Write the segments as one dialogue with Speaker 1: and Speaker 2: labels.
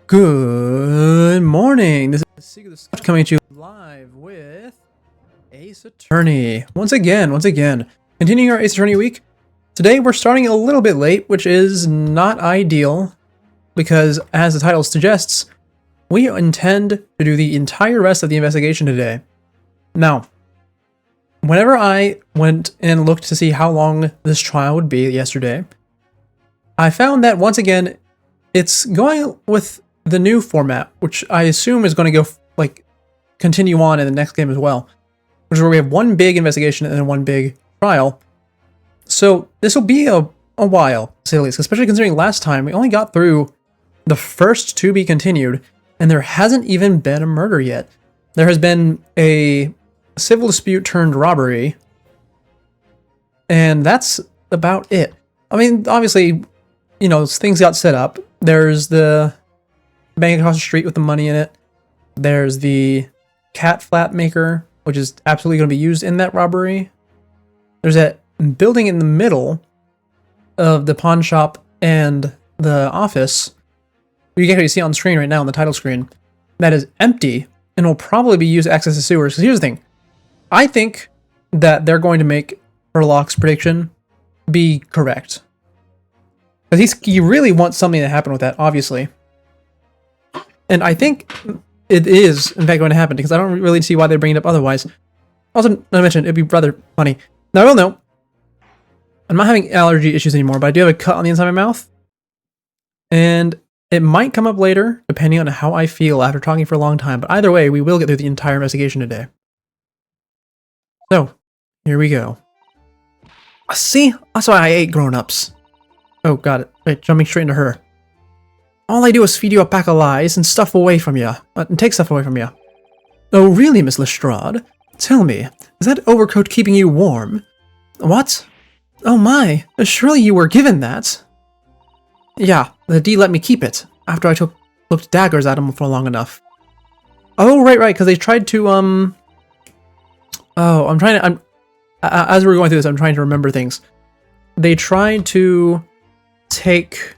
Speaker 1: Good morning. This is Secret of Stuff coming at you live with Ace Attorney. Once again, continuing our Ace Attorney week. Today we're starting a little bit late, which is not ideal because, as the title suggests, we intend to do the entire rest of the investigation today. Now, whenever I went and looked to see how long this trial would be yesterday, I found that once again, it's going with the new format, which I assume is going to go continue on in the next game as well, which is where we have one big investigation and then one big trial. So this will be a while, to say the least, especially considering last time we only got through the first to be continued, and there hasn't even been a murder yet. There has been a civil dispute turned robbery, and that's about it. I mean, obviously, you know, things got set up. There's the bank across the street with the money in it. There's the cat flap maker, which is absolutely going to be used in that robbery. There's that building in the middle of the pawn shop and the office. You can actually see on the screen right now on the title screen. That is empty and will probably be used to access the sewers. Because here's the thing. I think that they're going to make Herlock's prediction be correct. Because he really wants something to happen with that, obviously. And I think it is, in fact, going to happen, because I don't really see why they bring it up otherwise. Also, I mentioned, it'd be rather funny. Now, I will note, I'm not having allergy issues anymore, but I do have a cut on the inside of my mouth. And it might come up later, depending on how I feel after talking for a long time. But either way, we will get through the entire investigation today. So, here we go. See? That's why I hate grown-ups. Oh, got it. Right, jumping straight into her. All I do is feed you a pack of lies and stuff away from you. And take stuff away from you. Oh, really, Miss Lestrade? Tell me, is that overcoat keeping you warm? What? Oh my, surely you were given that. Yeah, the D let me keep it, after I looked daggers at him for long enough. Oh, right, because they tried to, Oh, as we're going through this, I'm trying to remember things. They tried to take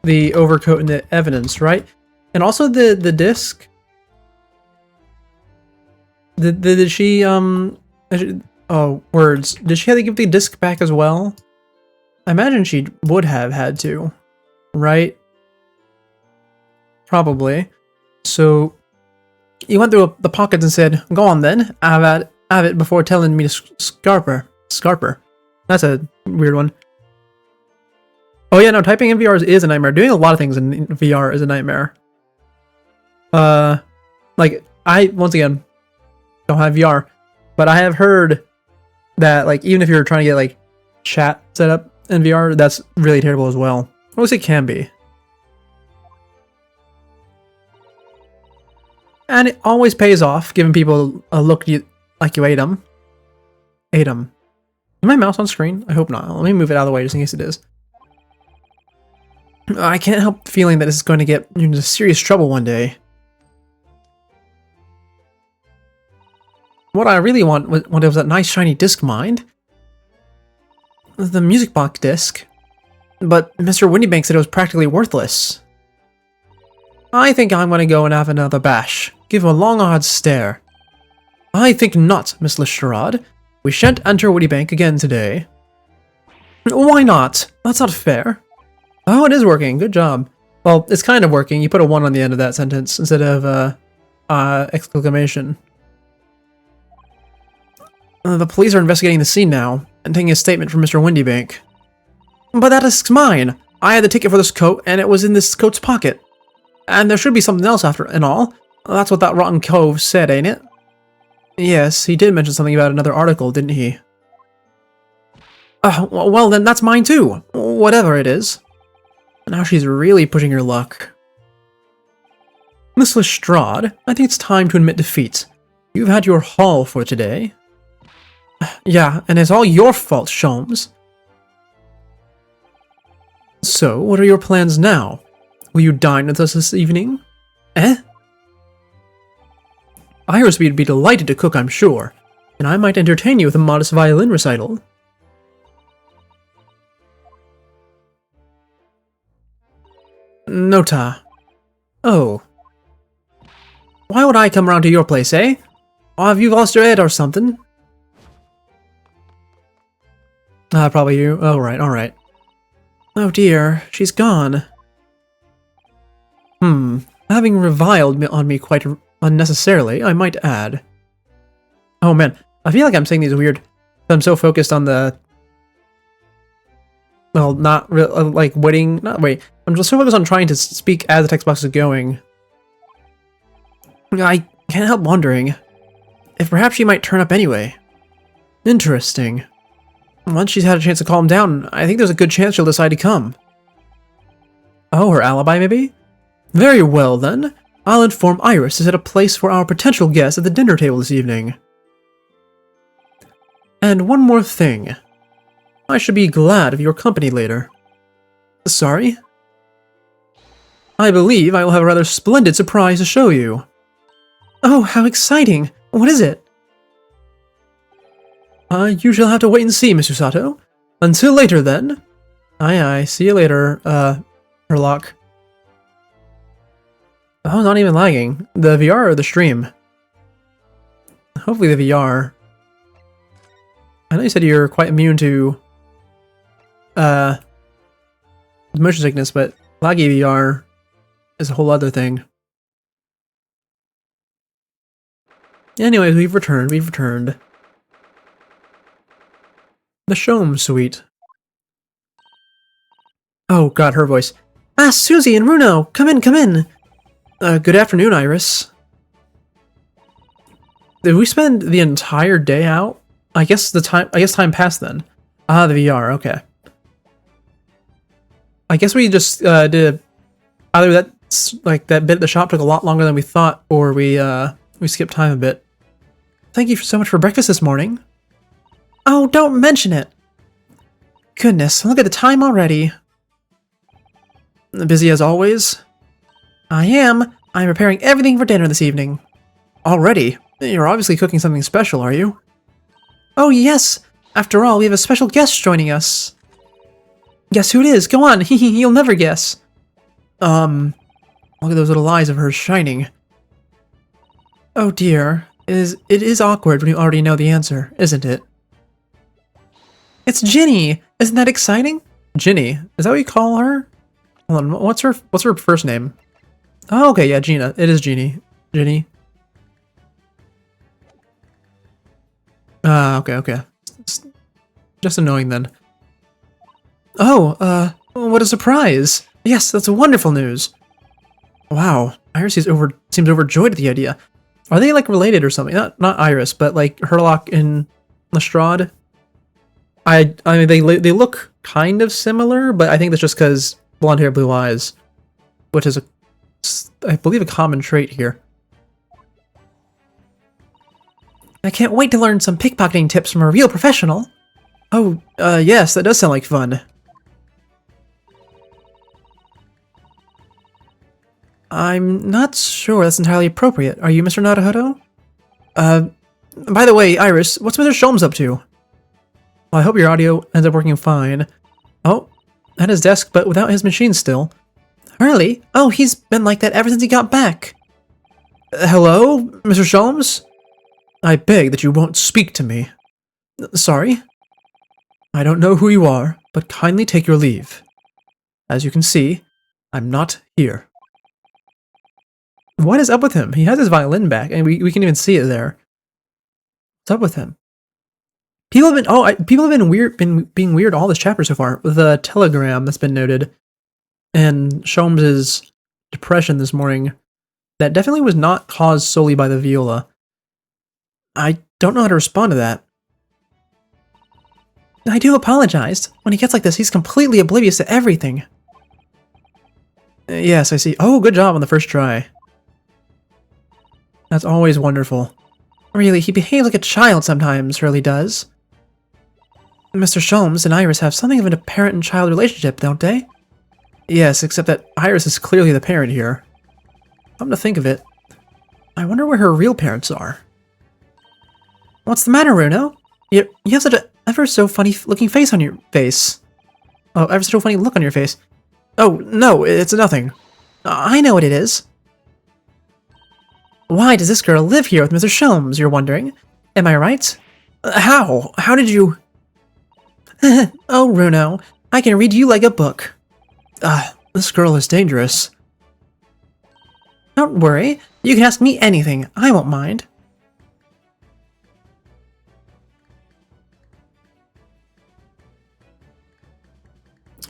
Speaker 1: the overcoat into evidence, right? And also the disc. Did she oh, words. Did she have to give the disc back as well? I imagine she would have had to, right? Probably. So he went through the pockets and said, "Go on then, have it before telling me to Scarper." That's a weird one. Oh yeah, no, typing in VR is a nightmare. Doing a lot of things in VR is a nightmare. Like, I, once again, don't have VR, but I have heard that, like, even if you're trying to get, like, chat set up in VR, that's really terrible as well. Or at least it can be. And it always pays off, giving people a look like you ate them. Ate them. Is my mouse on screen? I hope not. Let me move it out of the way just in case it is. I can't help feeling that this is going to get into serious trouble one day. What I really want was that nice shiny disc mind. The music box disc. But Mr. Windybank said it was practically worthless. I think I'm going to go and have another bash. Give him a long hard stare. I think not, Miss Lestrade. We shan't enter Windybank again today. Why not? That's not fair. Oh, it is working. Good job. Well, it's kind of working. You put a 1 on the end of that sentence instead of exclamation. The police are investigating the scene now and taking a statement from Mr. Windybank. But that is mine. I had the ticket for this coat, and it was in this coat's pocket. And there should be something else after and all. That's what that rotten cove said, ain't it? Yes, he did mention something about another article, didn't he? Well then, that's mine too. Whatever it is. Now she's really pushing her luck. Miss Lestrade, I think it's time to admit defeat. You've had your haul for today. Yeah, and it's all your fault, Sholmes. So, what are your plans now? Will you dine with us this evening? Eh? Iris would be delighted to cook, I'm sure, and I might entertain you with a modest violin recital. Nota. Oh. Why would I come around to your place, eh? Or have you lost your head or something? Probably you. Oh, right, alright. Oh dear, she's gone. Having reviled on me quite unnecessarily, I might add. Oh man, I feel like I'm saying these weird. I'm so focused on the... Well, not like waiting. I'm just so focused on trying to speak as the text box is going. I can't help wondering if perhaps she might turn up anyway. Interesting. Once she's had a chance to calm down, I think there's a good chance she'll decide to come. Oh, her alibi maybe? Very well then. I'll inform Iris to set a place for our potential guest at the dinner table this evening. And one more thing. I should be glad of your company later. Sorry? I believe I will have a rather splendid surprise to show you. Oh, how exciting! What is it? You shall have to wait and see, Mr. Sato. Until later, then. Aye, see you later, Herlock. Oh, not even lagging. The VR or the stream? Hopefully the VR. I know you said you're quite immune to motion sickness, but laggy VR is a whole other thing. Anyways, we've returned. The Shom Suite. Oh god, her voice. Ah, Susie and Runo! Come in! Good afternoon, Iris. Did we spend the entire day out? I guess time passed then. Ah, the VR, okay. I guess we just did either that bit at the shop took a lot longer than we thought, or we skipped time a bit. Thank you so much for breakfast this morning. Oh, don't mention it. Goodness, look at the time already. Busy as always? I am. I'm preparing everything for dinner this evening. Already? You're obviously cooking something special, are you? Oh yes! After all, we have a special guest joining us. Guess who it is? Go on, you'll never guess. Look at those little eyes of hers shining. Oh dear. It is awkward when you already know the answer, isn't it? It's Ginny! Isn't that exciting? Ginny? Is that what you call her? Hold on, what's her first name? Oh, okay, yeah, Gina. It is Ginny. Ginny. Okay. It's just annoying then. Oh, what a surprise! Yes, that's wonderful news! Wow, Iris seems overjoyed at the idea. Are they, like, related or something? Not Iris, but, like, Herlock and Lestrade? I mean, they look kind of similar, but I think that's just because blonde hair, blue eyes. Which is, I believe, a common trait here. I can't wait to learn some pickpocketing tips from a real professional. Oh, yes, that does sound like fun. I'm not sure that's entirely appropriate. Are you, Mr. Naruhodo? By the way, Iris, what's Mr. Sholmes up to? Well, I hope your audio ends up working fine. Oh, at his desk, but without his machine still. Really? Oh, he's been like that ever since he got back. Hello, Mr. Sholmes? I beg that you won't speak to me. Sorry? I don't know who you are, but kindly take your leave. As you can see, I'm not here. What is up with him? He has his violin back, and we can even see it there. What's up with him? People have been being weird all this chapter so far. The telegram that's been noted, and Sholmes' depression this morning, that definitely was not caused solely by the viola. I don't know how to respond to that. I do apologize. When he gets like this, he's completely oblivious to everything. Yes, I see. Oh, good job on the first try. That's always wonderful. Really, he behaves like a child sometimes, Hurley does. Mr. Sholmes and Iris have something of a parent and child relationship, don't they? Yes, except that Iris is clearly the parent here. Come to think of it, I wonder where her real parents are. What's the matter, Runo? You have such a ever so funny looking face on your face. Oh, ever so funny look on your face. Oh, no, it's nothing. I know what it is. Why does this girl live here with Mr. Sholmes, you're wondering? Am I right? How? How did you... Oh, Runo, I can read you like a book. This girl is dangerous. Don't worry, you can ask me anything, I won't mind.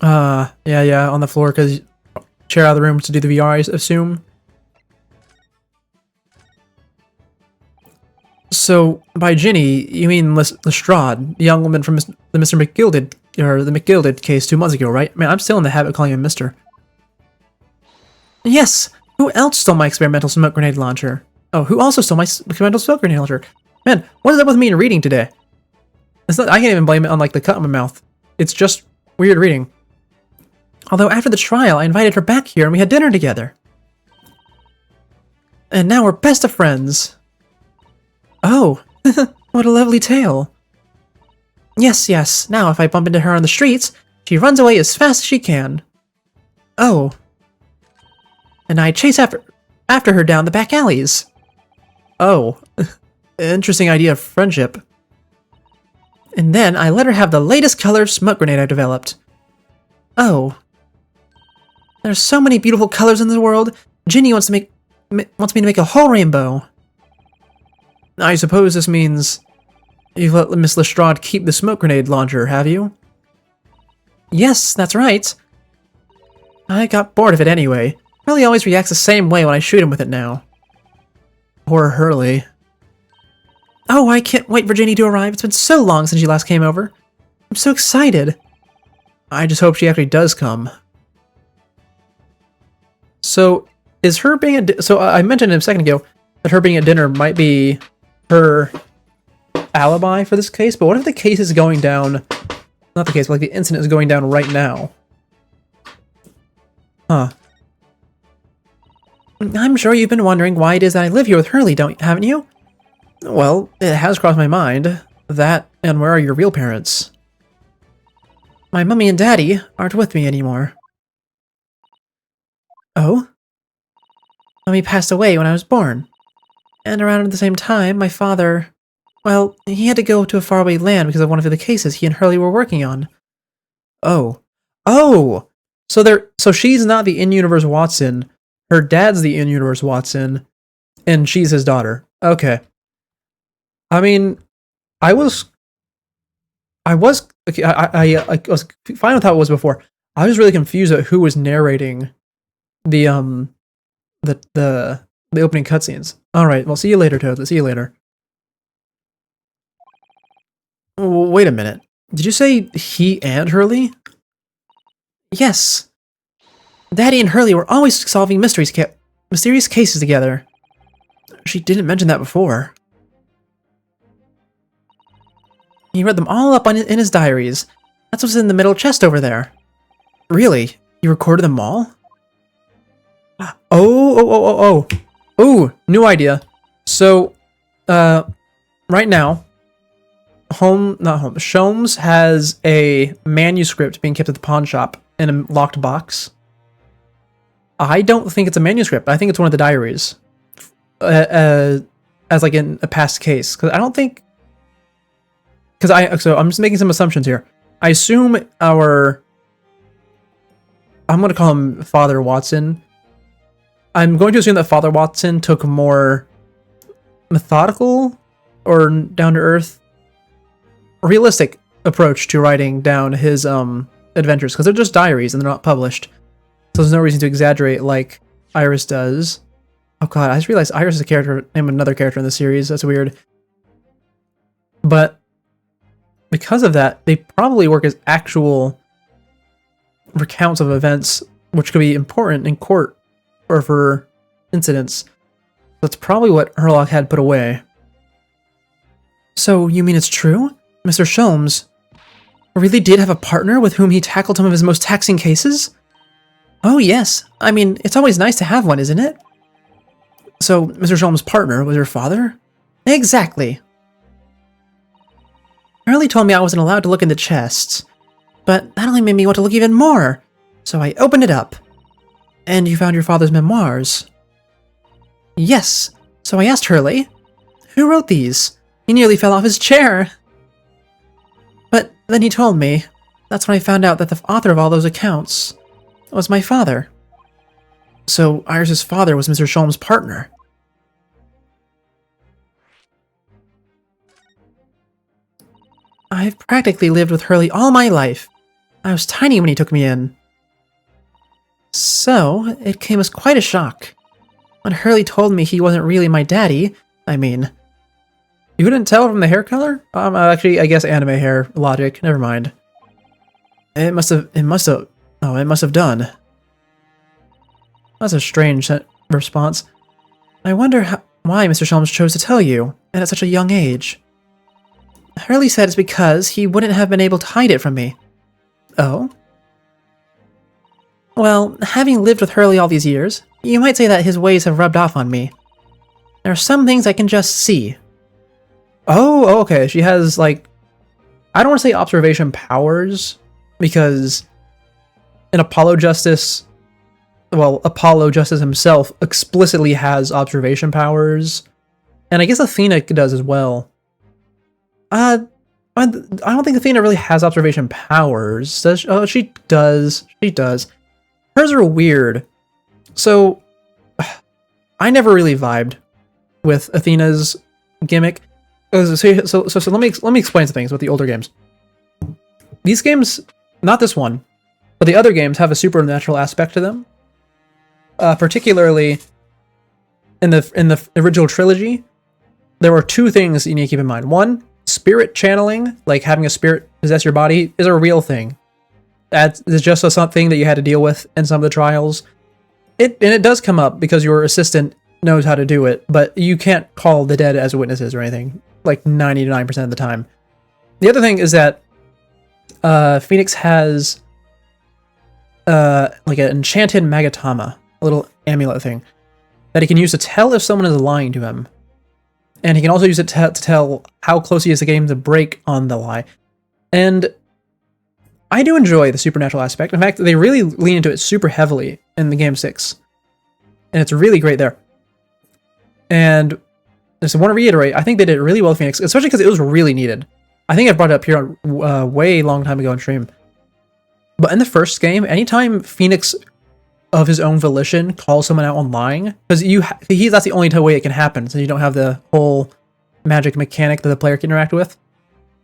Speaker 1: Yeah, on the floor, because chair out of the room to do the VR, I assume. So, by Ginny, you mean Lestrade, the young woman from the Mr. McGilded, or the McGilded case 2 months ago, right? Man, I'm still in the habit of calling him Mr. Yes! Who else stole my experimental smoke grenade launcher? Oh, who also stole my experimental smoke grenade launcher? Man, what is up with me in reading today? It's not, I can't even blame it on, like, the cut in my mouth. It's just weird reading. Although after the trial, I invited her back here and we had dinner together. And now we're best of friends. Oh, what a lovely tale. Yes, now if I bump into her on the streets, she runs away as fast as she can. Oh. And I chase after her down the back alleys. Oh, interesting idea of friendship. And then I let her have the latest color smoke grenade I developed. Oh. There's so many beautiful colors in the world. Ginny wants me to make a whole rainbow. I suppose this means you've let Miss Lestrade keep the smoke grenade launcher, have you? Yes, that's right. I got bored of it anyway. Hurley always reacts the same way when I shoot him with it now. Poor Hurley. Oh, I can't wait for Ginny to arrive. It's been so long since she last came over. I'm so excited. I just hope she actually does come. So, is her being at... So, I mentioned a second ago that her being at dinner might be her alibi for this case, but what if the case is going down... Not the case, but like the incident is going down right now? Huh. I'm sure you've been wondering why it is that I live here with Hurley, haven't you? Well, it has crossed my mind. That, and where are your real parents? My mummy and daddy aren't with me anymore. Oh? Mummy passed away when I was born. And around the same time, my father... Well, he had to go to a faraway land because of one of the cases he and Hurley were working on. Oh. Oh! So she's not the in-universe Watson. Her dad's the in-universe Watson. And she's his daughter. Okay. I mean, I was okay, I was fine with how it was before. I was really confused at who was narrating the opening cutscenes. All right, well, see you later, Toad. See you later. Wait a minute. Did you say he and Hurley? Yes. Daddy and Hurley were always solving mysterious cases together. She didn't mention that before. He read them all up in his diaries. That's what's in the middle chest over there. Really? You recorded them all? Oh, new idea. So, right now, Sholmes has a manuscript being kept at the pawn shop in a locked box. I don't think it's a manuscript. I think it's one of the diaries. As like in a past case. Because I don't think... So I'm just making some assumptions here. I assume I'm going to call him Father Watson. I'm going to assume that Father Watson took a more methodical or down-to-earth, realistic approach to writing down his adventures, because they're just diaries and they're not published. So there's no reason to exaggerate like Iris does. Oh god, I just realized Iris is a character, name another character in the series. That's weird. But because of that, they probably work as actual recounts of events which could be important in court or for incidents. That's probably what Herlock had put away. So, you mean it's true? Mr. Sholmes really did have a partner with whom he tackled some of his most taxing cases? Oh yes, I mean, it's always nice to have one, isn't it? So, Mr. Sholmes' partner was your father? Exactly. Hurley told me I wasn't allowed to look in the chests, but that only made me want to look even more, so I opened it up. And you found your father's memoirs. Yes, So I asked Hurley, who wrote these? He nearly fell off his chair. But then he told me. That's when I found out that the author of all those accounts was my father. So Iris's father was Mr. Sholm's partner. I've practically lived with Hurley all my life. I was tiny when he took me in. So, it came as quite a shock. When Hurley told me he wasn't really my daddy, I mean... You couldn't tell from the hair color? Actually, I guess anime hair logic. Never mind. It must have done. That's a strange response. I wonder why Mr. Sholmes chose to tell you, and at such a young age. Hurley said it's because he wouldn't have been able to hide it from me. Oh? Well, having lived with Hurley all these years, you might say that his ways have rubbed off on me. There are some things I can just see. Oh, okay. She has, like... I don't want to say observation powers, because in Apollo Justice... Well, Apollo Justice himself explicitly has observation powers. And I guess Athena does as well. I don't think Athena really has observation powers. Does she? Oh, she does. She does. Hers are weird. So, I never really vibed with Athena's gimmick. So let me explain some things with the older games. These games, not this one, but the other games have a supernatural aspect to them. Particularly in the original trilogy, there were two things you need to keep in mind. One, spirit channeling, like having a spirit possess your body, is a real thing. That's just something that you had to deal with in some of the trials. It does come up because your assistant knows how to do it, but you can't call the dead as witnesses or anything, like 99% of the time. The other thing is that Phoenix has like an enchanted magatama, a little amulet thing, that he can use to tell if someone is lying to him. And he can also use it to tell how close he is to getting the break on the lie. And I do enjoy the supernatural aspect. In fact, they really lean into it super heavily in the game 6. And it's really great there. And I just want to reiterate, I think they did it really well with Phoenix, especially because it was really needed. I think I brought it up here way long time ago on stream. But in the first game, anytime Phoenix of his own volition calls someone out on lying, because that's the only way it can happen, so you don't have the whole magic mechanic that the player can interact with.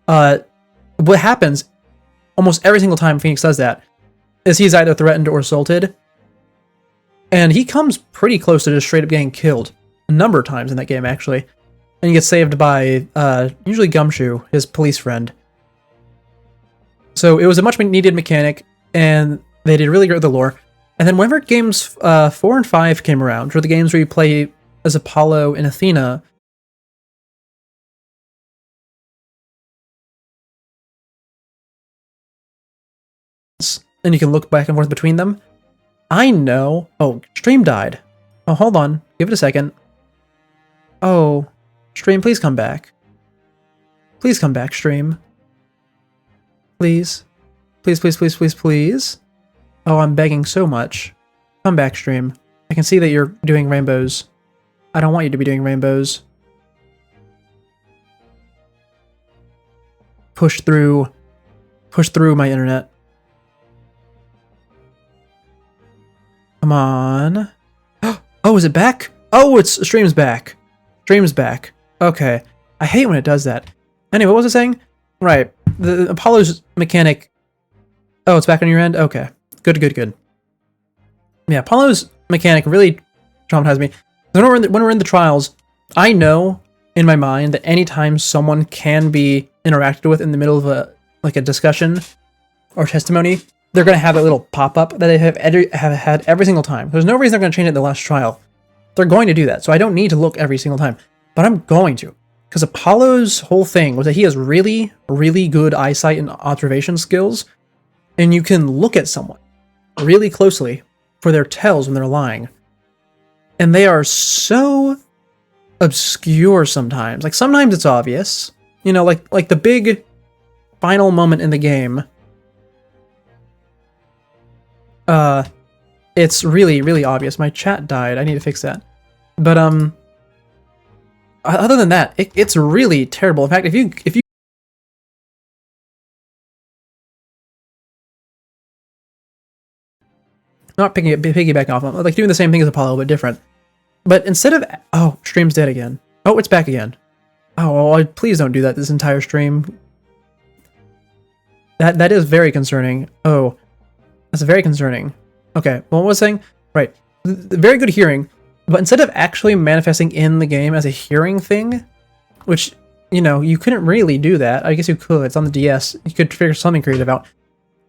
Speaker 1: What happens almost every single time Phoenix does that is he's either threatened or assaulted, and he comes pretty close to just straight up getting killed a number of times in that game, actually. And he gets saved by usually Gumshoe, his police friend. So it was a much needed mechanic, and they did really great with the lore. And then whenever games 4 and 5 came around, which were the games where you play as Apollo and Athena, and you can look back and forth between them, I know... Oh, stream died. Oh, hold on. Give it a second. Oh, stream, please come back. Please come back, stream. Please. Please, please, please, please, please. Oh, I'm begging so much. Come back, stream. I can see that you're doing rainbows. I don't want you to be doing rainbows. Push through. Push through my internet. Come on. Oh, is it back? Oh, stream's back. Stream's back. Okay. I hate when it does that. Anyway, what was I saying? Right. The Apollo's mechanic... Oh, it's back on your end? Okay. Good, good, good. Yeah, Apollo's mechanic really traumatized me. When we're in the trials, I know in my mind that anytime someone can be interacted with in the middle of a discussion or testimony, they're going to have that little pop-up that they have had every single time. There's no reason they're going to change it in the last trial. They're going to do that, so I don't need to look every single time. But I'm going to. Because Apollo's whole thing was that he has really, really good eyesight and observation skills, and you can look at someone really closely for their tells when they're lying. And they are so obscure sometimes. Like, sometimes it's obvious. You know, like the big final moment in the game. It's really, really obvious. My chat died. I need to fix that. But, other than that, it's really terrible. In fact, if you not piggybacking off, like doing the same thing as Apollo but different. But instead of stream's dead again. Oh, it's back again. Oh, well, please don't do that this entire stream. That is very concerning. Oh, that's very concerning. Okay, well, what was I saying? Right, very good hearing, but instead of actually manifesting in the game as a hearing thing, which, you know, you couldn't really do that. I guess you could. It's on the DS. You could figure something creative out.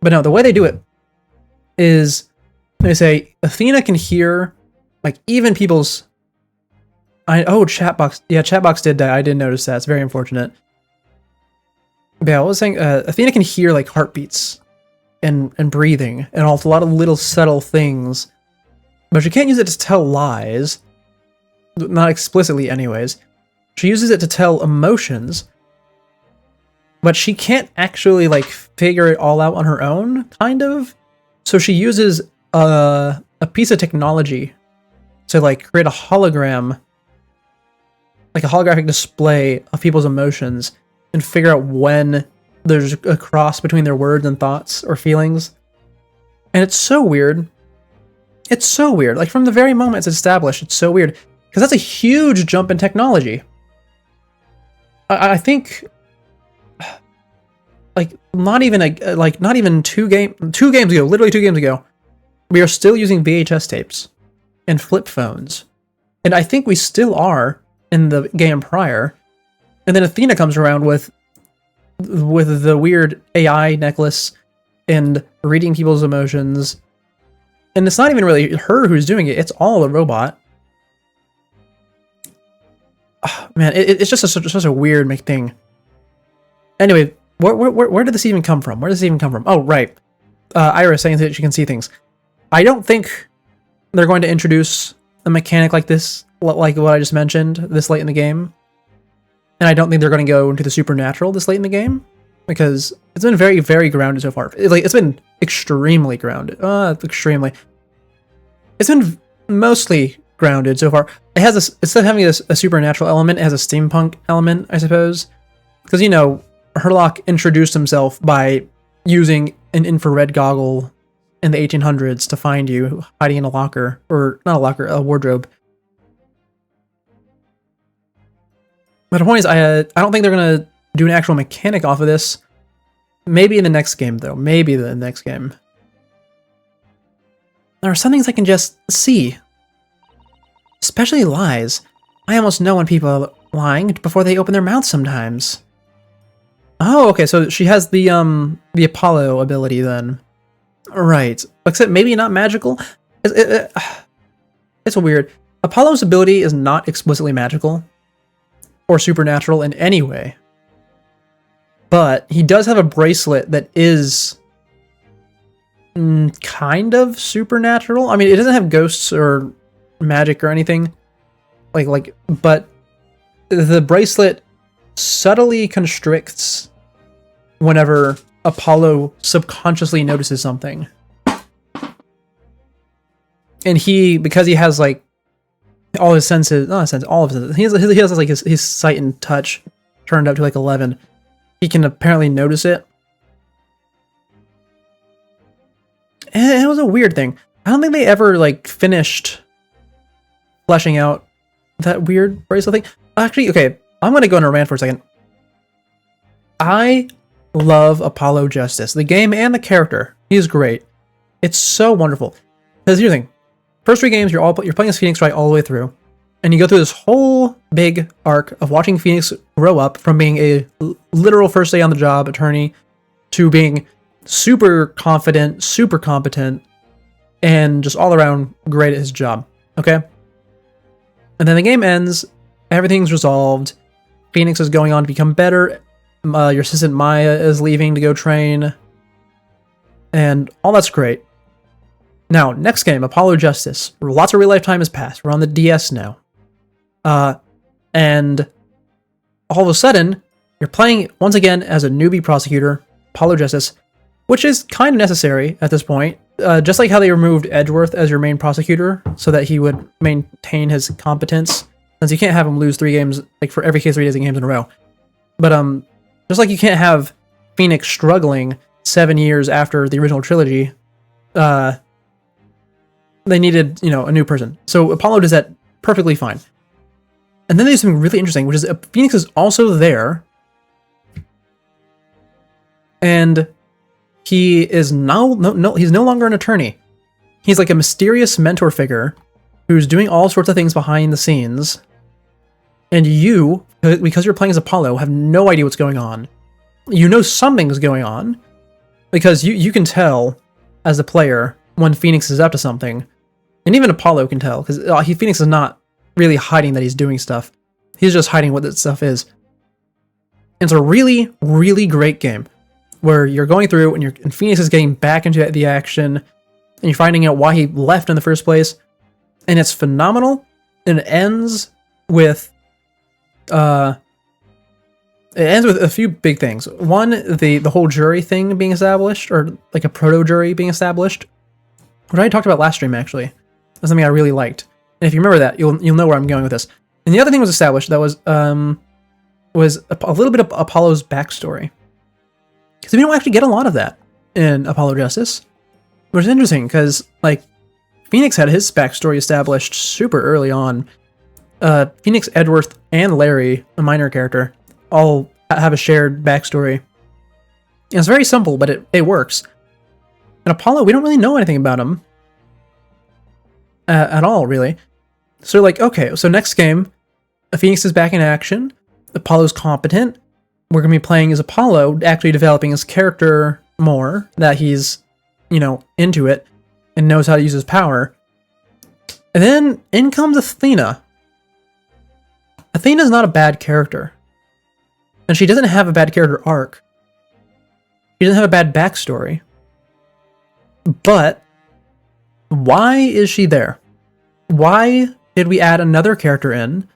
Speaker 1: But no, the way they do it is they say Athena can hear, like, even people's... Chatbox. Yeah, Chatbox did die. I didn't notice that. It's very unfortunate. But yeah, I was saying, Athena can hear, like, heartbeats and breathing and a lot of little subtle things. But she can't use it to tell lies. Not explicitly, anyways. She uses it to tell emotions. But she can't actually, like, figure it all out on her own, kind of. So she uses a piece of technology to, like, create a hologram, like a holographic display of people's emotions, and figure out when there's a cross between their words and thoughts or feelings. And it's so weird. It's so weird. Like, from the very moment it's established, it's so weird. Because that's a huge jump in technology. I think, like, not even two games ago, literally 2 games ago, we are still using VHS tapes and flip phones. And I think we still are in the game prior. And then Athena comes around with the weird AI necklace and reading people's emotions. And it's not even really her who's doing it, it's all a robot. Oh, man, it's just such a weird thing. Anyway, where did this even come from? Where does this even come from? Oh, right. Iris saying that she can see things. I don't think they're going to introduce a mechanic like this, like what I just mentioned, this late in the game. And I don't think they're going to go into the supernatural this late in the game, because it's been very, very grounded so far. It's been extremely grounded. Extremely. It's been mostly grounded so far. It has instead of having a supernatural element, it has a steampunk element, I suppose. Because, you know, Herlock introduced himself by using an infrared goggle in the 1800s to find you hiding in a locker, or not a locker, a wardrobe. But the point is, I don't think they're going to do an actual mechanic off of this. Maybe in the next game, though. Maybe the next game. There are some things I can just see. Especially lies. I almost know when people are lying before they open their mouths sometimes. Oh, okay, so she has the Apollo ability then. Right. Except maybe not magical. It's weird. Apollo's ability is not explicitly magical or supernatural in any way. But he does have a bracelet that is kind of supernatural. I mean, it doesn't have ghosts or magic or anything. But the bracelet subtly constricts whenever Apollo subconsciously notices something. And because he has, like, all his senses, not his senses, all of his senses, he has like his sight and touch turned up to like 11. He can apparently notice it. And it was a weird thing. I don't think they ever, like, finished fleshing out that weird bracelet thing. Actually, okay, I'm going to go on a rant for a second. I love Apollo Justice, the game and the character. He is great. It's so wonderful. Because here's the thing. First 3 games, you're playing as Phoenix Wright all the way through. And you go through this whole big arc of watching Phoenix grow up from being a literal first day on the job attorney to being super confident, super competent, and just all around great at his job. Okay? And then the game ends, everything's resolved, Phoenix is going on to become better, your assistant Maya is leaving to go train, and all that's great. Now, next game, Apollo Justice. Lots of real life time has passed. We're on the DS now. And all of a sudden, you're playing once again as a newbie prosecutor, Apollo Justice, which is kind of necessary at this point. Just like how they removed Edgeworth as your main prosecutor so that he would maintain his competence since you can't have him lose 3 games, like for every case 3 games in a row. But just like you can't have Phoenix struggling 7 years after the original trilogy, they needed, a new person. So Apollo does that perfectly fine. And then there's something really interesting, which is Phoenix is also there, and he is now he's no longer an attorney. He's like a mysterious mentor figure who's doing all sorts of things behind the scenes. And you, because you're playing as Apollo, have no idea what's going on. You know something's going on because you can tell as a player when Phoenix is up to something, and even Apollo can tell because Phoenix is not really hiding that he's doing stuff. He's just hiding what that stuff is. It's a really, really great game where you're going through and Phoenix is getting back into the action, and you're finding out why he left in the first place, and it's phenomenal. And it ends with a few big things. One, the whole jury thing being established, or like a proto jury being established, which I talked about last stream actually. That's something I really liked. And if you remember that, you'll know where I'm going with this. And the other thing was established that was a little bit of Apollo's backstory, because we don't actually get a lot of that in Apollo Justice, which is interesting because like Phoenix had his backstory established super early on. Phoenix, Edgeworth, and Larry, a minor character, all have a shared backstory. And it's very simple, but it works. And Apollo, we don't really know anything about him at all, really. So like, okay, so next game, Phoenix is back in action. Apollo's competent. We're going to be playing as Apollo, actually developing his character more, that he's, into it and knows how to use his power. And then in comes Athena. Athena's not a bad character. And she doesn't have a bad character arc. She doesn't have a bad backstory. But why is she there? Why did we add another character in?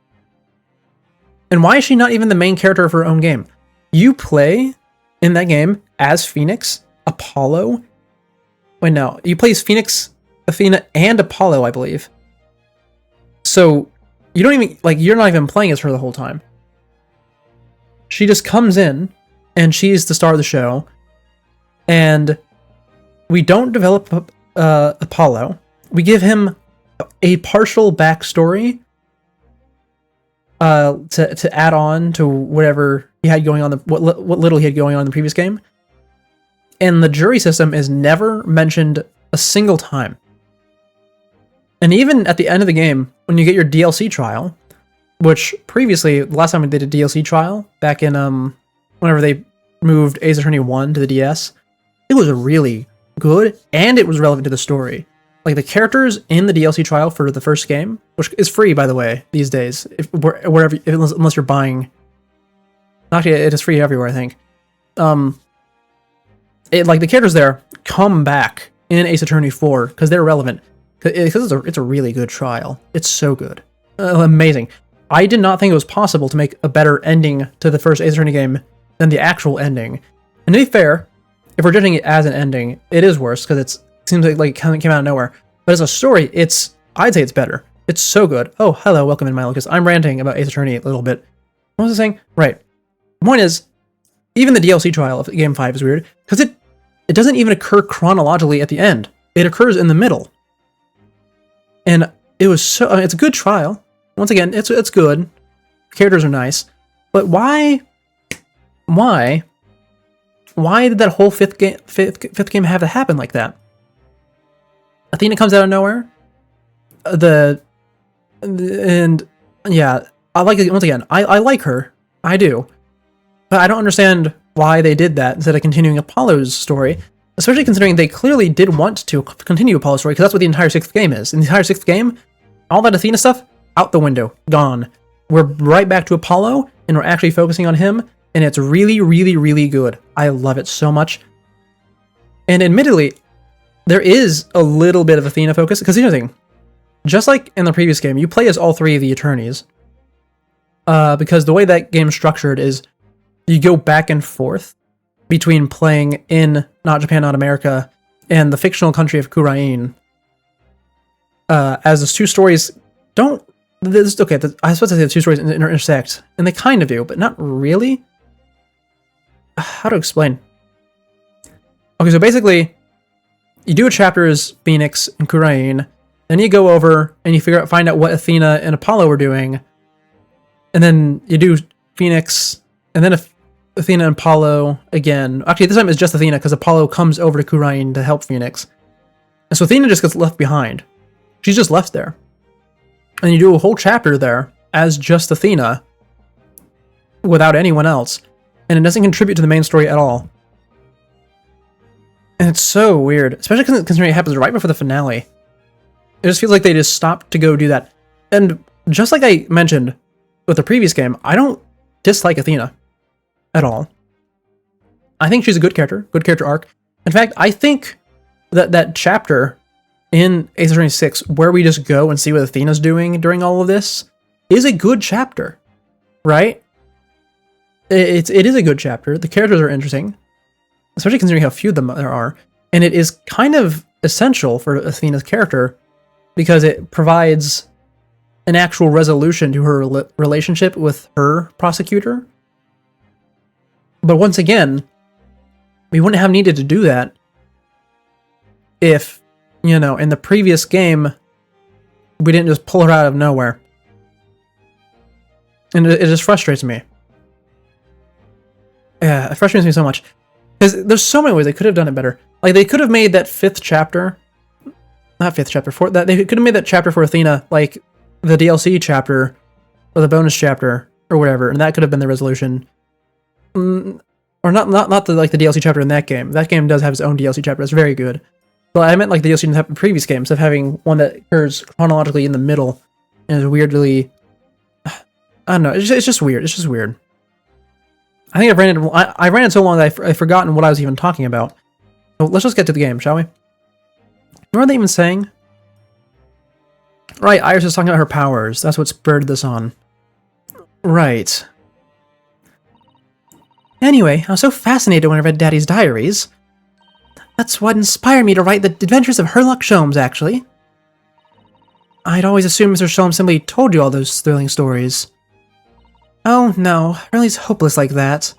Speaker 1: And why is she not even the main character of her own game? You play in that game as Phoenix, Apollo. Wait, no. You play as Phoenix, Athena, and Apollo, I believe. So you don't even, you're not even playing as her the whole time. She just comes in, and she's the star of the show. And we don't develop Apollo. We give him a partial backstory to add on to whatever he had going on, what little he had going on in the previous game. And the jury system is never mentioned a single time. And even at the end of the game, when you get your DLC trial, which previously, the last time we did a DLC trial, back in whenever they moved Ace Attorney 1 to the DS, it was really good, and it was relevant to the story. Like, the characters in the DLC trial for the first game, which is free, by the way, these days, unless you're buying. Actually, it is free everywhere, I think. The characters there come back in Ace Attorney 4 because they're relevant. Because it's a really good trial. It's so good. Amazing. I did not think it was possible to make a better ending to the first Ace Attorney game than the actual ending. And to be fair, if we're judging it as an ending, it is worse because it seems like it came out of nowhere. But as a story, I'd say it's better. It's so good. Oh, hello, welcome in, Lucas. I'm ranting about Ace Attorney a little bit. What was I saying? Right. The point is, even the DLC trial of Game 5 is weird because it doesn't even occur chronologically at the end. It occurs in the middle. And it was it's a good trial. Once again, it's good. Characters are nice. But why did that whole fifth game have to happen like that? Athena comes out of nowhere. Yeah, I like it. Once again, I like her. I do. But I don't understand why they did that instead of continuing Apollo's story. Especially considering they clearly did want to continue Apollo's story, because that's what the entire 6th game is. In the entire 6th game, all that Athena stuff, out the window. Gone. We're right back to Apollo, and we're actually focusing on him, and it's really, really, really good. I love it so much. And admittedly, there is a little bit of Athena focus, because here's the thing. Just like in the previous game, you play as all 3 of the attorneys. Because the way that game's structured is you go back and forth between playing in Not Japan, Not America and the fictional country of Kurain. As those 2 stories don't Okay, I was supposed to say the two stories intersect, and they kind of do, but not really. How to explain? Okay, so basically, you do a chapter as Phoenix and Khura'in, then you go over and you find out what Athena and Apollo were doing, and then you do Phoenix, and then Athena and Apollo again. Actually, this time it's just Athena because Apollo comes over to Khura'in to help Phoenix, and so Athena just gets left behind. She's just left there, and you do a whole chapter there as just Athena, without anyone else, and it doesn't contribute to the main story at all. And it's so weird, especially considering it happens right before the finale. It just feels like they just stopped to go do that. And just like I mentioned with the previous game, I don't dislike Athena at all. I think she's a good character arc. In fact, I think that chapter in Ace Attorney 6, where we just go and see what Athena's doing during all of this, is a good chapter, right? It is a good chapter. The characters are interesting, especially considering how few of them there are. And it is kind of essential for Athena's character because it provides an actual resolution to her relationship with her prosecutor. But once again, we wouldn't have needed to do that if, you know, in the previous game, we didn't just pull her out of nowhere. And it just frustrates me. Yeah, it frustrates me so much. Because there's so many ways they could have done it better. Like, they could have made that they could have made that chapter for Athena, like, the DLC chapter, or the bonus chapter, or whatever, and that could have been the resolution. Or not the DLC chapter in that game. That game does have its own DLC chapter, it's very good. But I meant, like, the DLC in the previous games, of having one that occurs chronologically in the middle, and is weirdly... I don't know, it's just weird, it's just weird. I think I ran it so long that I've forgotten what I was even talking about. So let's just get to the game, shall we? What are they even saying? Right, Iris is talking about her powers. That's what spurred this on. Right. Anyway, I was so fascinated when I read Daddy's diaries. That's what inspired me to write The Adventures of Herlock Sholmes, actually. I'd always assumed Mr. Sholmes simply told you all those thrilling stories. Oh no, Hurley's hopeless like that.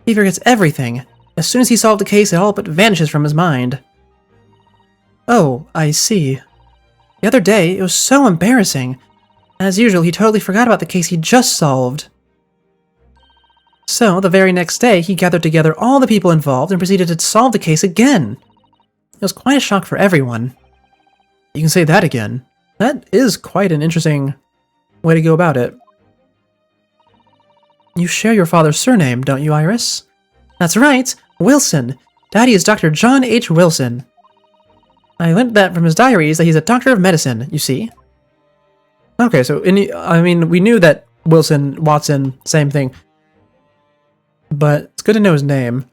Speaker 1: He forgets everything. As soon as he solved the case, it all but vanishes from his mind. Oh, I see. The other day, it was so embarrassing. As usual, he totally forgot about the case he just solved. So, the very next day, he gathered together all the people involved and proceeded to solve the case again. It was quite a shock for everyone. You can say that again. That is quite an interesting way to go about it. You share your father's surname, don't you, Iris? That's right, Wilson. Daddy is Dr. John H. Wilson. I learned that from his diaries that he's a doctor of medicine, you see. Okay, so, I mean, we knew that Wilson, Watson, same thing. But it's good to know his name.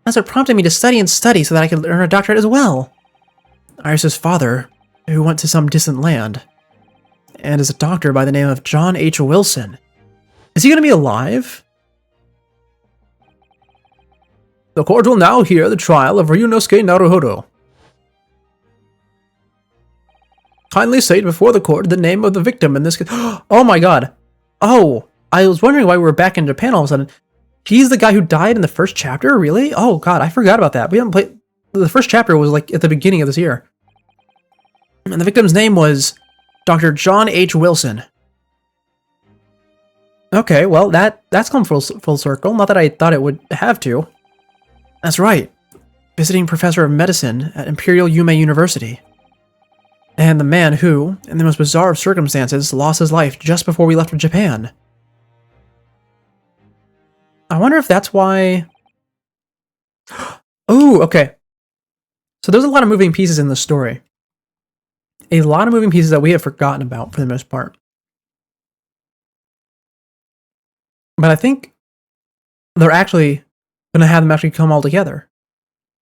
Speaker 1: That's what prompted me to study and study so that I could earn a doctorate as well. Iris's father, who went to some distant land, and is a doctor by the name of John H. Wilson. Is he going to be alive? The court will now hear the trial of Ryunosuke Naruhodo. Kindly state before the court the name of the victim in this case. Oh my god. Oh, I was wondering why we were back in Japan all of a sudden. He's the guy who died in the first chapter? Really? Oh god, I forgot about that. We haven't played... The first chapter was like at the beginning of this year. And the victim's name was Dr. John H. Wilson. Okay, well, that's come full circle. Not that I thought it would have to. That's right. Visiting professor of medicine at Imperial Yume University. And the man who, in the most bizarre of circumstances, lost his life just before we left for Japan. I wonder if that's why... Oh, okay. So there's a lot of moving pieces in this story. A lot of moving pieces that we have forgotten about for the most part. But I think they're actually going to have them actually come all together,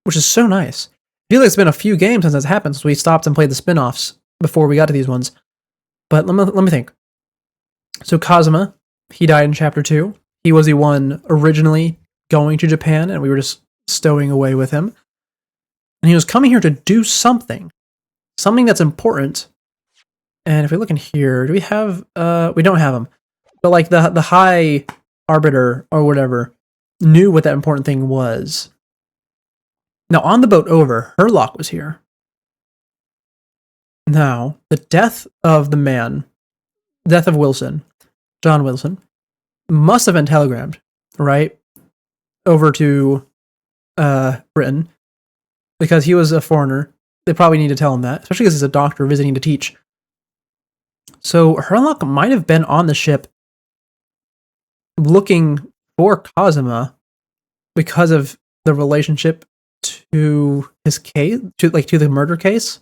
Speaker 1: which is so nice. I feel like it's been a few games since that's happened, since we stopped and played the spin-offs before we got to these ones. But let me think. So Kazuma, he died in Chapter 2. He was the one originally going to Japan, and we were just stowing away with him. And he was coming here to do something. Something that's important. And if we look in here, do we have, we don't have him. But like the High Arbiter or whatever knew what that important thing was. Now on the boat over, Herlock was here. Now, the death of the man, death of Wilson, John Wilson, must have been telegrammed, right? Over to Britain. Because he was a foreigner. They probably need to tell him that, especially because he's a doctor visiting to teach. So Herlock might have been on the ship looking for Cosima because of the relationship to his case, to the murder case.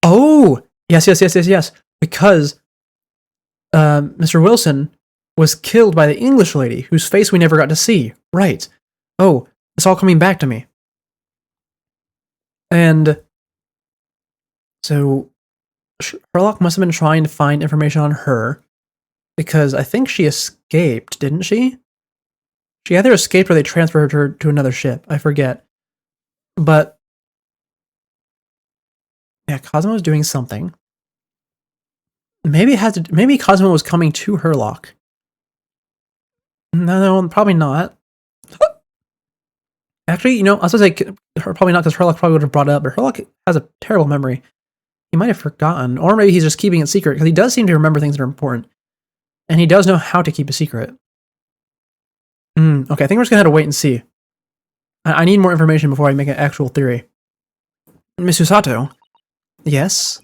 Speaker 1: Oh, yes. Because Mr. Wilson was killed by the English lady whose face we never got to see. Right. Oh, it's all coming back to me. And so Herlock must have been trying to find information on her because I think she escaped, didn't she? She either escaped or they transferred her to another ship. I forget. But yeah, Cosimo was doing something. Maybe Cosimo was coming to Herlock. No, probably not. Actually, I was going to say probably not because Herlock probably would have brought it up, but Herlock has a terrible memory. He might have forgotten, or maybe he's just keeping it secret because he does seem to remember things that are important. And he does know how to keep a secret. Okay, I think we're just going to have to wait and see. I need more information before I make an actual theory. Miss Usato? Yes?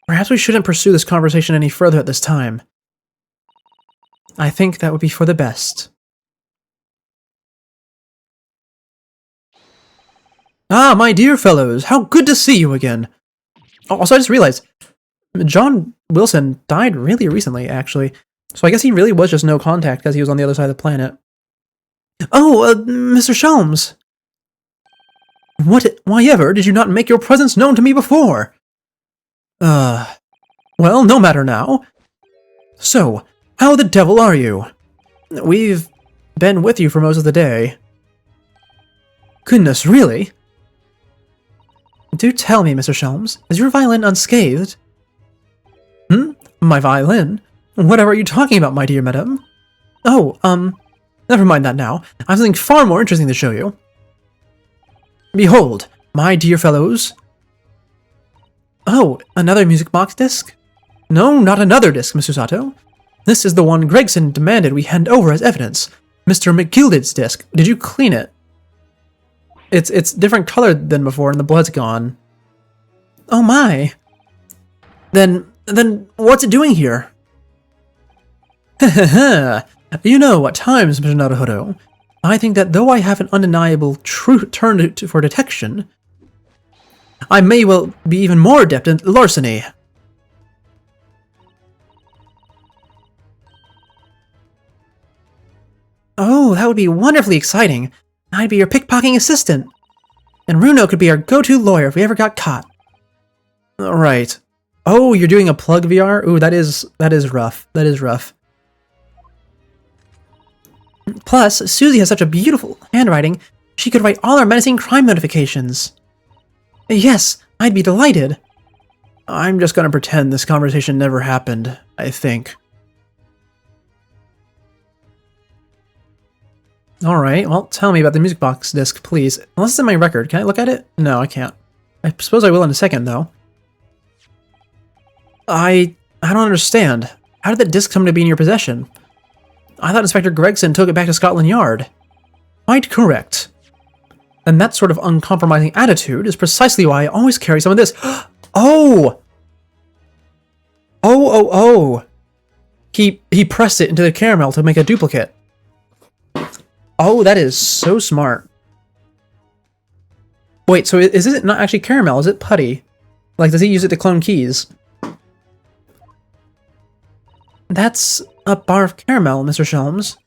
Speaker 1: Perhaps we shouldn't pursue this conversation any further at this time. I think that would be for the best. Ah, my dear fellows, how good to see you again. Also, I just realized, John Wilson died really recently, actually. So I guess he really was just no contact because he was on the other side of the planet. Oh, Mr. Sholmes. Why ever did you not make your presence known to me before? Well, no matter now. So, how the devil are you? We've been with you for most of the day. Goodness, really? Do tell me, Mr. Sholmes, is your violin unscathed? My violin? Whatever are you talking about, my dear madam? Oh, never mind that now. I have something far more interesting to show you. Behold, my dear fellows. Oh, another music box disc? No, not another disc, Mr. Sato. This is the one Gregson demanded we hand over as evidence. Mr. McGilded's disc. Did you clean it? It's different colored than before, and the blood's gone. Oh my. Then what's it doing here? You know, at times, Mr. Naruhodo, I think that though I have an undeniable turn for detection, I may well be even more adept in larceny. Oh, that would be wonderfully exciting. I'd be your pickpocketing assistant. And Runo could be our go-to lawyer if we ever got caught. Right. Oh, you're doing a plug VR? Ooh, that is rough. That is rough. Plus, Susie has such a beautiful handwriting, she could write all our menacing crime notifications. Yes, I'd be delighted. I'm just gonna pretend this conversation never happened, I think. Alright, well, tell me about the music box disc, please. Unless it's in my record. Can I look at it? No, I can't. I suppose I will in a second, though. I don't understand. How did that disc come to be in your possession? I thought Inspector Gregson took it back to Scotland Yard. Quite correct. And that sort of uncompromising attitude is precisely why I always carry some of this. Oh! Oh! He pressed it into the caramel to make a duplicate. Oh, that is so smart. Wait, so is it not actually caramel? Is it putty? Like, does he use it to clone keys? That's a bar of caramel, Mr. Sholmes.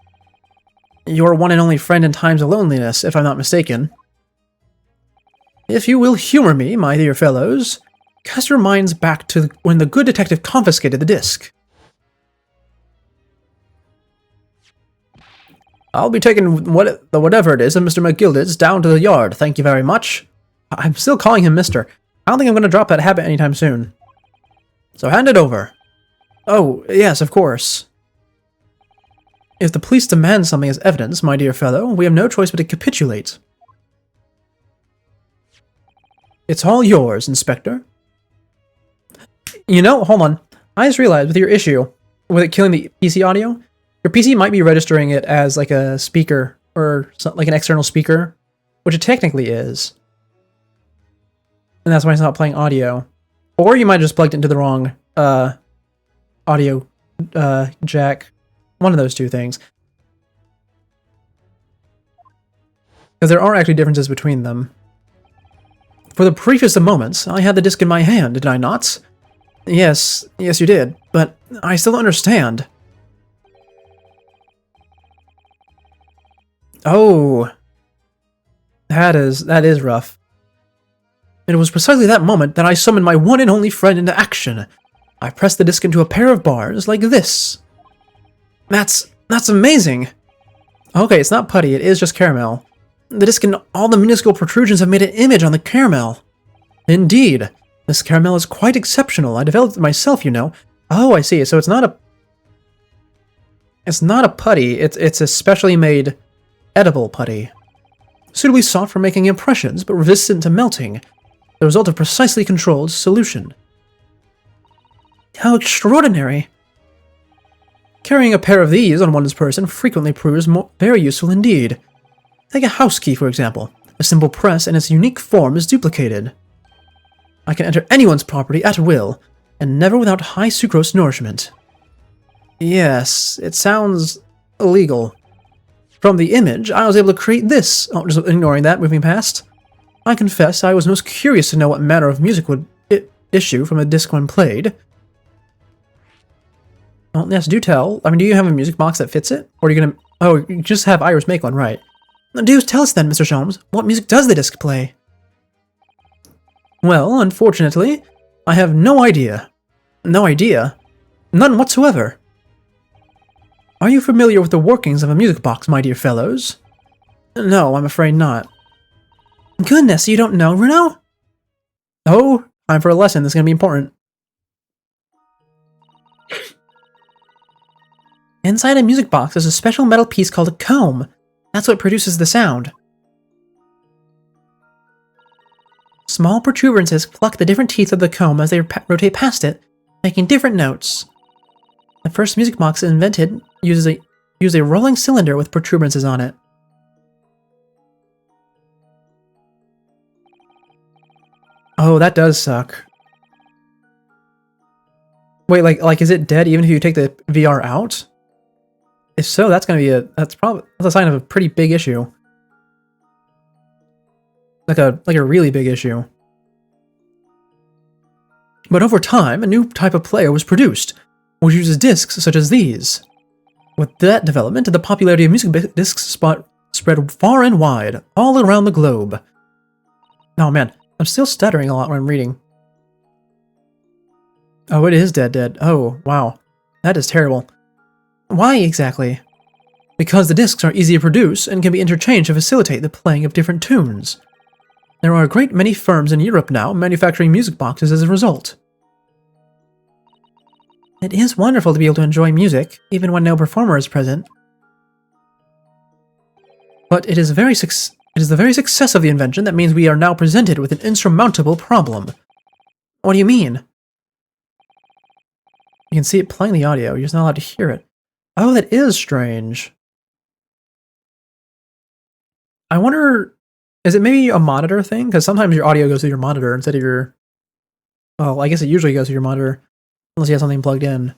Speaker 1: Your one and only friend in times of loneliness, if I'm not mistaken. If you will humor me, my dear fellows, cast your minds back to when the good detective confiscated the disc. I'll be taking whatever it is of Mr. McGilded's down to the yard, thank you very much. I'm still calling him Mr. I don't think I'm going to drop that habit anytime soon. So hand it over. Oh, yes, of course. If the police demand something as evidence, my dear fellow, we have no choice but to capitulate. It's all yours, Inspector. You know, hold on. I just realized with your issue, with it killing the PC audio, your PC might be registering it as like a speaker, or like an external speaker, which it technically is. And that's why it's not playing audio. Or you might have just plugged into the wrong audio jack. One of those two things. Because there are actually differences between them. For the briefest of moments, I had the disc in my hand, did I not? Yes, yes you did, but I still don't understand. Oh. That is rough. It was precisely that moment that I summoned my one and only friend into action. I pressed the disc into a pair of bars like this. That's amazing! Okay, it's not putty, it is just caramel. The disc and all the minuscule protrusions have made an image on the caramel. Indeed. This caramel is quite exceptional. I developed it myself, you know. Oh, I see. So it's not a... It's not a putty. It's a specially made edible putty. Suitably soft for making impressions, but resistant to melting. The result of precisely controlled solution. How extraordinary! Carrying a pair of these on one's person frequently proves very useful indeed. Take a house key, for example. A simple press and its unique form is duplicated. I can enter anyone's property at will, and never without high sucrose nourishment. Yes, it sounds illegal. From the image, I was able to create this. Oh, just ignoring that, moving past. I confess I was most curious to know what manner of music would issue from a disc when played. Well, yes, do tell. I mean, do you have a music box that fits it? Or are you gonna... Oh, you just have Iris make one, right. Do tell us then, Mr. Sholmes. What music does the disc play? Well, unfortunately, I have no idea. No idea? None whatsoever. Are you familiar with the workings of a music box, my dear fellows? No, I'm afraid not. Goodness, you don't know, Bruno? Oh, time for a lesson. This is going to be important. Inside a music box is a special metal piece called a comb. That's what produces the sound. Small protuberances pluck the different teeth of the comb as they rotate past it, making different notes. The first music box invented used a rolling cylinder with protuberances on it. Oh, that does suck. Wait, like is it dead even if you take the VR out? If so, that's gonna be that's a sign of a pretty big issue. Like a really big issue. But over time, a new type of player was produced, which uses discs such as these. With that development, the popularity of music discs spread far and wide, all around the globe. Oh man, I'm still stuttering a lot when I'm reading. Oh, it is dead. Oh, wow. That is terrible. Why exactly? Because the discs are easy to produce and can be interchanged to facilitate the playing of different tunes. There are a great many firms in Europe now manufacturing music boxes as a result. It is wonderful to be able to enjoy music, even when no performer is present. But it is the very success of the invention that means we are now presented with an insurmountable problem. What do you mean? You can see it playing the audio, you're just not allowed to hear it. Oh, that is strange. I wonder, is it maybe a monitor thing? Because sometimes your audio goes through your monitor instead of your... Well, I guess it usually goes through your monitor, unless you have something plugged in.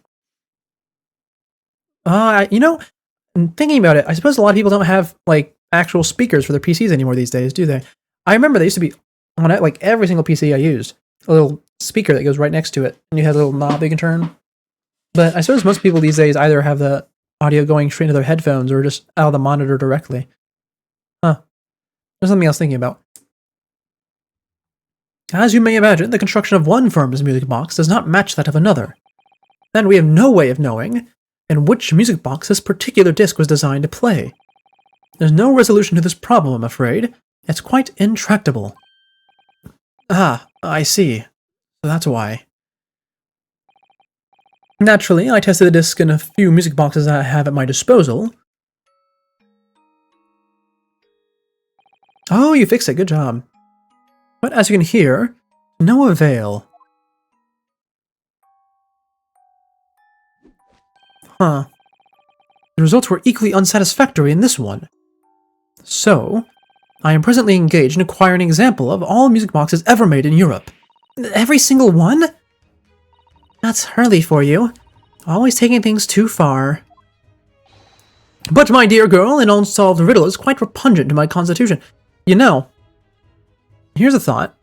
Speaker 1: You know, thinking about it, I suppose a lot of people don't have, like, actual speakers for their PCs anymore these days, do they? I remember they used to be, on like, every single PC I used, a little speaker that goes right next to it, and you had a little knob you can turn. But I suppose most people these days either have the audio going straight into their headphones or just out of the monitor directly. Huh. There's something else thinking about. As you may imagine, the construction of one firm's music box does not match that of another. And we have no way of knowing in which music box this particular disc was designed to play. There's no resolution to this problem, I'm afraid. It's quite intractable. Ah, I see. So that's why. Naturally, I tested the disc in a few music boxes that I have at my disposal. Oh, you fixed it, good job. But as you can hear, no avail. Huh. The results were equally unsatisfactory in this one. So, I am presently engaged in acquiring an example of all music boxes ever made in Europe. Every single one? That's Hurley for you. Always taking things too far. But my dear girl, an unsolved riddle is quite repugnant to my constitution. You know, here's a thought.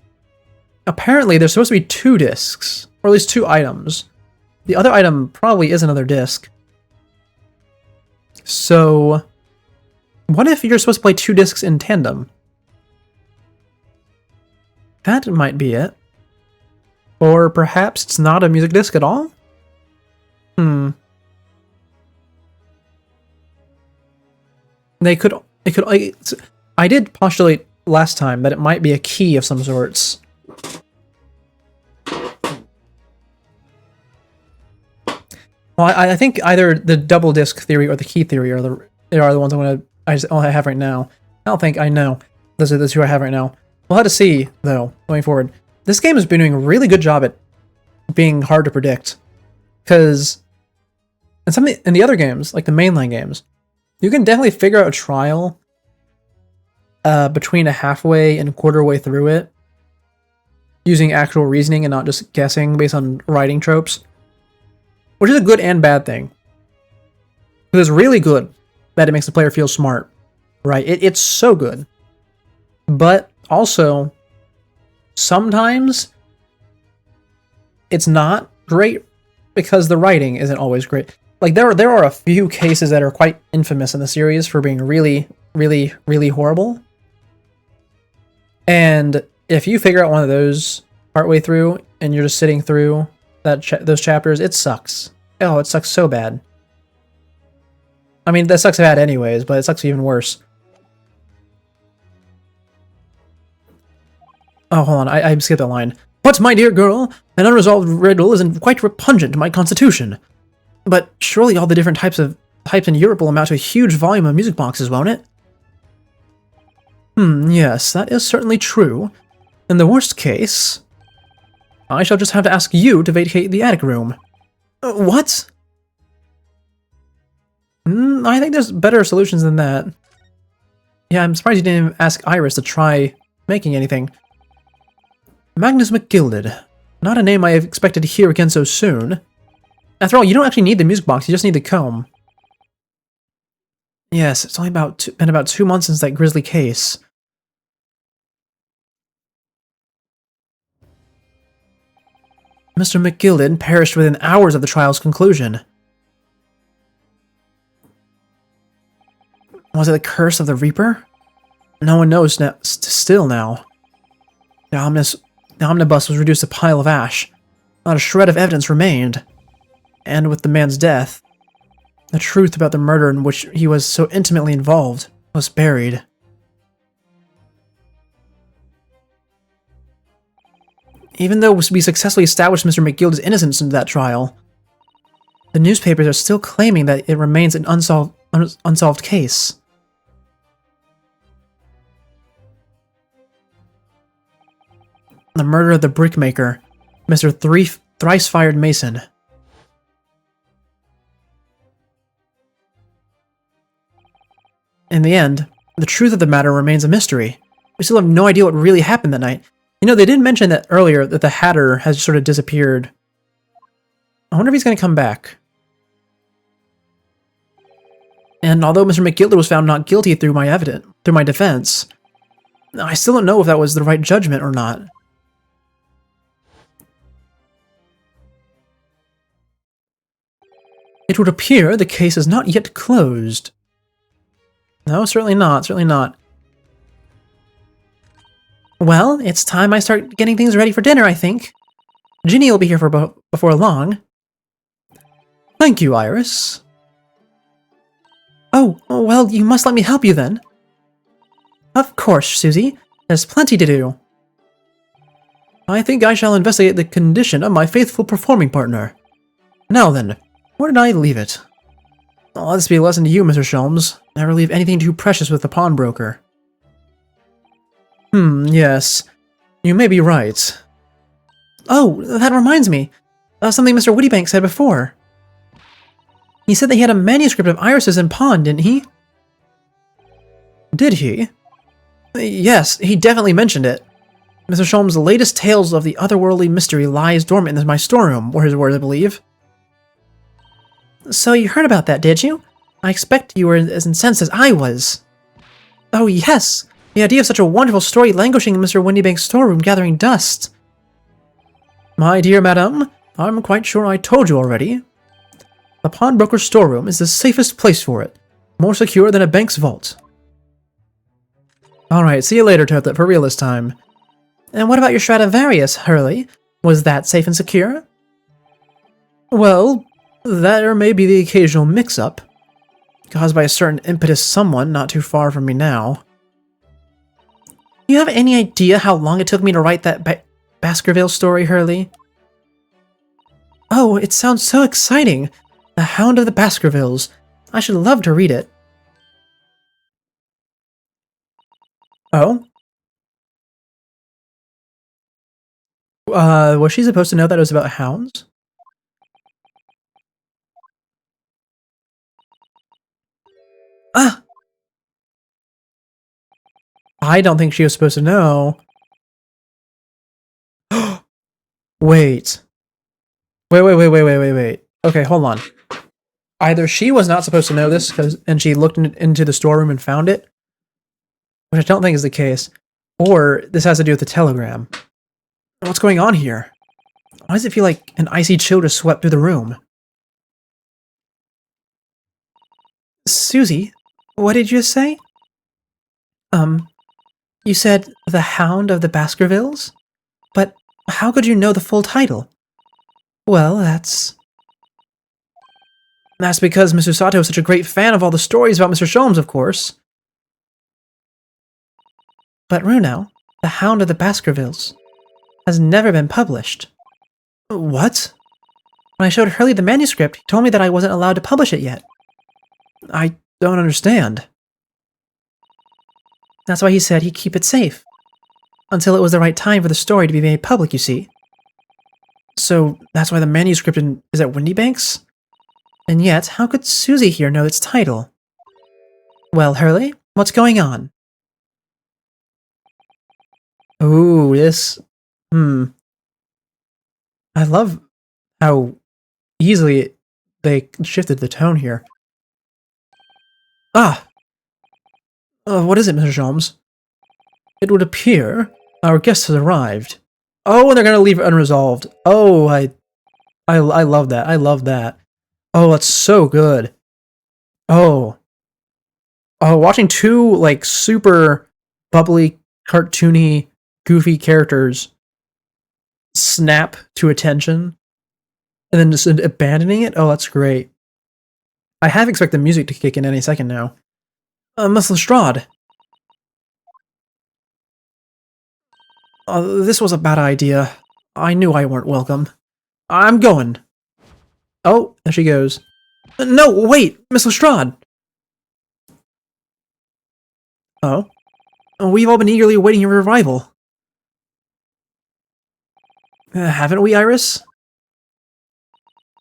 Speaker 1: Apparently there's supposed to be 2 discs, or at least 2 items. The other item probably is another disc. So, what if you're supposed to play 2 discs in tandem? That might be it. Or perhaps it's not a music disc at all? They could, I did postulate last time that it might be a key of some sorts. Well, I think either the double disc theory or the key theory are the ones I have right now. I don't think I know. Those are the 2 I have right now. We'll have to see, though, going forward. This game has been doing a really good job at being hard to predict. Because in the other games, like the mainline games, you can definitely figure out a trial between a halfway and a quarter way through it, using actual reasoning and not just guessing based on writing tropes. Which is a good and bad thing. It's really good that it makes the player feel smart, right? It's so good. But also, sometimes it's not great because the writing isn't always great. Like, there are a few cases that are quite infamous in the series for being really, really, really horrible. And if you figure out one of those partway through and you're just sitting through those chapters, it sucks. Oh, it sucks so bad. I mean, that sucks bad anyways, but it sucks even worse. Oh, hold on, I skipped that line. But, my dear girl, an unresolved riddle isn't quite repugnant to my constitution. But surely all the different types in Europe will amount to a huge volume of music boxes, won't it? Yes, that is certainly true. In the worst case, I shall just have to ask you to vacate the attic room. What? I think there's better solutions than that. Yeah, I'm surprised you didn't even ask Iris to try making anything. Magnus McGilded. Not a name I expected to hear again so soon. After all, you don't actually need the music box, you just need the comb. Yes, it's only been about 2 months since that grisly case. Mr. McGilded perished within hours of the trial's conclusion. Was it the curse of the Reaper? No one knows still now. The omnibus was reduced to a pile of ash. Not a shred of evidence remained. And with the man's death, the truth about the murder in which he was so intimately involved was buried. Even though we successfully established Mr. McGild's innocence in that trial, the newspapers are still claiming that it remains an unsolved case. The murder of the brickmaker, Mr. Thrice-Fired Mason. In the end, the truth of the matter remains a mystery. We still have no idea what really happened that night. You know, they did mention that earlier that the Hatter has sort of disappeared. I wonder if he's going to come back. And although Mr. McGilded was found not guilty through my defense, I still don't know if that was the right judgment or not. It would appear the case is not yet closed. No, certainly not, certainly not. Well, it's time I start getting things ready for dinner, I think. Ginny will be here before long. Thank you, Iris. Oh, well, you must let me help you then. Of course, Susie. There's plenty to do. I think I shall investigate the condition of my faithful performing partner. Now then, where did I leave it? Oh, let this be a lesson to you, Mr. Sholmes. Never leave anything too precious with the pawnbroker. Yes. You may be right. Oh, that reminds me. Something Mr. Wittybank said before. He said that he had a manuscript of Iris's in pawn, didn't he? Did he? Yes, he definitely mentioned it. Mr. Sholmes' latest tales of the otherworldly mystery lies dormant in my storeroom, were his words, I believe. So you heard about that, did you? I expect you were as incensed as I was. Oh yes, the idea of such a wonderful story languishing in Mr. Windybank's storeroom gathering dust. My dear madam, I'm quite sure I told you already. The pawnbroker's storeroom is the safest place for it, more secure than a bank's vault. Alright, see you later, Turtlet, for real this time. And what about your Stradivarius, Hurley? Was that safe and secure? Well, there may be the occasional mix-up, caused by a certain impetus someone not too far from me now. Do you have any idea how long it took me to write that Baskerville story, Hurley? Oh, it sounds so exciting! The Hound of the Baskervilles. I should love to read it. Oh? Was she supposed to know that it was about hounds? Ah! I don't think she was supposed to know. Wait. Wait. Okay, hold on. Either she was not supposed to know this, and she looked into the storeroom and found it, which I don't think is the case, or this has to do with the telegram. What's going on here? Why does it feel like an icy chill just swept through the room? Susie, what did you say? You said The Hound of the Baskervilles? But how could you know the full title? Well, that's because Mr. Sato is such a great fan of all the stories about Mr. Sholmes, of course. But Runo, The Hound of the Baskervilles, has never been published. What? When I showed Hurley the manuscript, he told me that I wasn't allowed to publish it yet. I don't understand. That's why he said he'd keep it safe. Until it was the right time for the story to be made public, you see. So that's why the manuscript is at Windybanks? And yet, how could Susie here know its title? Well, Hurley, what's going on? Ooh, this... I love how easily they shifted the tone here. Ah! What is it, Mr. Sholmes? It would appear our guest has arrived. Oh, and they're gonna leave it unresolved. Oh, I love that. I love that. Oh, that's so good. Oh. Oh, watching two, like, super bubbly, cartoony, goofy characters snap to attention and then just abandoning it? Oh, that's great. I half expect the music to kick in any second now. Miss Lestrade. This was a bad idea. I knew I weren't welcome. I'm going. Oh, there she goes. No, wait, Miss Lestrade. Oh. We've all been eagerly awaiting your arrival. Haven't we, Iris?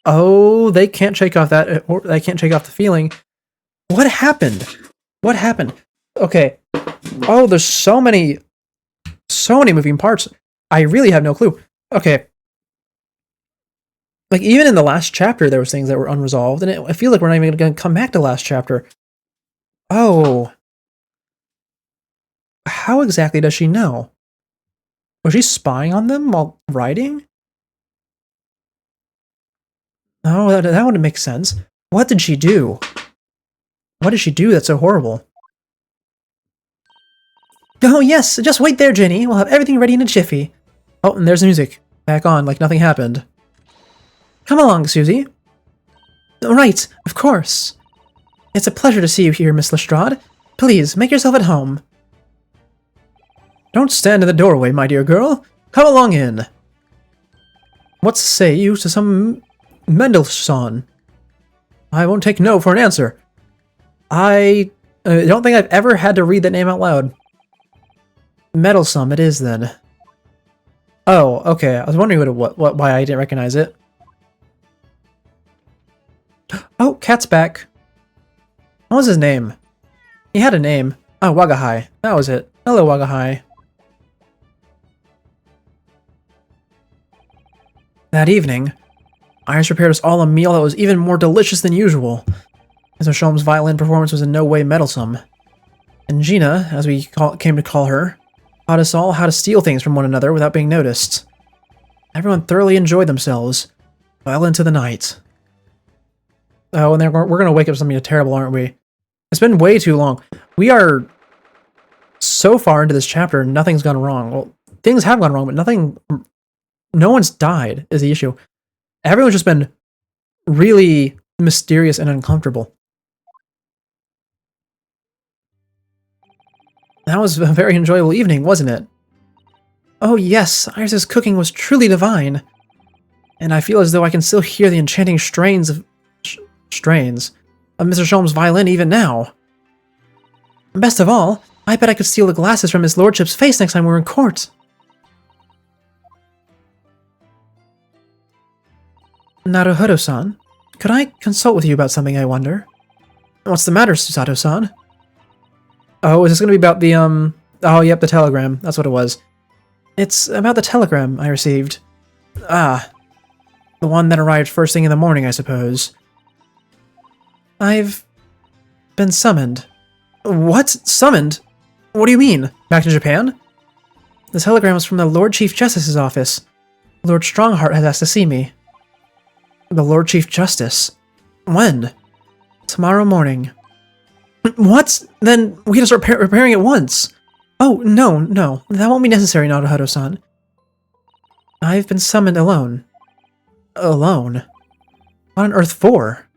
Speaker 1: Oh, they can't shake off that, or they can't shake off the feeling. What happened? What happened? Okay. Oh, there's so many moving parts. I really have no clue. Okay. Like, even in the last chapter, there was things that were unresolved, and I feel like we're not even going to come back to the last chapter. Oh. How exactly does she know? Was she spying on them while writing? Oh, that wouldn't make sense. What did she do? What did she do that's so horrible? Oh yes, just wait there, Jenny. We'll have everything ready in a jiffy. Oh, and there's the music. Back on, like nothing happened. Come along, Susie. Right, of course. It's a pleasure to see you here, Miss Lestrade. Please, make yourself at home. Don't stand in the doorway, my dear girl. come along in. What say you to some Mendelssohn? I won't take no for an answer. I don't think I've ever had to read that name out loud. Mendelssohn it is then. Oh, okay. I was wondering why I didn't recognize it. Oh, Cat's back. What was his name? He had a name. Oh, Wagahai. That was it. Hello, Wagahai. That evening, Iris prepared us all a meal that was even more delicious than usual. Mr. Sholm's violin performance was in no way meddlesome. And Gina, as we came to call her, taught us all how to steal things from one another without being noticed. Everyone thoroughly enjoyed themselves, well into the night. Oh, and we're going to wake up something terrible, aren't we? It's been way too long. We are so far into this chapter, nothing's gone wrong. Well, things have gone wrong, but no one's died is the issue. Everyone's just been really mysterious and uncomfortable. That was a very enjoyable evening, wasn't it? Oh yes, Iris's cooking was truly divine. And I feel as though I can still hear the enchanting strains of Mr. Sholm's violin even now. Best of all, I bet I could steal the glasses from his lordship's face next time we're in court. Naruhodo-san, could I consult with you about something, I wonder? What's the matter, Susato-san? Oh, is this gonna be about the, oh, yep, the telegram. That's what it was. It's about the telegram I received. Ah. The one that arrived first thing in the morning, I suppose. I've been summoned. What? Summoned? What do you mean? Back to Japan? The telegram was from the Lord Chief Justice's office. Lord Strongheart has asked to see me. The Lord Chief Justice? When? Tomorrow morning. What? Then we can start preparing at once. Oh, no, that won't be necessary, Naruhodo-san. I've been summoned alone. Alone? What on earth for?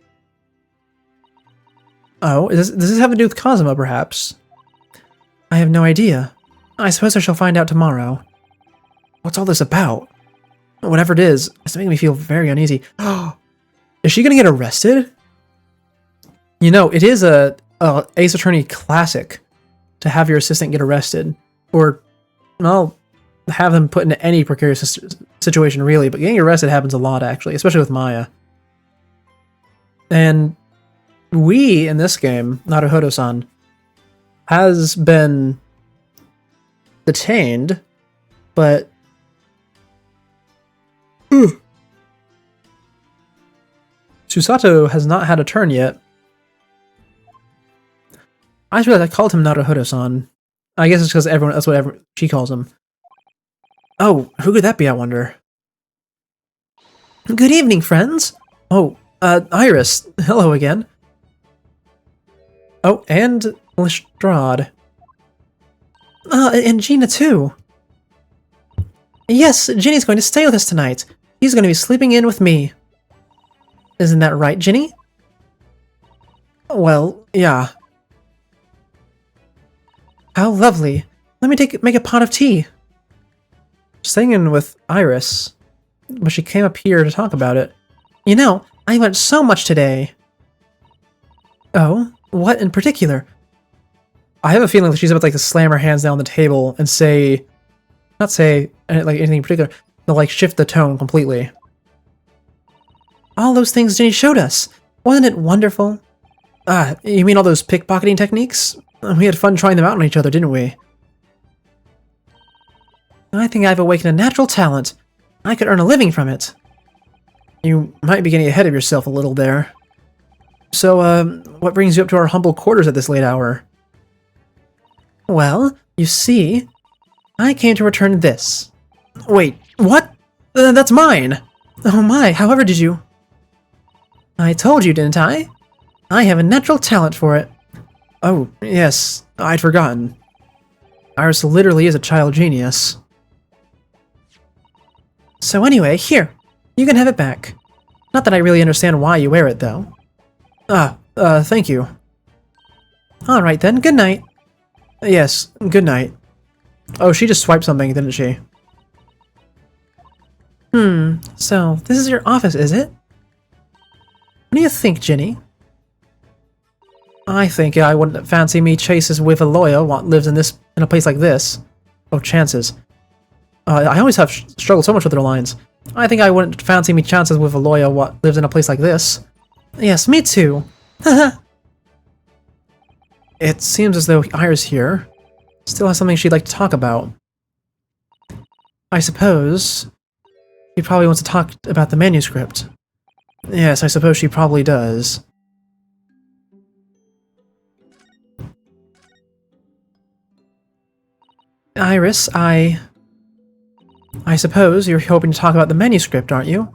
Speaker 1: Oh, does this have to do with Kazuma, perhaps? I have no idea. I suppose I shall find out tomorrow. What's all this about? Whatever it is, it's making me feel very uneasy. Is she gonna get arrested? You know, it is a Ace Attorney classic to have your assistant get arrested. Or, well, have them put into any precarious situation, really. But getting arrested happens a lot, actually, especially with Maya. And we, in this game, Naruhodo-san, has been detained, but Susato has not had a turn yet. I just realized I called him Naruhodo-san. I guess it's because that's what she calls him. Oh, who could that be, I wonder? Good evening, friends! Oh, Iris, hello again. Oh, and Lestrade. And Gina too. Yes, Ginny's going to stay with us tonight. He's going to be sleeping in with me. Isn't that right, Ginny? Well, yeah. How lovely. Let me make a pot of tea. Staying in with Iris, but she came up here to talk about it. You know, I learned so much today. Oh, what in particular? I have a feeling that she's about to slam her hands down on the table and not say anything in particular, but shift the tone completely. All those things Ginny showed us. Wasn't it wonderful? Ah, you mean all those pickpocketing techniques? We had fun trying them out on each other, didn't we? I think I've awakened a natural talent. I could earn a living from it. You might be getting ahead of yourself a little there. So, what brings you up to our humble quarters at this late hour? Well, you see, I came to return this. Wait, what? That's mine! Oh my, however did you... I told you, didn't I? I have a natural talent for it. Oh, yes, I'd forgotten. Iris literally is a child genius. So anyway, here, you can have it back. Not that I really understand why you wear it, though. Thank you. Alright then, good night. Yes, good night. Oh, she just swiped something, didn't she? So this is your office, is it? What do you think, Ginny? I think I wouldn't fancy me chases with a lawyer what lives in a place like this. Oh, chances. I always have struggled so much with their lines. I think I wouldn't fancy me chances with a lawyer what lives in a place like this. Yes, me too. It seems as though Iris here still has something she'd like to talk about. I suppose she probably wants to talk about the manuscript. Yes, I suppose she probably does. Iris, I suppose you're hoping to talk about the manuscript, aren't you?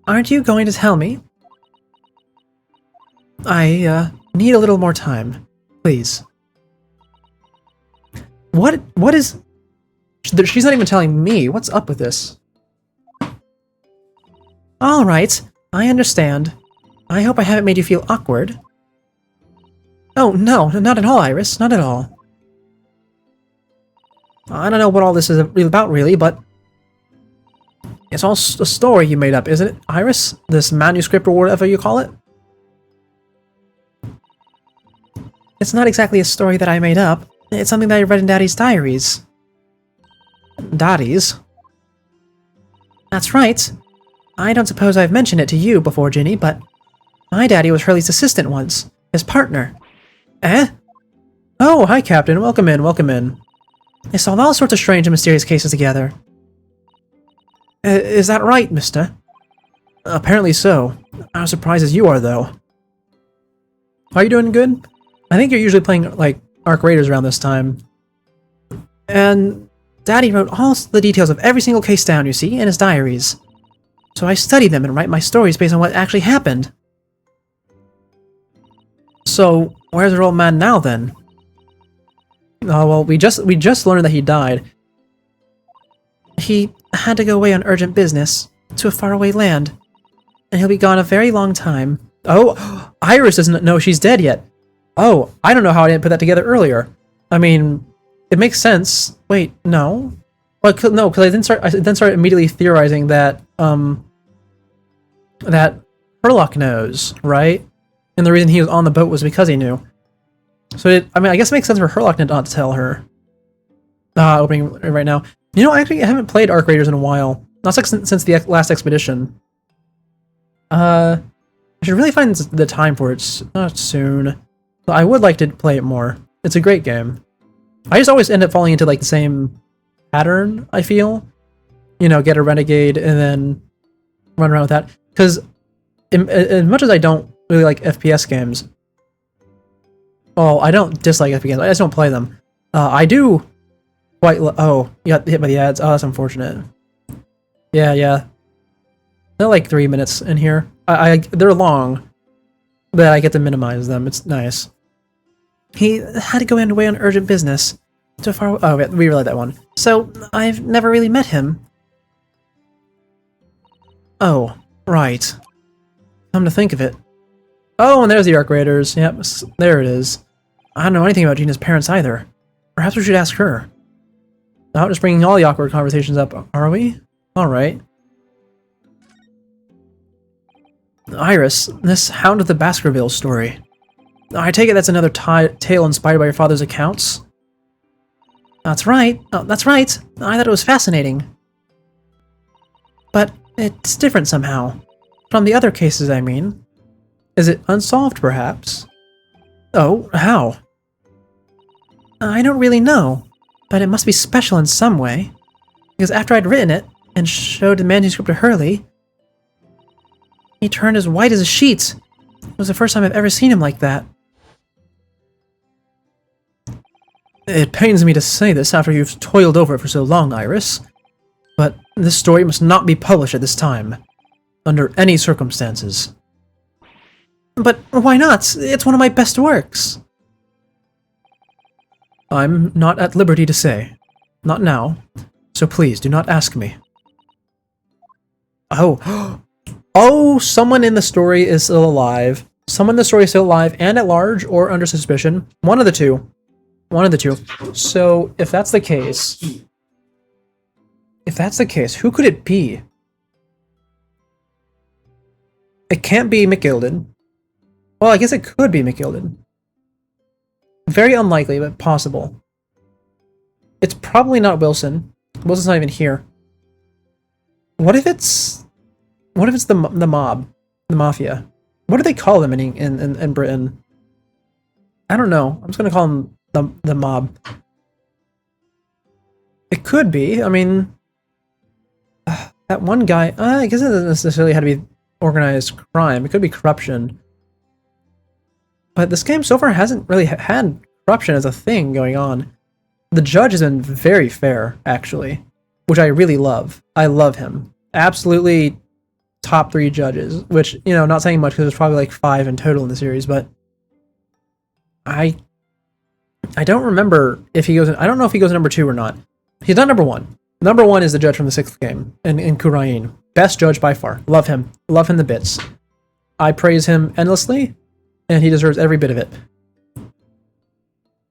Speaker 1: Aren't you going to tell me? I need a little more time, please. What is... She's not even telling me. What's up with this? Alright, I understand. I hope I haven't made you feel awkward. Oh, no, not at all, Iris, not at all. I don't know what all this is about, really, but... It's all a story you made up, isn't it, Iris? This manuscript or whatever you call it? It's not exactly a story that I made up. It's something that I read in Daddy's diaries. Daddy's? That's right. I don't suppose I've mentioned it to you before, Ginny, but my daddy was Hurley's assistant once. His partner. Eh? Oh, hi, Captain. Welcome in, welcome in. They solved all sorts of strange and mysterious cases together. Is that right, mister? Apparently so. I'm as surprised as you are, though. Are you doing good? I think you're usually playing, like, Arc Raiders around this time. And Daddy wrote all the details of every single case down, you see, in his diaries. So I study them and write my stories based on what actually happened. So, where's our old man now, then? Oh, well, we just learned that he died. He had to go away on urgent business to a faraway land, and he'll be gone a very long time. Oh, Iris doesn't know she's dead yet. Oh, I don't know how I didn't put that together earlier. I mean, it makes sense. Wait, no. Well, no, because I then started immediately theorizing that that Herlock knows, right? And the reason he was on the boat was because he knew. So I mean, I guess it makes sense for Herlock not to tell her. Opening right now. You know, actually, I haven't played Arc Raiders in a while. Not since the last expedition. I should really find the time for it. Not soon. But I would like to play it more. It's a great game. I just always end up falling into like the same pattern, I feel. You know, get a renegade and then run around with that. Because as much as I don't really like FPS games, well, I don't dislike FPS games, I just don't play them. I do quite oh, you got hit by the ads. Oh, that's unfortunate. Yeah. They're like 3 minutes in here. They're long, but I get to minimize them. It's nice. He had to go away on urgent business. So far, oh, we read that one. So, I've never really met him. Oh, right. Come to think of it. Oh, and there's the Arc Raiders. Yep, there it is. I don't know anything about Gina's parents either. Perhaps we should ask her. Not just bringing all the awkward conversations up, are we? Alright. Iris, this Hound of the Baskervilles story. I take it that's another tale inspired by your father's accounts? That's right. Oh, that's right. I thought it was fascinating. But it's different somehow. From the other cases, I mean. Is it unsolved, perhaps? Oh, how? I don't really know, but it must be special in some way. Because after I'd written it, and showed the manuscript to Hurley, he turned as white as a sheet. It was the first time I've ever seen him like that. It pains me to say this after you've toiled over it for so long, Iris, but this story must not be published at this time, under any circumstances. But why not? It's one of my best works. I'm not at liberty to say. Not now. So please, do not ask me. Oh. Oh, someone in the story is still alive. Someone in the story is still alive and at large or under suspicion. One of the two. One of the two. So, if that's the case, If that's the case, who could it be? It can't be McGilded. Well, I guess it could be McGilded. Very unlikely, but possible. It's probably not Wilson. Wilson's not even here. What if it's the mob, the mafia? What do they call them in Britain? I don't know. I'm just gonna call them the mob. It could be. I mean, that one guy. I guess it doesn't necessarily have to be organized crime. It could be corruption. But this game so far hasn't really had corruption as a thing going on. The judge has been very fair, actually, which I really love. I love him. Absolutely top 3 judges, which, you know, not saying much because there's probably like 5 in total in the series, but I don't remember if he goes in, I don't know if he goes in number 2 or not. He's not number 1. Number 1 is the judge from the 6th game, in Khura'in. Best judge by far. Love him. Love him to bits. I praise him endlessly, and he deserves every bit of it.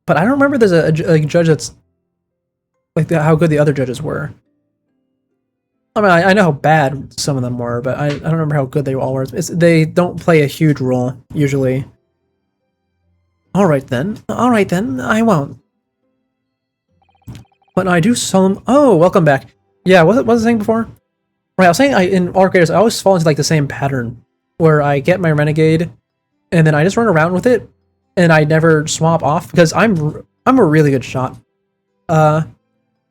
Speaker 1: But I don't remember there's a judge that's like how good the other judges were. I mean, I know how bad some of them were, but I don't remember how good they all were. They don't play a huge role, usually. Alright then, I won't. But I do solemn. Oh, welcome back. Yeah, what was I saying before? Right, I was saying in Arc Raiders, I always fall into like the same pattern where I get my Renegade, and then I just run around with it, and I never swap off because I'm a really good shot.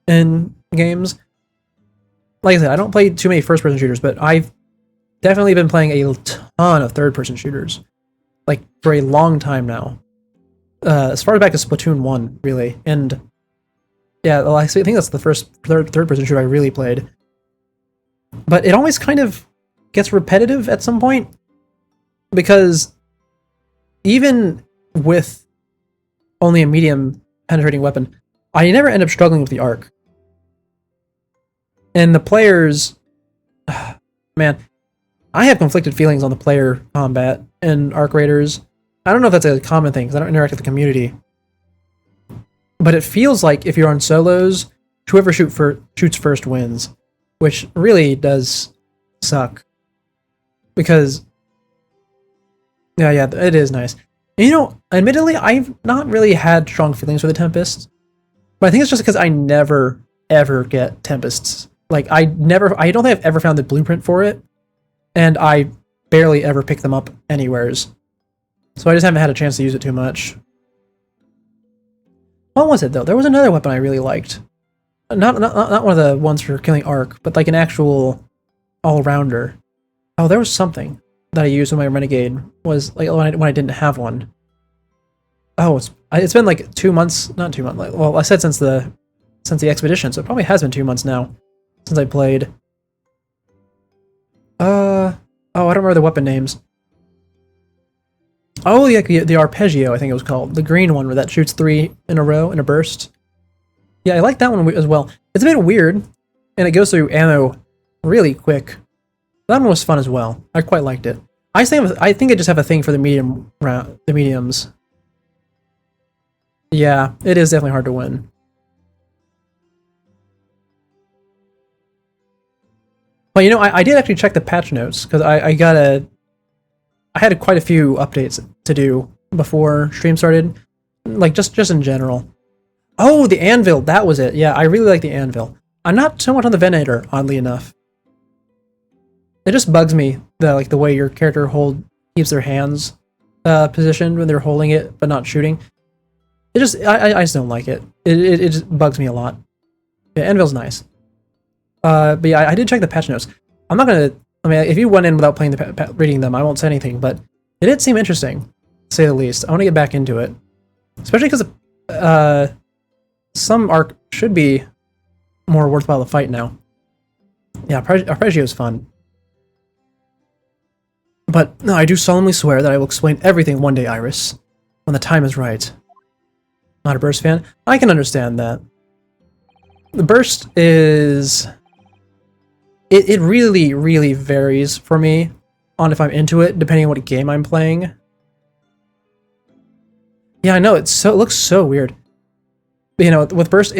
Speaker 1: In games, like I said, I don't play too many first-person shooters, but I've definitely been playing a ton of third-person shooters, like for a long time now. As far back as Splatoon 1, really, and yeah, well, I think that's the first third-person shooter I really played. But it always kind of gets repetitive at some point, because even with only a medium penetrating weapon, I never end up struggling with the arc. And the players, man, I have conflicted feelings on the player combat in Arc Raiders. I don't know if that's a common thing, because I don't interact with the community. But it feels like if you're on solos, whoever shoots first wins, which really does suck. Because, yeah, it is nice. And, you know, admittedly, I've not really had strong feelings for the Tempests, but I think it's just because I never, ever get Tempests. Like, I don't think I've ever found the blueprint for it, and I barely ever pick them up anywheres. So I just haven't had a chance to use it too much. What was it, though? There was another weapon I really liked. Not one of the ones for killing Arc, but like an actual all-rounder. Oh, there was something that I used with my Renegade, was like when I didn't have one. Oh, it's been like 2 months, not 2 months. Well, I said since the expedition, so it probably has been 2 months now since I played. Oh, I don't remember the weapon names. Oh, the Arpeggio, I think it was called. The green one where that shoots 3 in a row in a burst. Yeah, I like that one as well. It's a bit weird, and it goes through ammo really quick. That one was fun as well. I quite liked it. I think I just have a thing for the mediums. Yeah, it is definitely hard to win. But you know, I did actually check the patch notes, because I had quite a few updates to do before stream started, like just in general. Oh, the anvil, that was it. Yeah, I really like the anvil. I'm not so much on the Venator, oddly enough. It just bugs me, the way your character keeps their hands positioned when they're holding it but not shooting. I just don't like it. It just bugs me a lot. Yeah, anvil's nice. But yeah, I did check the patch notes. I'm not gonna. I mean, if you went in without playing reading them, I won't say anything. But it did seem interesting, to say the least. I want to get back into it, especially because some Arc should be more worthwhile to fight now. Yeah, Arpeggio is fun. But no, I do solemnly swear that I will explain everything one day, Iris, when the time is right. Not a Burst fan? I can understand that. The Burst is... It really, really varies for me on if I'm into it, depending on what game I'm playing. Yeah, I know, it looks so weird. You know, with Burst,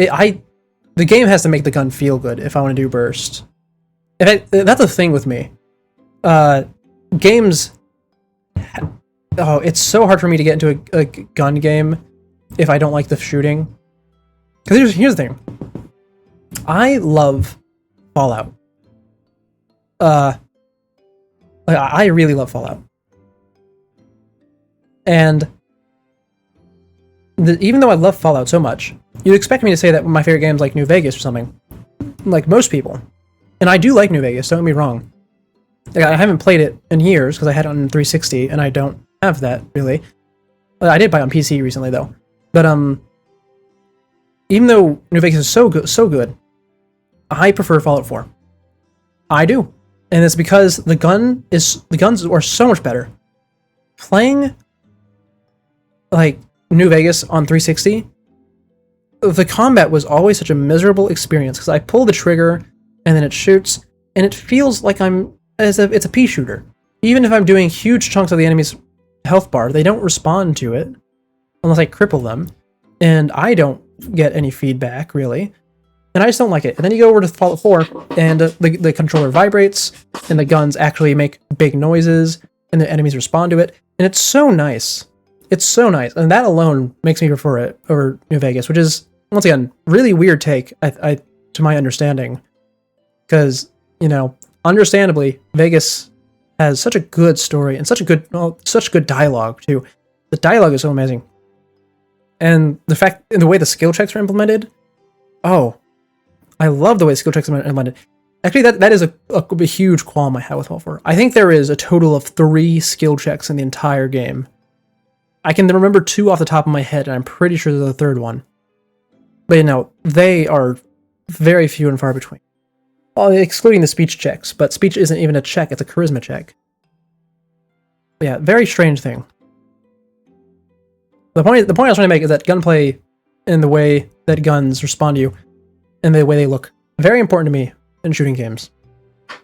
Speaker 1: the game has to make the gun feel good if I want to do burst. That's the thing with me. Games. Oh, it's so hard for me to get into a gun game if I don't like the shooting. Because here's the thing. I love Fallout. I really love Fallout. And even though I love Fallout so much, you'd expect me to say that my favorite game is like New Vegas or something. Like most people. And I do like New Vegas, don't get me wrong. Like, I haven't played it in years because I had it on 360 and I don't have that really. I did buy it on PC recently though. But even though New Vegas is so good, I prefer Fallout 4. I do. And it's because the guns are so much better. Playing like New Vegas on 360, the combat was always such a miserable experience because I pull the trigger and then it shoots and it feels like it's a pea shooter. Even if I'm doing huge chunks of the enemy's health bar, they don't respond to it unless I cripple them, and I don't get any feedback really. And I just don't like it. And then you go over to Fallout 4, and the controller vibrates, and the guns actually make big noises, and the enemies respond to it. And it's so nice. It's so nice. And that alone makes me prefer it over New Vegas, which is, once again, really weird take, to my understanding. Because, you know, understandably, Vegas has such a good story, and such good dialogue, too. The dialogue is so amazing. And the way the skill checks are implemented, oh, I love the way skill checks are implemented. Actually, that is a huge qualm I have with Fallout 4. I think there is a total of 3 skill checks in the entire game. I can remember 2 off the top of my head, and I'm pretty sure there's a third one. But you know, they are very few and far between. Well, excluding the speech checks, but speech isn't even a check, it's a charisma check. But yeah, very strange thing. The point I was trying to make is that gunplay and the way that guns respond to you and the way they look, very important to me in shooting games.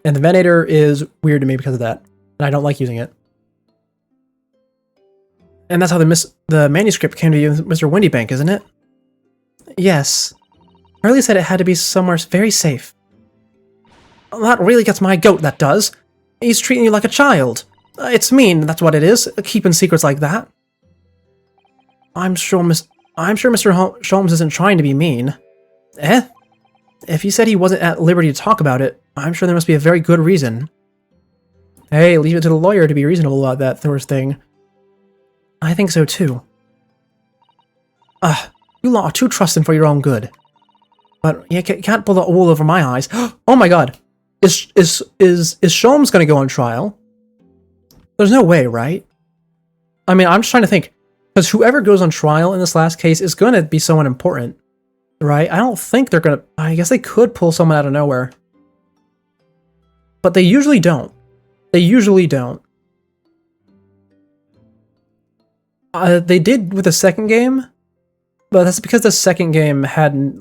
Speaker 1: And the Venator is weird to me because of that, and I don't like using it. And that's how the manuscript came to you, Mr. Windybank, isn't it? Yes. Hurley said it had to be somewhere very safe. Well, that really gets my goat, that does. He's treating you like a child. It's mean, that's what it is, keeping secrets like that. I'm sure Mr. Sholmes isn't trying to be mean. Eh? If he said he wasn't at liberty to talk about it, I'm sure there must be a very good reason. Hey, leave it to the lawyer to be reasonable about that sort of thing. I think so too. You are too trusting for your own good. But you can't pull the wool over my eyes. Oh my god. Is Sholmes gonna go on trial? There's no way, right? I mean, I'm just trying to think. Because whoever goes on trial in this last case is gonna be someone important. Right? I don't think they're gonna... I guess they could pull someone out of nowhere. But they usually don't. They usually don't. They did with the second game, but that's because the second game had,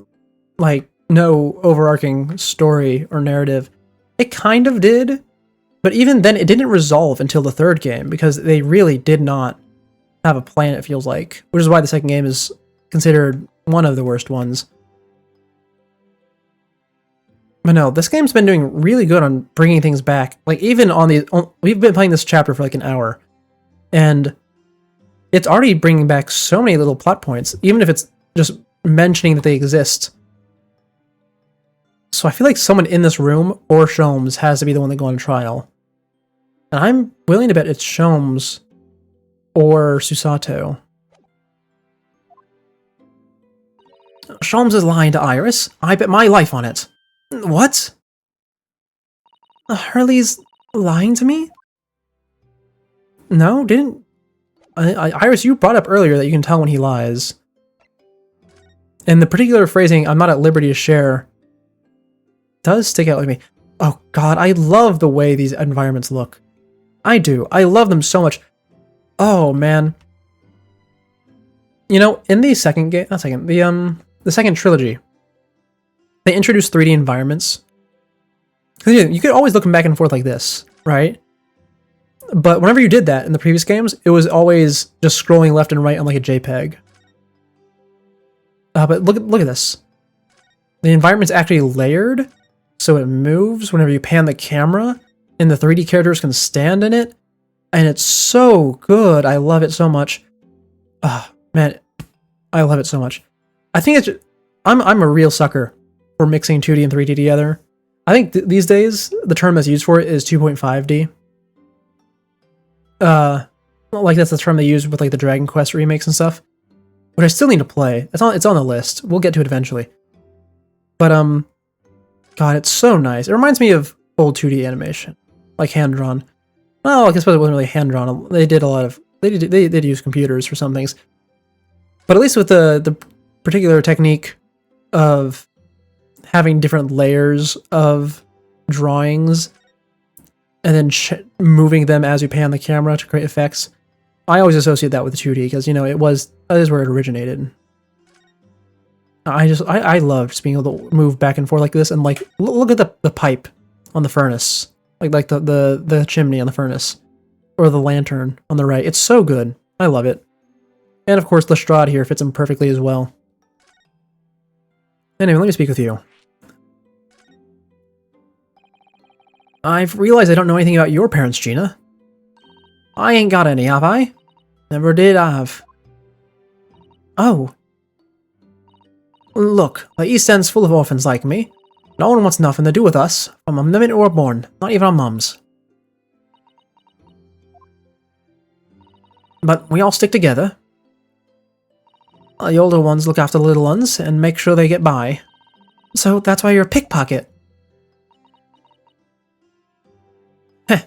Speaker 1: like, no overarching story or narrative. It kind of did, but even then it didn't resolve until the third game, because they really did not have a plan, it feels like. Which is why the second game is considered one of the worst ones. But no, this game's been doing really good on bringing things back. Like, even we've been playing this chapter for like an hour, and it's already bringing back so many little plot points, even if it's just mentioning that they exist. So I feel like someone in this room, or Sholmes, has to be the one that go on trial. And I'm willing to bet it's Sholmes or Susato. Sholmes is lying to Iris. I bet my life on it. What? Hurley's lying to me? No, didn't... Iris, you brought up earlier that you can tell when he lies. And the particular phrasing, I'm not at liberty to share, does stick out with me. Oh god, I love the way these environments look. I do. I love them so much. Oh, man. You know, in the second game... Not second. The second trilogy, they introduced 3D environments. You could always look them back and forth like this, right? But whenever you did that in the previous games, it was always just scrolling left and right on like a JPEG. But look at this. the environment's actually layered, so it moves whenever you pan the camera, and the 3D characters can stand in it, and it's so good. I love it so much. Ah, man, I love it so much. I think it's I'm a real sucker for mixing 2D and 3D together. I think these days the term that's used for it is 2.5D. Like that's the term they use with like the Dragon Quest remakes and stuff, which I still need to play. It's on the list. We'll get to it eventually. But God, it's so nice. It reminds me of old 2D animation, like hand drawn. Well, I guess it wasn't really hand drawn. They did a lot of they did use computers for some things, but at least with the particular technique of having different layers of drawings and then moving them as you pan the camera to create effects. I always associate that with 2D because, you know, that is where it originated. I love just being able to move back and forth like this, and like look at the pipe on the furnace, like the chimney on the furnace, or the lantern on the right. It's so good. I love it. And of course, Lestrade here fits him perfectly as well. Anyway, let me speak with you. I've realized I don't know anything about your parents, Gina. I ain't got any, have I? Never did have. Oh. Look, the East End's full of orphans like me. No one wants nothing to do with us, from the minute we were born, not even our mums. But we all stick together. The older ones look after the little ones and make sure they get by. So that's why you're a pickpocket. Heh,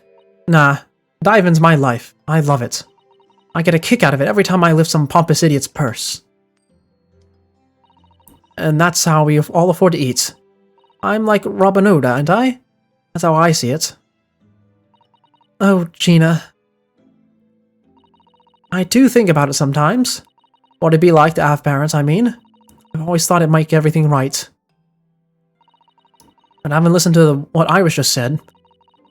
Speaker 1: nah. Diving's my life. I love it. I get a kick out of it every time I lift some pompous idiot's purse. And that's how we all afford to eat. I'm like Robin Hood, aren't I? That's how I see it. Oh, Gina. I do think about it sometimes. What it'd be like to have parents, I mean. I've always thought it'd make everything right. And having listened to what Iris just said,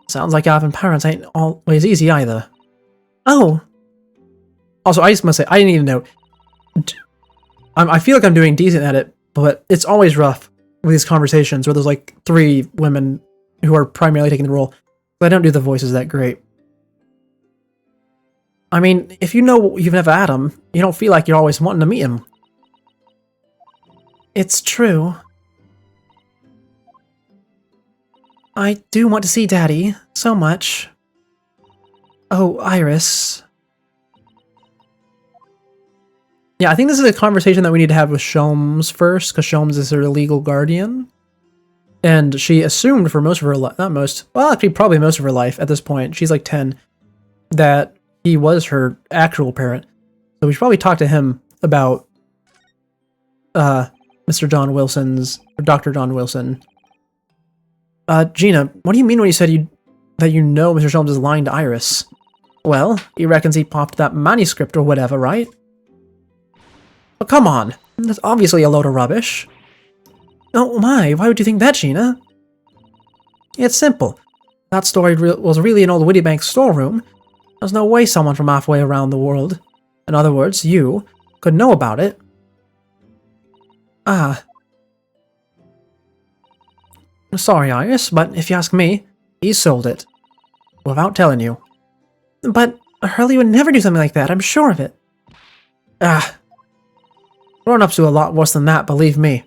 Speaker 1: sounds like having parents ain't always easy either. Oh! Also, I just must say, I didn't even know. I feel like I'm doing decent at it, but it's always rough with these conversations where there's like 3 women who are primarily taking the role. But I don't do the voices that great. I mean, if you know you've never had him, you don't feel like you're always wanting to meet him. It's true. I do want to see Daddy, so much. Oh, Iris. Yeah, I think this is a conversation that we need to have with Sholmes first, because Sholmes is her legal guardian. And she assumed for most of her life, not most, well, actually probably most of her life at this point, she's like 10, that he was her actual parent. So we should probably talk to him about Mr. John Wilson's, or Dr. John Wilson. Gina, what do you mean when you said that you know Mr. Sholmes is lying to Iris? Well, he reckons he popped that manuscript or whatever, right? But come on, that's obviously a load of rubbish. Oh my, why would you think that, Gina? It's simple. That story was really in old Wittybank's storeroom. There's no way someone from halfway around the world, in other words, you, could know about it. Ah. Sorry, Iris, but if you ask me, he sold it. Without telling you. But Hurley would never do something like that, I'm sure of it. Ah. Grown-ups do a lot worse than that, believe me.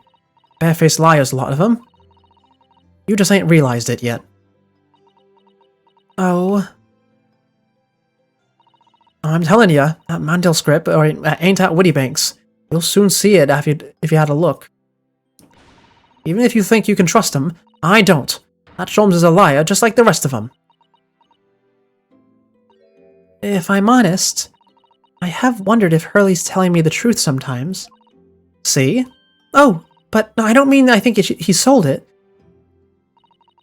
Speaker 1: Barefaced liars, a lot of them. You just ain't realized it yet. Oh. I'm telling you, that Mandel script ain't at Wittybank's. You'll soon see it if you had a look. Even if you think you can trust him, I don't. That Sholmes is a liar, just like the rest of them. If I'm honest, I have wondered if Hurley's telling me the truth sometimes. See? Oh, but I don't mean I think he sold it.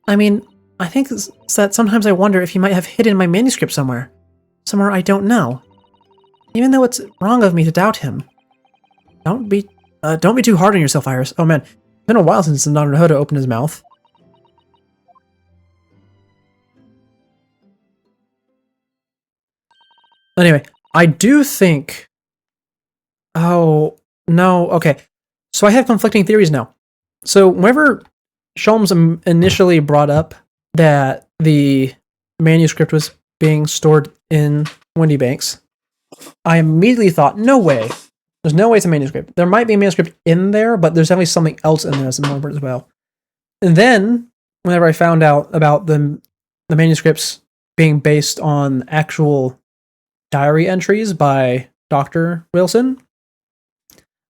Speaker 1: I mean, I think it's that sometimes I wonder if he might have hidden my manuscript somewhere. Somewhere I don't know. Even though it's wrong of me to doubt him. Don't be too hard on yourself, Iris. Oh man, it's been a while since the Naruto opened his mouth. Anyway, I do think... Oh, no, okay. So I have conflicting theories now. So whenever Sholmes initially brought up that the manuscript was being stored in Windybanks, I immediately thought, no way. There's no way it's a manuscript. There might be a manuscript in there, but there's definitely something else in there that's more important as well. And then, whenever I found out about the manuscripts being based on actual diary entries by Dr. Wilson,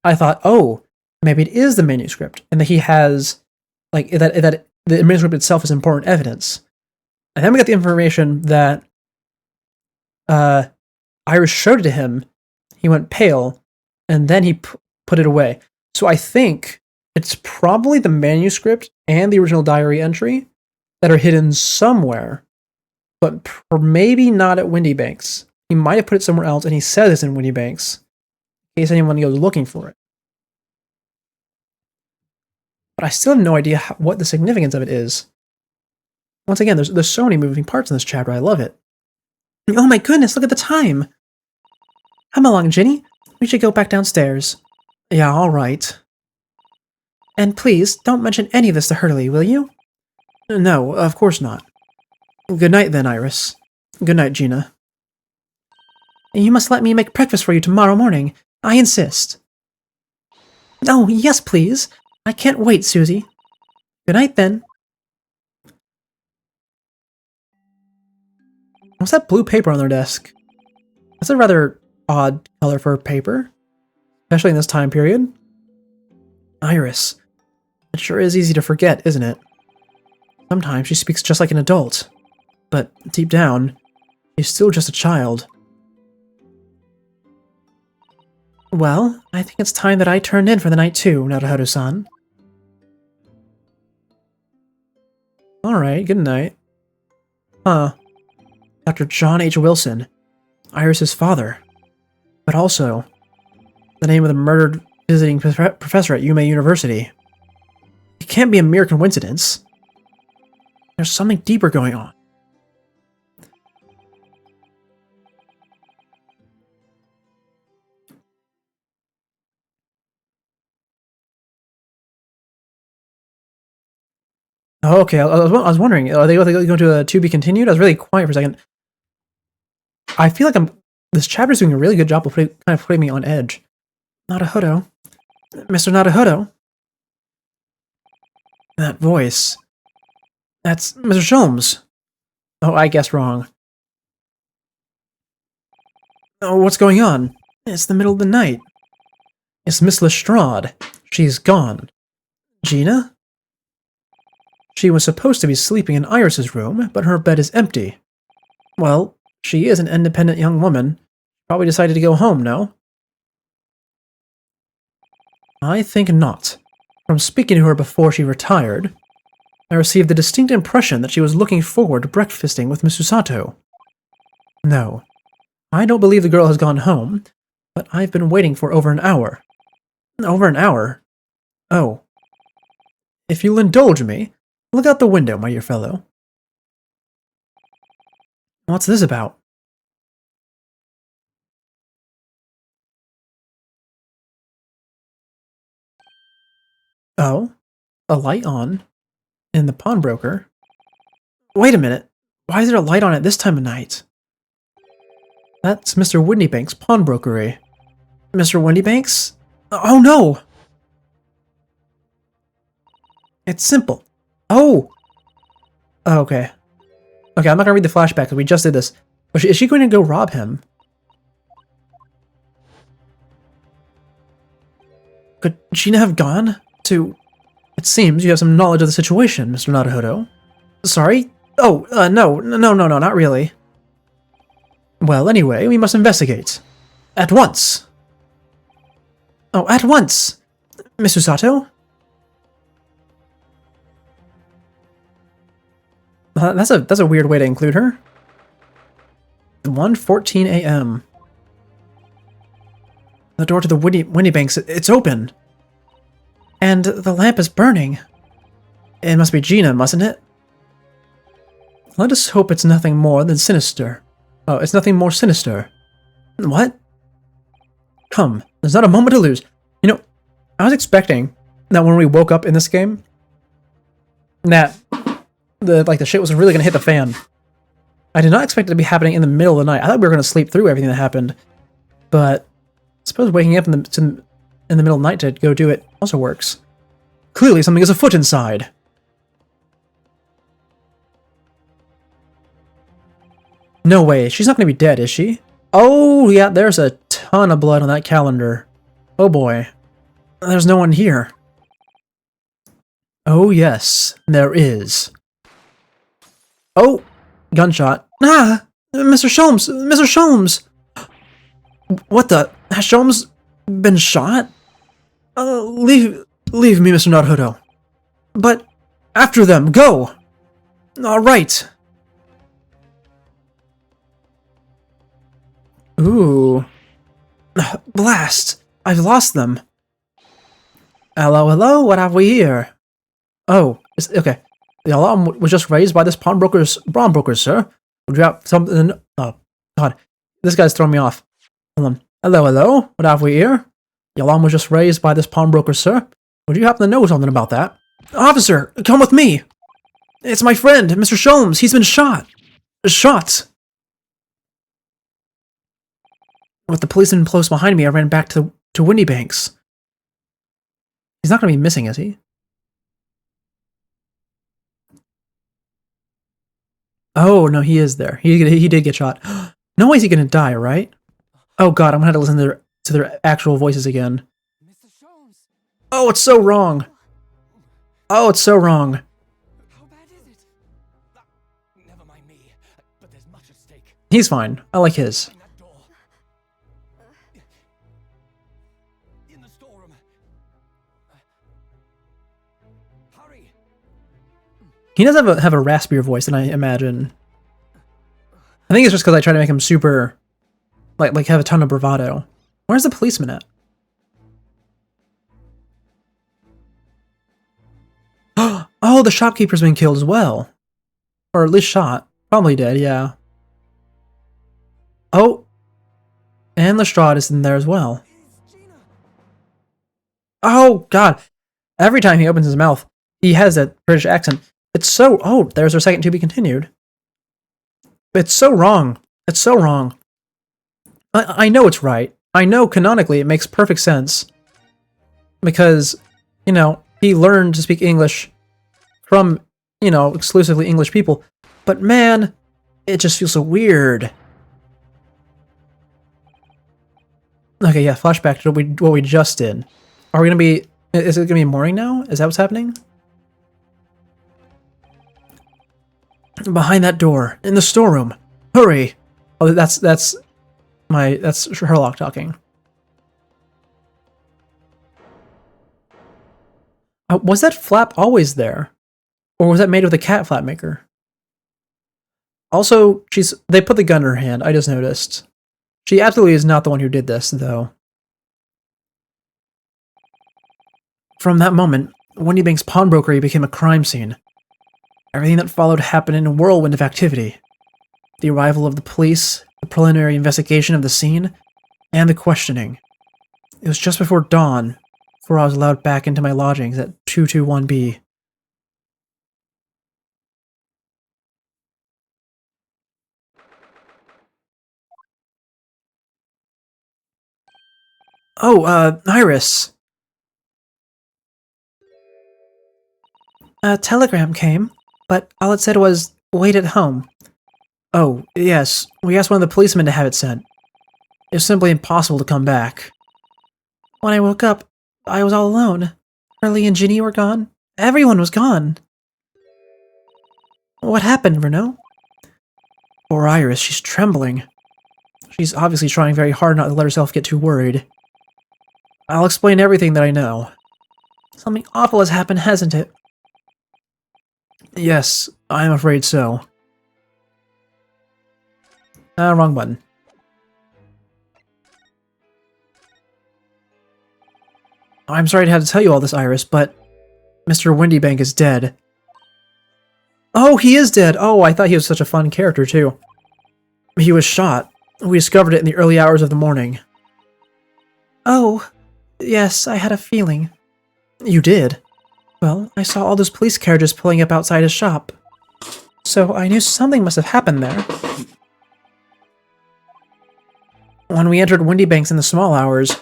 Speaker 1: I thought, oh, maybe it is the manuscript, and that he has, like, that the manuscript itself is important evidence. And then we got the information that Iris showed it to him, he went pale, and then he put it away. So I think it's probably the manuscript and the original diary entry that are hidden somewhere, but maybe not at Windybanks. He might have put it somewhere else, and he says it's in Windybanks, in case anyone goes looking for it. But I still have no idea what the significance of it is. Once again, there's so many moving parts in this chapter. I love it. Oh my goodness, look at the time! Come along, Ginny. We should go back downstairs. Yeah, all right. And please, don't mention any of this to Hurley, will you? No, of course not. Good night then, Iris. Good night, Gina. You must let me make breakfast for you tomorrow morning. I insist. Oh, yes, please. I can't wait, Susie. Good night, then. What's that blue paper on their desk? That's a rather odd color for paper, especially in this time period. Iris. It sure is easy to forget, isn't it? Sometimes she speaks just like an adult, but deep down, she's still just a child. Well, I think it's time that I turned in for the night too, Naruhodo-san. Alright, good night. Huh. Dr. John H. Wilson, Iris's father, but also the name of the murdered visiting professor at Yume University. It can't be a mere coincidence. There's something deeper going on. Oh, okay, I was wondering, are they going to to be continued? I was really quiet for a second. I feel like this chapter is doing a really good job of putting me on edge. Naruhodo. Mr. Naruhodo. That voice. That's Mr. Sholmes. Oh, I guessed wrong. Oh, what's going on? It's the middle of the night. It's Miss Lestrade. She's gone. Gina? She was supposed to be sleeping in Iris's room, but her bed is empty. Well, she is an independent young woman. Probably decided to go home, no? I think not. From speaking to her before she retired, I received the distinct impression that she was looking forward to breakfasting with Miss Usato. No, I don't believe the girl has gone home, but I've been waiting for over an hour. Over an hour? Oh. If you'll indulge me, look out the window, my dear fellow. What's this about? Oh, a light on in the pawnbroker. Wait a minute, why is there a light on at this time of night? That's Mr. Windybanks' pawnbrokery. Mr. Windybanks? Oh no! It's simple. Oh! Okay. Okay, I'm not gonna read the flashback because we just did this. But is she going to go rob him? Could Gina have gone to... It seems you have some knowledge of the situation, Mr. Naruhodo. Sorry? Oh, no, not really. Well, anyway, we must investigate. At once! Oh, at once! Miss Usato? That's a weird way to include her. 1:14 a.m. The door to the Windybanks, it's open. And the lamp is burning. It must be Gina, mustn't it? Let us hope it's nothing more than sinister. Oh, it's nothing more sinister. What? Come, there's not a moment to lose. You know, I was expecting that when we woke up in this game, that the shit was really gonna hit the fan. I did not expect it to be happening in the middle of the night. I thought we were gonna sleep through everything that happened, but I suppose waking up in the middle of the night to go do it also works. Clearly, something is afoot inside. No way, she's not gonna be dead, is she? Oh yeah, there's a ton of blood on that calendar. Oh boy, there's no one here. Oh yes, there is. Oh, gunshot. Ah, Mr. Sholmes, Mr. Sholmes. What the? Has Sholmes been shot? Leave me, Mr. Naruto. But after them, go. All right. Ooh. Blast. I've lost them. Hello, hello, what have we here? Oh, okay. The alarm was just raised by this pawnbroker's, sir. Would you have something? Oh, God. This guy's throwing me off. Hold on. Hello, hello, what have we here? The alarm was just raised by this pawnbroker, sir. Would you happen to know something about that? Officer, come with me! It's my friend, Mr. Sholmes. He's been shot. Shot! With the policeman close behind me, I ran back to Windybanks. He's not going to be missing, is he? Oh, no, he is there. He did get shot. No way is he going to die, right? Oh god, I'm going to have to listen to their actual voices again. Oh, it's so wrong. Oh, it's so wrong.
Speaker 2: How bad is it? Never mind me, but there's much at stake.
Speaker 1: He's fine. I like his.
Speaker 2: That door. In the storeroom. Hurry.
Speaker 1: He does have a raspier voice than I imagine. I think it's just because I try to make him super, like have a ton of bravado. Where's the policeman at? Oh, the shopkeeper's been killed as well. Or at least shot. Probably dead, yeah. Oh. And Lestrade is in there as well. Oh, God. Every time he opens his mouth, he has that British accent. It's so... Oh, there's our second to be continued. It's so wrong. It's so wrong. I know it's right. I know canonically it makes perfect sense. Because, you know, he learned to speak English from, you know, exclusively English people. But man, it just feels so weird. Okay, yeah, flashback to what we just did. Are we gonna be... Is it gonna be morning now? Is that what's happening? Behind that door, in the storeroom. Hurry! Oh, that's Sherlock talking. Was that flap always there? Or was that made with a cat flap maker? Also, they put the gun in her hand, I just noticed. She absolutely is not the one who did this, though. From that moment, Windybank's pawnbrokery became a crime scene. Everything that followed happened in a whirlwind of activity. The arrival of the police, the preliminary investigation of the scene, and the questioning. It was just before dawn before I was allowed back into my lodgings at 221B. Oh, Iris. A telegram came, but all it said was, wait at home. Oh, yes, we asked one of the policemen to have it sent. It was simply impossible to come back. When I woke up, I was all alone. Hurley and Ginny were gone. Everyone was gone. What happened, Renaud? Poor Iris, she's trembling. She's obviously trying very hard not to let herself get too worried. I'll explain everything that I know. Something awful has happened, hasn't it? Yes, I'm afraid so. Wrong button. I'm sorry to have to tell you all this, Iris, but Mr. Windybank is dead. Oh, he is dead! Oh, I thought he was such a fun character, too. He was shot. We discovered it in the early hours of the morning. Oh, yes, I had a feeling. You did? Well, I saw all those police carriages pulling up outside his shop. So I knew something must have happened there. When we entered Windybanks in the small hours,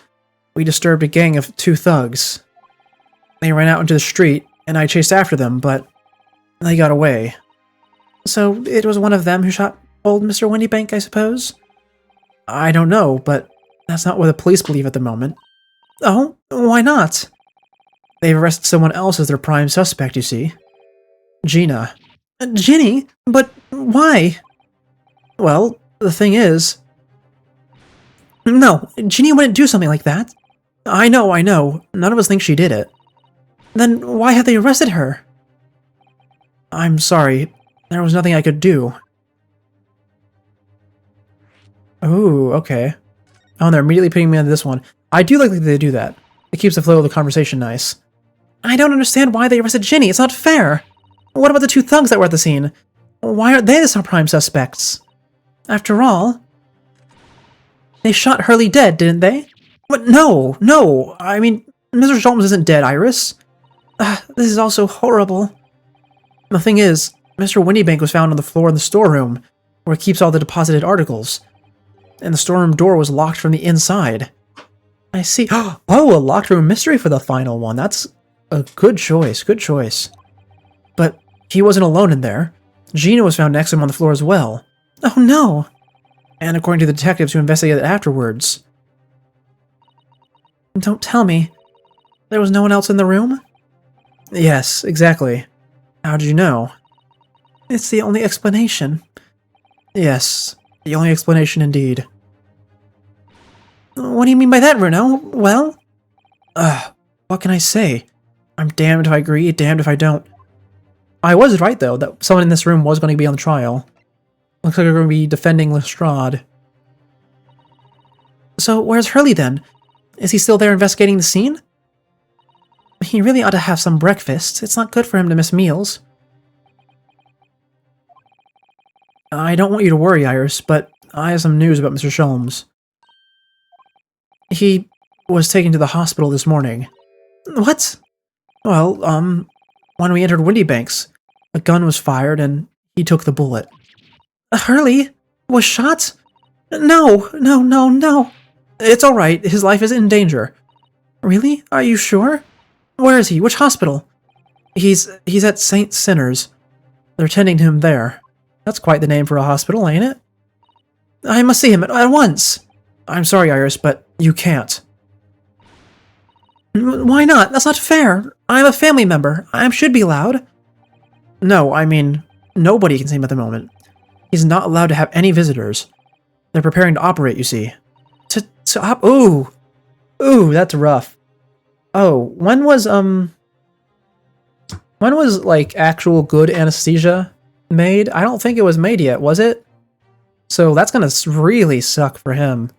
Speaker 1: we disturbed a gang of 2 thugs. They ran out into the street, and I chased after them, but they got away. So it was one of them who shot old Mr. Windybank, I suppose? I don't know, but that's not what the police believe at the moment. Oh, why not? They've arrested someone else as their prime suspect, you see. Gina. Ginny? But why? Well, the thing is... No, Ginny wouldn't do something like that. I know. None of us think she did it. Then why have they arrested her? I'm sorry. There was nothing I could do. Ooh, okay. Oh, and they're immediately putting me on this one. I do like that they do that. It keeps the flow of the conversation nice. I don't understand why they arrested Ginny. It's not fair. What about the 2 thugs that were at the scene? Why aren't they the prime suspects? After all... They shot Hurley dead, didn't they? But no. I mean, Mr. Sholmes isn't dead, Iris. This is all so horrible. The thing is, Mr. Windybank was found on the floor in the storeroom, where he keeps all the deposited articles. And the storeroom door was locked from the inside. I see. Oh, a locked room mystery for the final one. That's a good choice, But he wasn't alone in there. Gina was found next to him on the floor as well. Oh no! And according to the detectives who investigated afterwards... Don't tell me. There was no one else in the room? Yes, exactly. How did you know? It's the only explanation. Yes, the only explanation indeed. What do you mean by that, Bruno? Well? What can I say? I'm damned if I agree, damned if I don't. I was right, though, that someone in this room was going to be on the trial. Looks like we're going to be defending Lestrade. So, where's Hurley, then? Is he still there investigating the scene? He really ought to have some breakfast. It's not good for him to miss meals. I don't want you to worry, Iris, but I have some news about Mr. Sholmes. He was taken to the hospital this morning. What? Well, when we entered Windybanks, a gun was fired and he took the bullet. Hurley was shot? No. It's alright, his life isn't in danger. Really? Are you sure? Where is he? Which hospital? He's at St. Sinner's. They're tending to him there. That's quite the name for a hospital, ain't it? I must see him at once. I'm sorry, Iris, but you can't. Why not? That's not fair. I'm a family member. I should be allowed. No, I mean, nobody can see him at the moment. He's not allowed to have any visitors. They're preparing to operate, you see. Ooh, that's rough. Oh, when was, like, actual good anesthesia made? I don't think it was made yet, was it? So that's gonna really suck for him.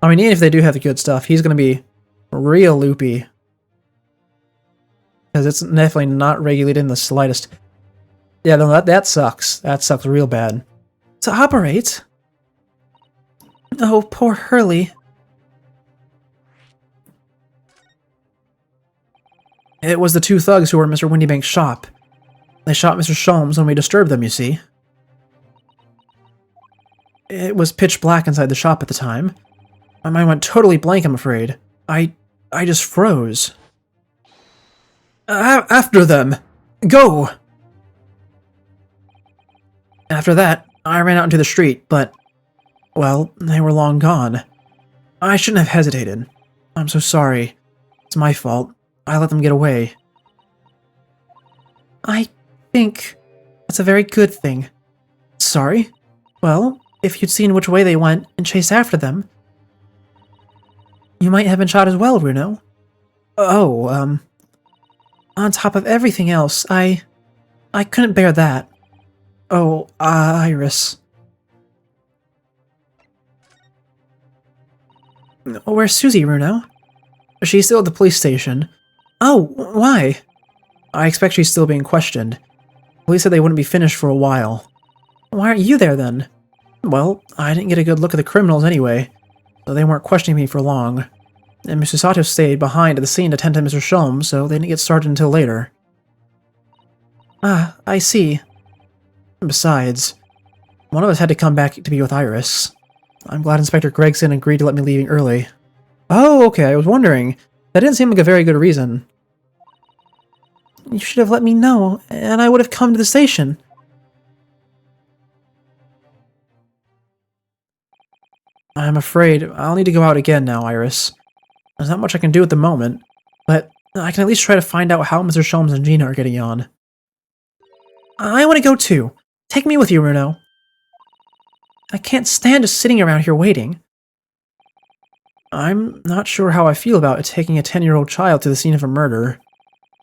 Speaker 1: I mean, even if they do have the good stuff, he's gonna be real loopy. Because it's definitely not regulated in the slightest. Yeah, no, that sucks. That sucks real bad. To operate? Oh, poor Hurley. It was the 2 thugs who were in Mr. Windybank's shop. They shot Mr. Sholmes when we disturbed them, you see. It was pitch black inside the shop at the time. My mind went totally blank, I'm afraid. I just froze. After them! Go! After that, I ran out into the street, but... well, they were long gone. I shouldn't have hesitated. I'm so sorry. It's my fault. I let them get away. I think that's a very good thing. Sorry? Well, if you'd seen which way they went and chased after them, you might have been shot as well, Bruno. Oh, on top of everything else, I couldn't bear that. Oh, Iris. Where's Susie, Bruno? She's still at the police station. Oh, why? I expect she's still being questioned. Police said they wouldn't be finished for a while. Why aren't you there, then? Well, I didn't get a good look at the criminals anyway, so they weren't questioning me for long. And Mr. Sato stayed behind at the scene to tend to Mr. Sholmes, so they didn't get started until later. Ah, I see. Besides, one of us had to come back to be with Iris. I'm glad Inspector Gregson agreed to let me leave early. Oh, okay, I was wondering. That didn't seem like a very good reason. You should have let me know, and I would have come to the station. I'm afraid I'll need to go out again now, Iris. There's not much I can do at the moment, but I can at least try to find out how Mr. Sholmes and Gina are getting on. I want to go too. Take me with you, Runo. I can't stand just sitting around here waiting. I'm not sure how I feel about taking a 10-year-old child to the scene of a murder,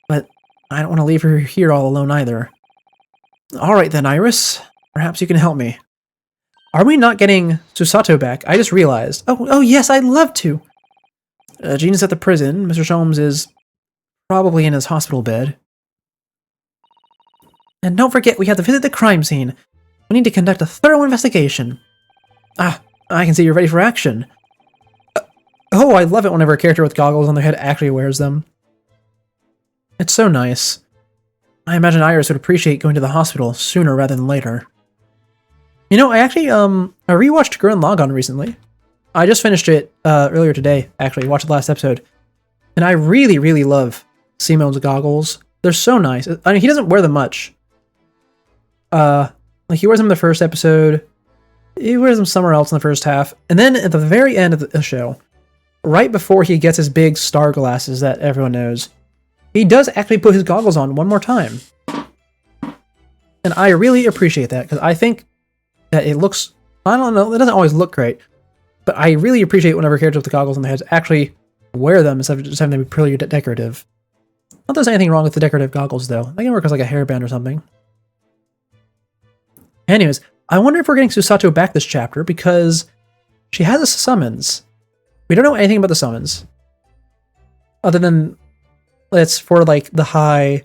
Speaker 1: but I don't want to leave her here all alone either. Alright then, Iris. Perhaps you can help me. Are we not getting Susato back? I just realized. Oh yes, I'd love to. Gina's at the prison. Mr. Sholmes is probably in his hospital bed. And don't forget, we have to visit the crime scene. We need to conduct a thorough investigation. Ah, I can see you're ready for action. Oh, I love it whenever a character with goggles on their head actually wears them. It's so nice. I imagine Iris would appreciate going to the hospital sooner rather than later. You know, I actually, I rewatched Gurren Lagann recently. I just finished it earlier today, actually. Watched the last episode. And I really, really love Simone's goggles. They're so nice. I mean, he doesn't wear them much. Like, he wears them in the first episode. He wears them somewhere else in the first half. And then at the very end of the show, right before he gets his big star glasses that everyone knows, he does actually put his goggles on one more time. And I really appreciate that, because I think that it looks, I don't know, it doesn't always look great, but I really appreciate whenever characters with the goggles on their heads actually wear them instead of just having them be purely decorative. Not that there's anything wrong with the decorative goggles, though. They can work as like a hairband or something. Anyways, I wonder if we're getting Susato back this chapter, because she has a summons. We don't know anything about the summons. Other than it's for, like, the high...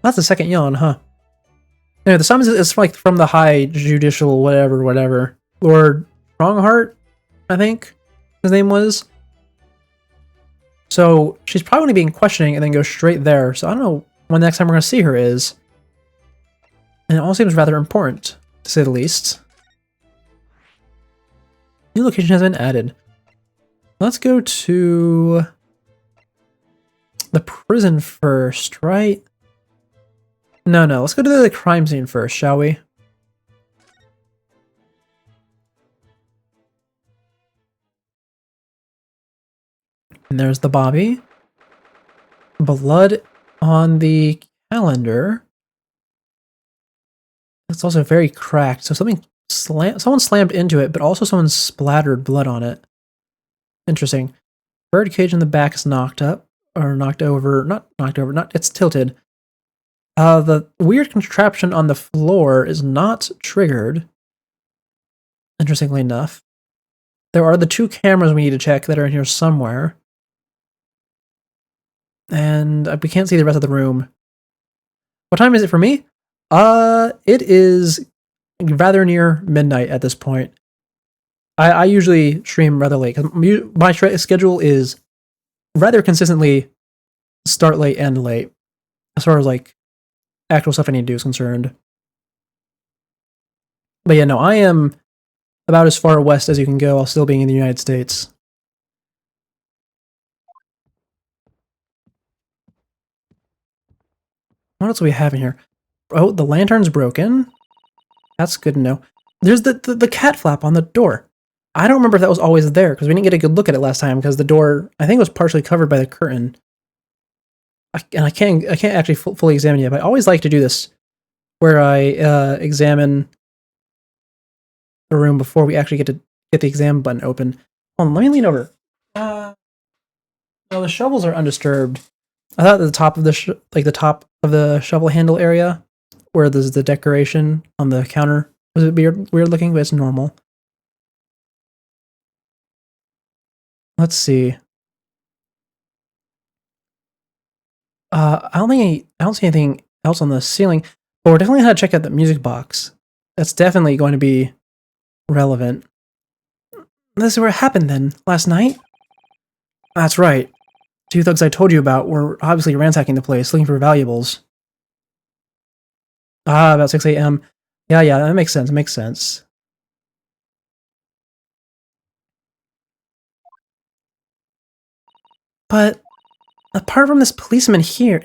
Speaker 1: That's the second yawn, huh? Anyway, the summons is like from the high judicial whatever. Lord Strongheart, I think his name was. So she's probably going to be in questioning and then go straight there. So I don't know when the next time we're going to see her is. And it all seems rather important, to say the least. New location has been added. Let's go to the prison first, right? No, let's go to the crime scene first, shall we? And there's the Bobby. Blood on the calendar. It's also very cracked, so someone slammed into it, but also someone splattered blood on it. Interesting. Bird cage in the back is knocked up, or knocked over, it's tilted. The weird contraption on the floor is not triggered, interestingly enough. There are the 2 cameras we need to check that are in here somewhere. And we can't see the rest of the room. What time is it for me? It is rather near midnight at this point. I usually stream rather late, because my schedule is rather consistently start late, end late, as far as, like, actual stuff I need to do is concerned. But yeah, no, I am about as far west as you can go while still being in the United States. What else do we have in here? Oh, the lantern's broken. That's good to know. There's the cat flap on the door. I don't remember if that was always there, because we didn't get a good look at it last time, because the door, I think, was partially covered by the curtain. And I can't actually fully examine it, but I always like to do this, where I examine the room before we actually get the exam button open. Hold on, let me lean over. No, the shovels are undisturbed. I thought the top of the top of the shovel handle area, where there's the decoration on the counter, was a bit weird looking, but it's normal. Let's see. I don't see anything else on the ceiling, but we're definitely going to check out the music box. That's definitely going to be relevant. This is where it happened then, last night? That's right. Two thugs I told you about were obviously ransacking the place, looking for valuables. Ah, about 6 a.m. Yeah, that makes sense. But apart from this policeman here,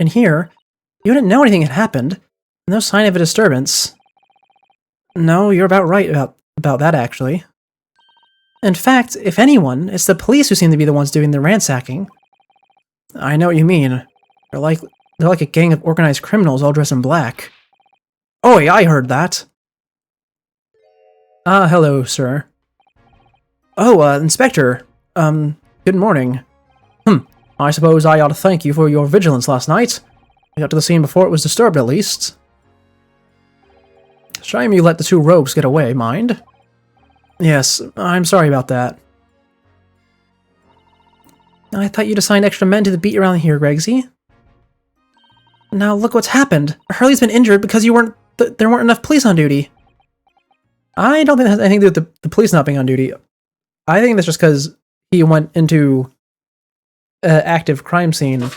Speaker 1: you didn't know anything had happened. No sign of a disturbance. No, you're about right about that, actually. In fact, if anyone, it's the police who seem to be the ones doing the ransacking. I know what you mean. They're like a gang of organized criminals all dressed in black. Oh, yeah, I heard that. Ah, hello, sir. Oh, Inspector. Good morning. I suppose I ought to thank you for your vigilance last night. I got to the scene before it was disturbed, at least. Shame you let the two rogues get away, mind? Yes, I'm sorry about that. I thought you'd assigned extra men to the beat around here, Gregsy. Now look what's happened. Hurley's been injured because there weren't enough police on duty. I don't think that has anything to do with the police not being on duty. I think that's just because he went into an active crime scene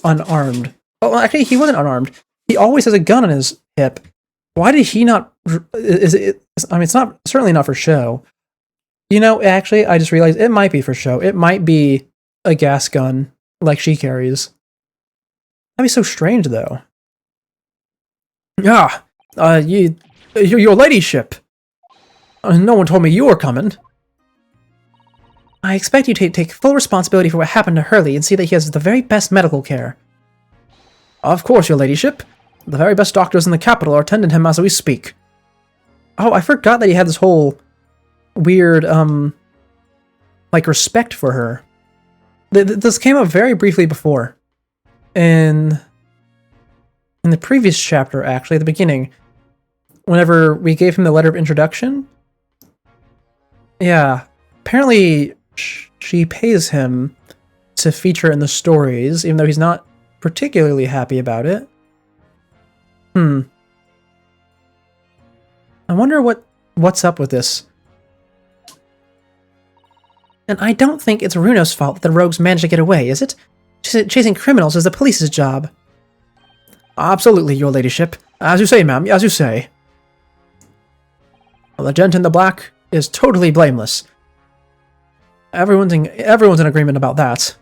Speaker 1: unarmed. Oh, actually, he wasn't unarmed. He always has a gun on his hip. Why did he not? Is it? I mean, it's not certainly not for show. You know, actually, I just realized it might be for show. It might be a gas gun like she carries. That'd be so strange, though. Ah, your ladyship. No one told me you were coming. I expect you to take full responsibility for what happened to Hurley and see that he has the very best medical care. Of course, your ladyship. The very best doctors in the capital are tending him as we speak. Oh, I forgot that he had this whole weird, like, respect for her. This came up very briefly before. In the previous chapter, actually, at the beginning. Whenever we gave him the letter of introduction. Yeah. Apparently, she pays him to feature in the stories, even though he's not particularly happy about it. I wonder what's up with this. And I don't think it's Runo's fault that the rogues managed to get away, is it? Chasing criminals is the police's job. Absolutely, your ladyship. As you say, ma'am, as you say. Well, the gent in the black is totally blameless. Everyone's in agreement about that.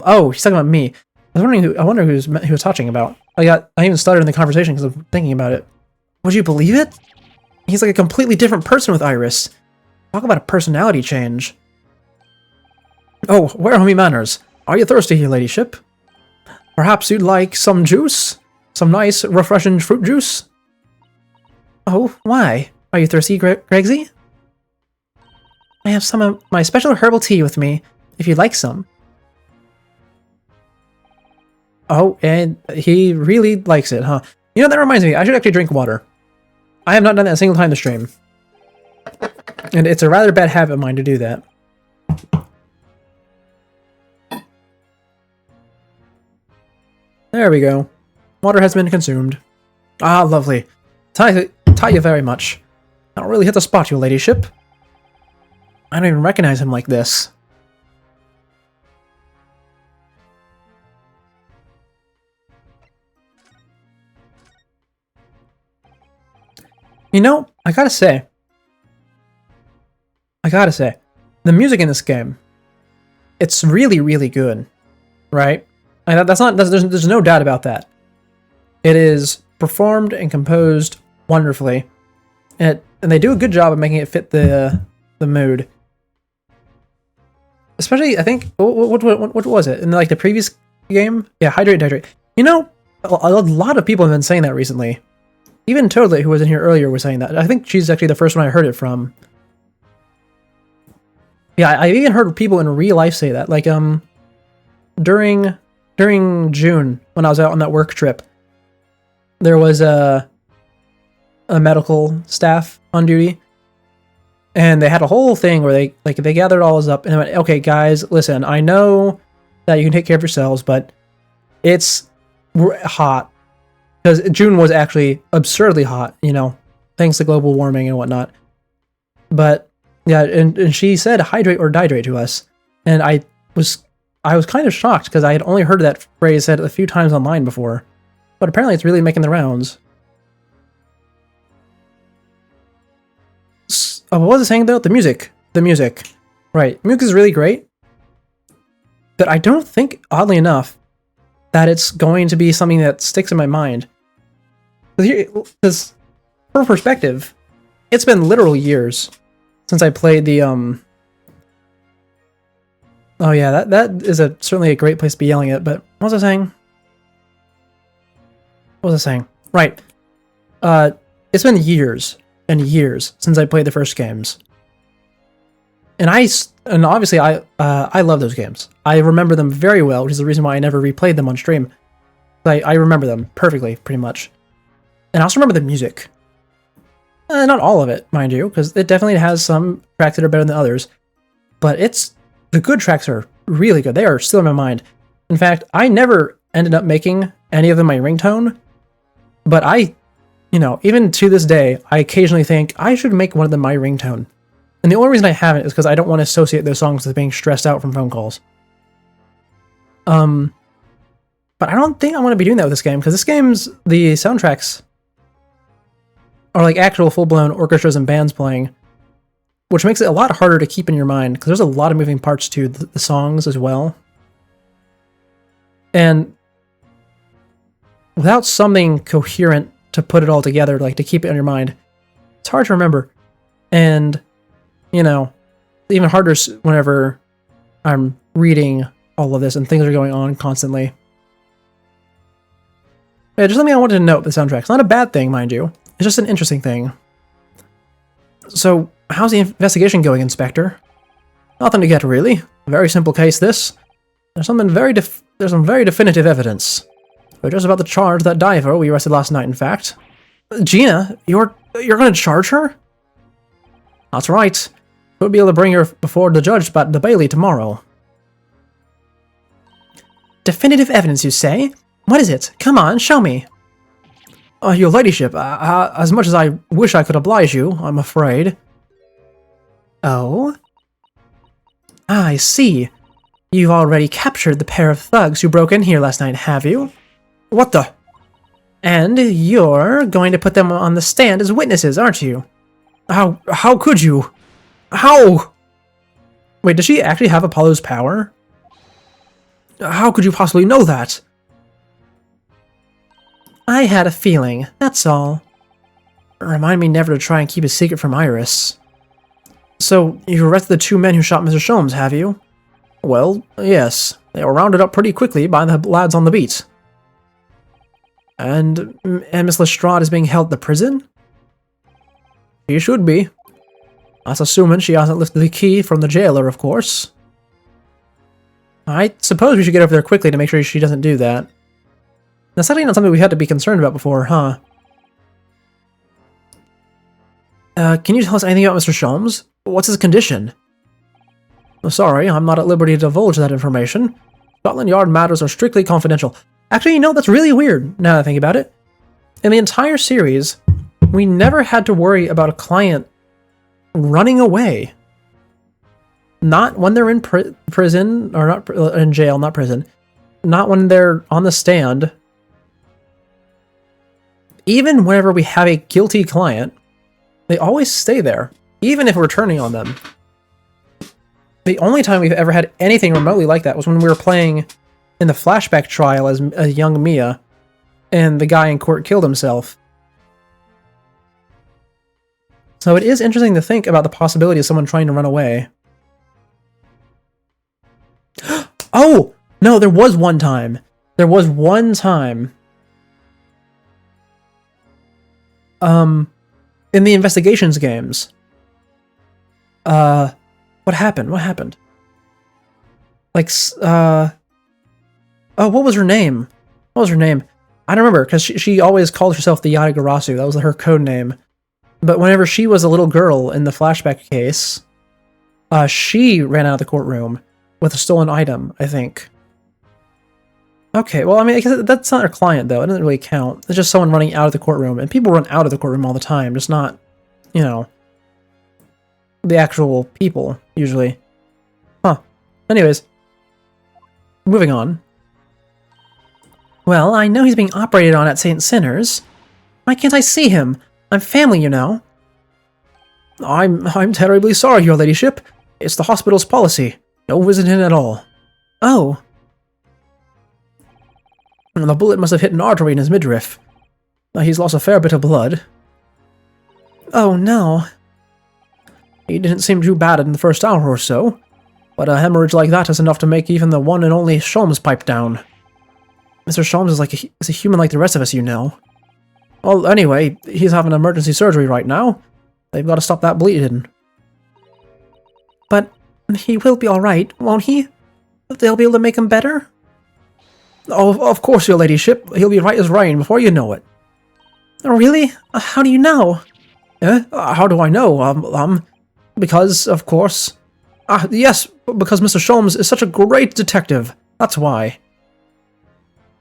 Speaker 1: Oh, he's talking about me. I wonder who he was talking about. I even started in the conversation because I'm thinking about it. Would you believe it? He's like a completely different person with Iris. Talk about a personality change. Oh, where are me manners? Are you thirsty, your ladyship? Perhaps you'd like some juice? Some nice, refreshing fruit juice? Oh, why? Are you thirsty, Gregsy? I have some of my special herbal tea with me, if you'd like some. Oh, and he really likes it, huh? You know, that reminds me, I should actually drink water. I have not done that a single time this stream. And it's a rather bad habit of mine to do that. There we go. Water has been consumed. Ah, lovely. Thank you very much. That'll really hit the spot, your ladyship. I don't even recognize him like this. You know, I gotta say, the music in this game, it's really, really good, right? And there's no doubt about that. It is performed and composed wonderfully, and they do a good job of making it fit the mood. Especially, I think, what was it in like the previous game? Yeah, hydrate. You know, a lot of people have been saying that recently. Even Toadlet, who was in here earlier, was saying that. I think she's actually the first one I heard it from. Yeah, I even heard people in real life say that. Like, during June, when I was out on that work trip, there was a medical staff on duty, and they had a whole thing where they gathered all this up and they went, okay, guys, listen, I know that you can take care of yourselves, but it's hot. Because June was actually absurdly hot, you know, thanks to global warming and whatnot. But Yeah, and she said hydrate or dihydrate to us, and was I was kind of shocked because I had only heard that phrase said a few times online before, but apparently it's really making the rounds. What was I saying though? The music. Right, music is really great, but I don't think, oddly enough, that it's going to be something that sticks in my mind. Because, for perspective, it's been literal years since I played the Oh yeah, that is certainly a great place to be yelling at. But what was I saying? Right. It's been years and years since I played the first games, and obviously I love those games. I remember them very well, which is the reason why I never replayed them on stream. I remember them perfectly, pretty much, and I also remember the music. Not all of it, mind you, because it definitely has some tracks that are better than others, but the good tracks are really good. They are still in my mind. In fact, I never ended up making any of them my ringtone, but even to this day, I occasionally think I should make one of them my ringtone. And the only reason I haven't is because I don't want to associate those songs with being stressed out from phone calls. But I don't think I want to be doing that with this game, because the soundtracks are like actual full-blown orchestras and bands playing, which makes it a lot harder to keep in your mind, because there's a lot of moving parts to the songs as well. And without something coherent to put it all together, like to keep it in your mind, it's hard to remember. And, even harder whenever I'm reading all of this and things are going on constantly. Yeah, just something I wanted to note, the soundtrack. It's not a bad thing, mind you. It's just an interesting thing. So, how's the investigation going, Inspector? Nothing to get, really. A very simple case, this. There's some very definitive evidence. We're just about to charge that diver we arrested last night, in fact. Gina, you're gonna charge her? That's right. We'll be able to bring her before the judge at the Bailey tomorrow. Definitive evidence, you say? What is it? Come on, show me. Your ladyship, as much as I wish I could oblige you, I'm afraid. Oh? I see. You've already captured the pair of thugs who broke in here last night, have you? What the? And you're going to put them on the stand as witnesses, aren't you? How could you? How? Wait, does she actually have Apollo's power? How could you possibly know that? I had a feeling, that's all. Remind me never to try and keep a secret from Iris. So, you arrested the two men who shot Mr. Sholmes, have you? Well, yes. They were rounded up pretty quickly by the lads on the beat. And Miss Lestrade is being held at the prison? She should be. That's assuming she hasn't lifted the key from the jailer, of course. I suppose we should get over there quickly to make sure she doesn't do that. That's certainly not something we had to be concerned about before, huh? Can you tell us anything about Mr. Sholmes? What's his condition? Sorry, I'm not at liberty to divulge that information. Scotland Yard matters are strictly confidential. Actually, that's really weird, now that I think about it. In the entire series, we never had to worry about a client running away. Not when they're in prison, or not in jail, not prison. Not when they're on the stand. Even whenever we have a guilty client, they always stay there, even if we're turning on them. The only time we've ever had anything remotely like that was when we were playing in the flashback trial as a young Mia, and the guy in court killed himself. So it is interesting to think about the possibility of someone trying to run away. Oh! No, there was one time. There was one time. In the investigations games. What happened? What happened? Like, oh, what was her name? What was her name? I don't remember, because she always called herself the Yatagarasu. That was her code name. But whenever she was a little girl in the flashback case, she ran out of the courtroom with a stolen item, I think. Okay, well, I mean, I guess that's not her client, though. It doesn't really count. It's just someone running out of the courtroom. And people run out of the courtroom all the time, just not, the actual people, usually. Huh. Anyways. Moving on. Well, I know he's being operated on at St. Sinner's. Why can't I see him? I'm family, you know. I'm terribly sorry, your ladyship. It's the hospital's policy. No visiting at all. Oh. The bullet must have hit an artery in his midriff. He's lost a fair bit of blood. Oh no. He didn't seem too bad in the first hour or so, but a hemorrhage like that is enough to make even the one and only Sholmes pipe down. Mr. Sholmes is a human like the rest of us, you know. Well, anyway, he's having emergency surgery right now. They've got to stop that bleeding. But he will be alright, won't he? They'll be able to make him better? Oh, of course, your ladyship. He'll be right as rain before you know it. Oh, really? How do you know? How do I know? Because, of course... yes, because Mr. Sholmes is such a great detective. That's why.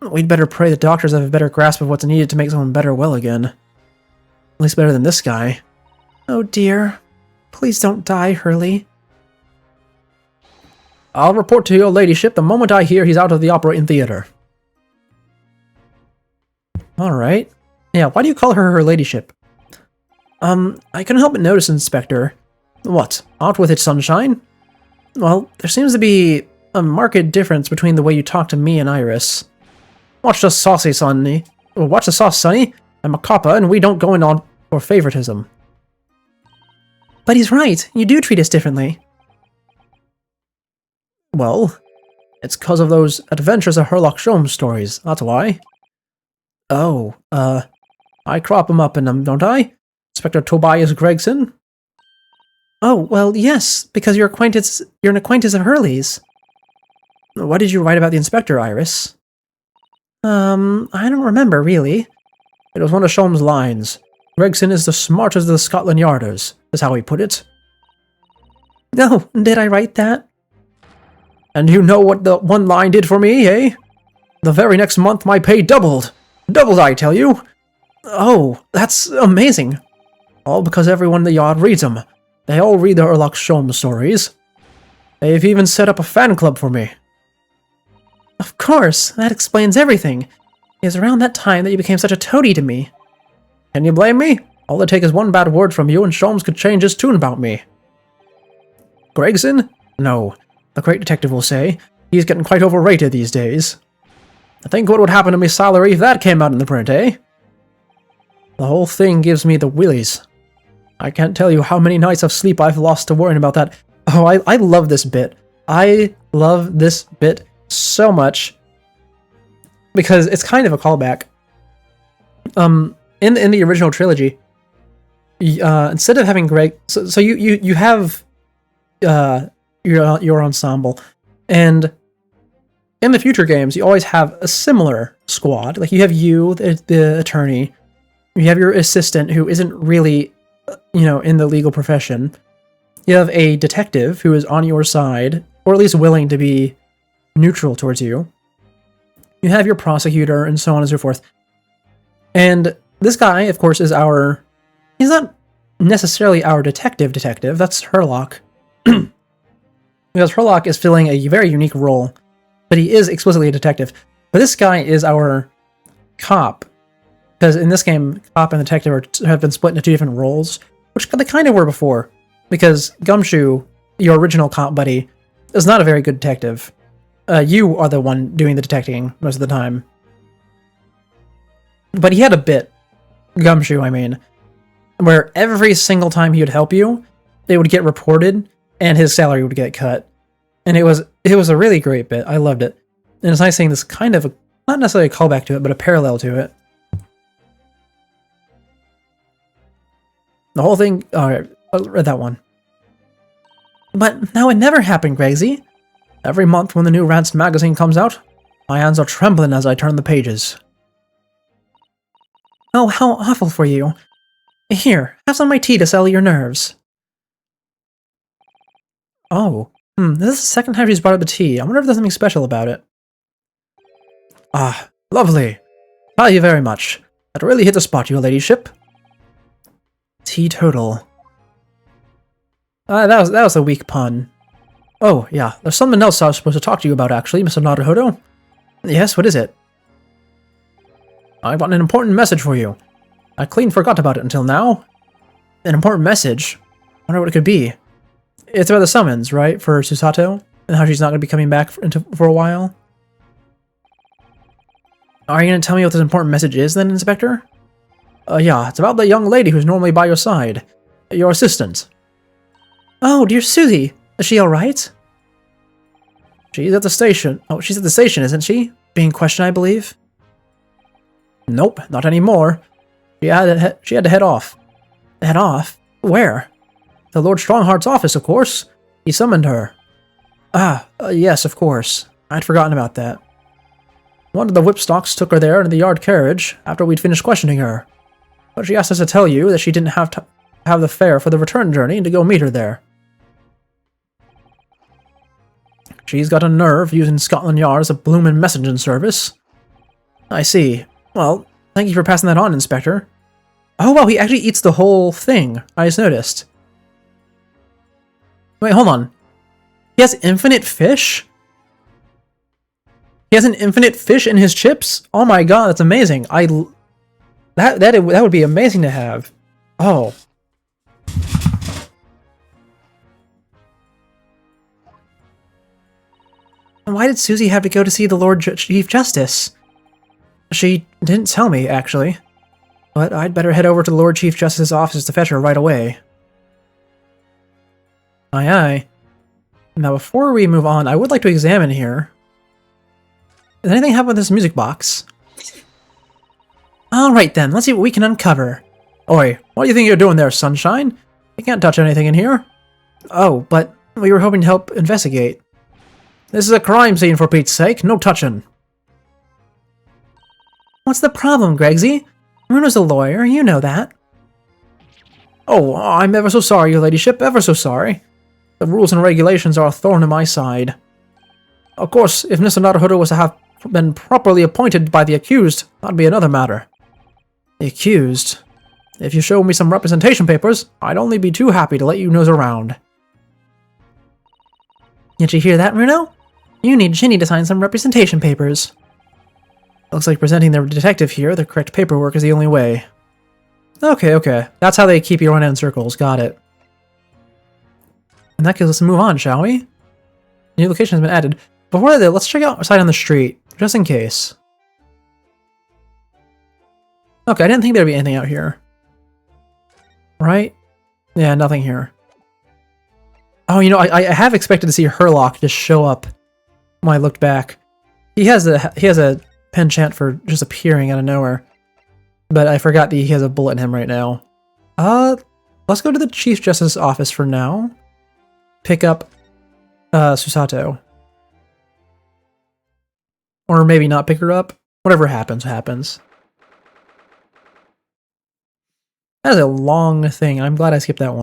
Speaker 1: We'd better pray the doctors have a better grasp of what's needed to make someone better well again. At least better than this guy. Oh dear. Please don't die, Hurley. I'll report to your ladyship the moment I hear he's out of the operating theater. Alright. Yeah, why do you call her ladyship? I couldn't help but notice, Inspector. What, out with it, sunshine? Well, there seems to be a marked difference between the way you talk to me and Iris. Watch the sauce, Sonny. Watch the sauce, Sonny. I'm a copper, and we don't go in on for favoritism. But he's right. You do treat us differently. Well, it's because of those Adventures of Sherlock Sholmes stories, that's why. Oh, I crop 'em up in them, don't I? Inspector Tobias Gregson? Oh, well, yes, because you're an acquaintance of Hurley's. What did you write about the Inspector, Iris? I don't remember, really. It was one of Sholmes' lines. Gregson is the smartest of the Scotland Yarders, is how he put it. No, did I write that? And you know what the one line did for me, eh? The very next month my pay doubled. Doubled, I tell you. Oh, that's amazing. All because everyone in the yard reads them. They all read the Sherlock Sholmes stories. They've even set up a fan club for me. Of course, that explains everything. It was around that time that you became such a toady to me. Can you blame me? All it takes is one bad word from you and Sholmes could change his tune about me. Gregson? No. The great detective will say. He's getting quite overrated these days. I think what would happen to me salary if that came out in the print, eh? The whole thing gives me the willies. I can't tell you how many nights of sleep I've lost to worrying about that. Oh, I love this bit. I love this bit so much. Because it's kind of a callback. In the original trilogy, instead of having Greg... So you have your ensemble. And in the future games, you always have a similar squad. Like, you have you, the attorney. You have your assistant, who isn't really, in the legal profession. You have a detective who is on your side, or at least willing to be neutral towards you. You have your prosecutor, and so on and so forth. And this guy, of course, is he's not necessarily our detective, that's Sherlock. Because Sherlock is filling a very unique role, but he is explicitly a detective. But this guy is our cop. Because in this game, cop and detective have been split into two different roles, which they kind of were before. Because Gumshoe, your original cop buddy, is not a very good detective. You are the one doing the detecting most of the time. But he had a bit, Gumshoe, I mean, where every single time he would help you, it would get reported, and his salary would get cut. And it was a really great bit. I loved it. And it's nice seeing this kind of, not necessarily a callback to it, but a parallel to it. The whole thing... Alright, I read that one. But now it never happened, Gregsy. Every month when the new Rants magazine comes out, my hands are trembling as I turn the pages. Oh, how awful for you. Here, have some of my tea to settle your nerves. Oh, this is the second time she's brought up the tea. I wonder if there's something special about it. Ah, lovely. Thank you very much. That really hit the spot, your ladyship. Teetotal. That was a weak pun. Oh, yeah, there's something else I was supposed to talk to you about, actually, Mr. Naruhodo. Yes, what is it? I've got an important message for you. I clean forgot about it until now. An important message? I wonder what it could be. It's about the summons, right, for Susato? And how she's not going to be coming back for a while? Are you going to tell me what this important message is, then, Inspector? Yeah, it's about the young lady who's normally by your side. Your assistant. Oh, dear Susie. Is she alright? She's at the station. Oh, she's at the station, isn't she? Being questioned, I believe. Nope, not anymore. She had to head off. Head off? Where? The Lord Strongheart's office, of course. He summoned her. Yes, of course. I'd forgotten about that. One of the whipstocks took her there in the yard carriage after we'd finished questioning her. But she asked us to tell you that she didn't have to have the fare for the return journey and to go meet her there. She's got a nerve using Scotland Yard as a bloomin' messaging service. I see. Well, thank you for passing that on, Inspector. Oh, wow, he actually eats the whole thing. I just noticed. Wait, hold on. He has infinite fish? He has an infinite fish in his chips? Oh my god, that's amazing. That would be amazing to have. Oh. Why did Susie have to go to see the Lord Chief Justice? She didn't tell me, actually. But I'd better head over to the Lord Chief Justice's office to fetch her right away. Aye aye. Now before we move on, I would like to examine here. Does anything happen with this music box? Alright then, let's see what we can uncover. Oi, what do you think you're doing there, Sunshine? You can't touch anything in here. Oh, but we were hoping to help investigate. This is a crime scene, for Pete's sake, no touching. What's the problem, Gregsy? Runo's a lawyer, you know that. Oh, I'm ever so sorry, your ladyship, ever so sorry. The rules and regulations are a thorn in my side. Of course, if Mr. Naruhodo was to have been properly appointed by the accused, that'd be another matter. The accused? If you show me some representation papers, I'd only be too happy to let you nose around. Did you hear that, Runo? You need Ginny to sign some representation papers. Looks like presenting the detective here the correct paperwork is the only way. Okay. That's how they keep you running in circles. Got it. In that case, let's move on, shall we? New location has been added. Before that, let's check out outside on the street, just in case. Okay, I didn't think there'd be anything out here. Right? Yeah, nothing here. Oh, you know, I have expected to see Herlock just show up when I looked back. He has a penchant for just appearing out of nowhere. But I forgot that he has a bullet in him right now. Let's go to the Chief Justice's office for now. Pick up Susato. Or maybe not pick her up. Whatever happens, happens. That is a long thing. I'm glad I skipped that one.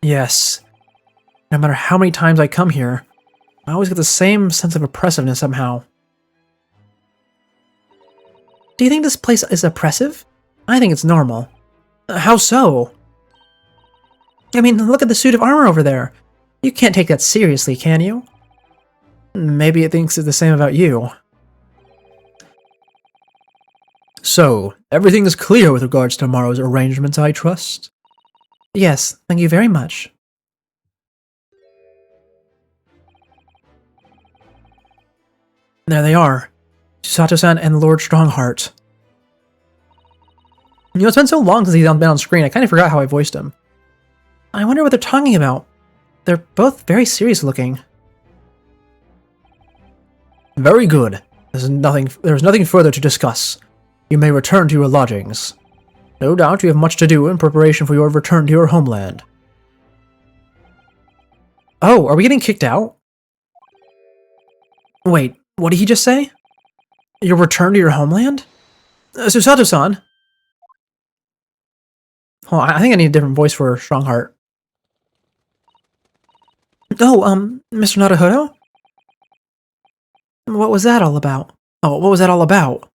Speaker 1: Yes. No matter how many times I come here, I always get the same sense of oppressiveness somehow. Do you think this place is oppressive? I think it's normal. How so? I mean, look at the suit of armor over there. You can't take that seriously, can you? Maybe it thinks the same about you. So, everything is clear with regards to tomorrow's arrangements, I trust? Yes, thank you very much. There they are. Susato-san and Lord Strongheart. You know, it's been so long since he's been on screen, I kind of forgot how I voiced him. I wonder what they're talking about. They're both very serious looking. Very good. There's nothing further to discuss. You may return to your lodgings. No doubt you have much to do in preparation for your return to your homeland. Oh, are we getting kicked out? Wait, what did he just say? Your return to your homeland? Susato-san? Oh, I think I need a different voice for Strongheart. Oh, Mr. Naruhodo? What was that all about? Oh, what was that all about?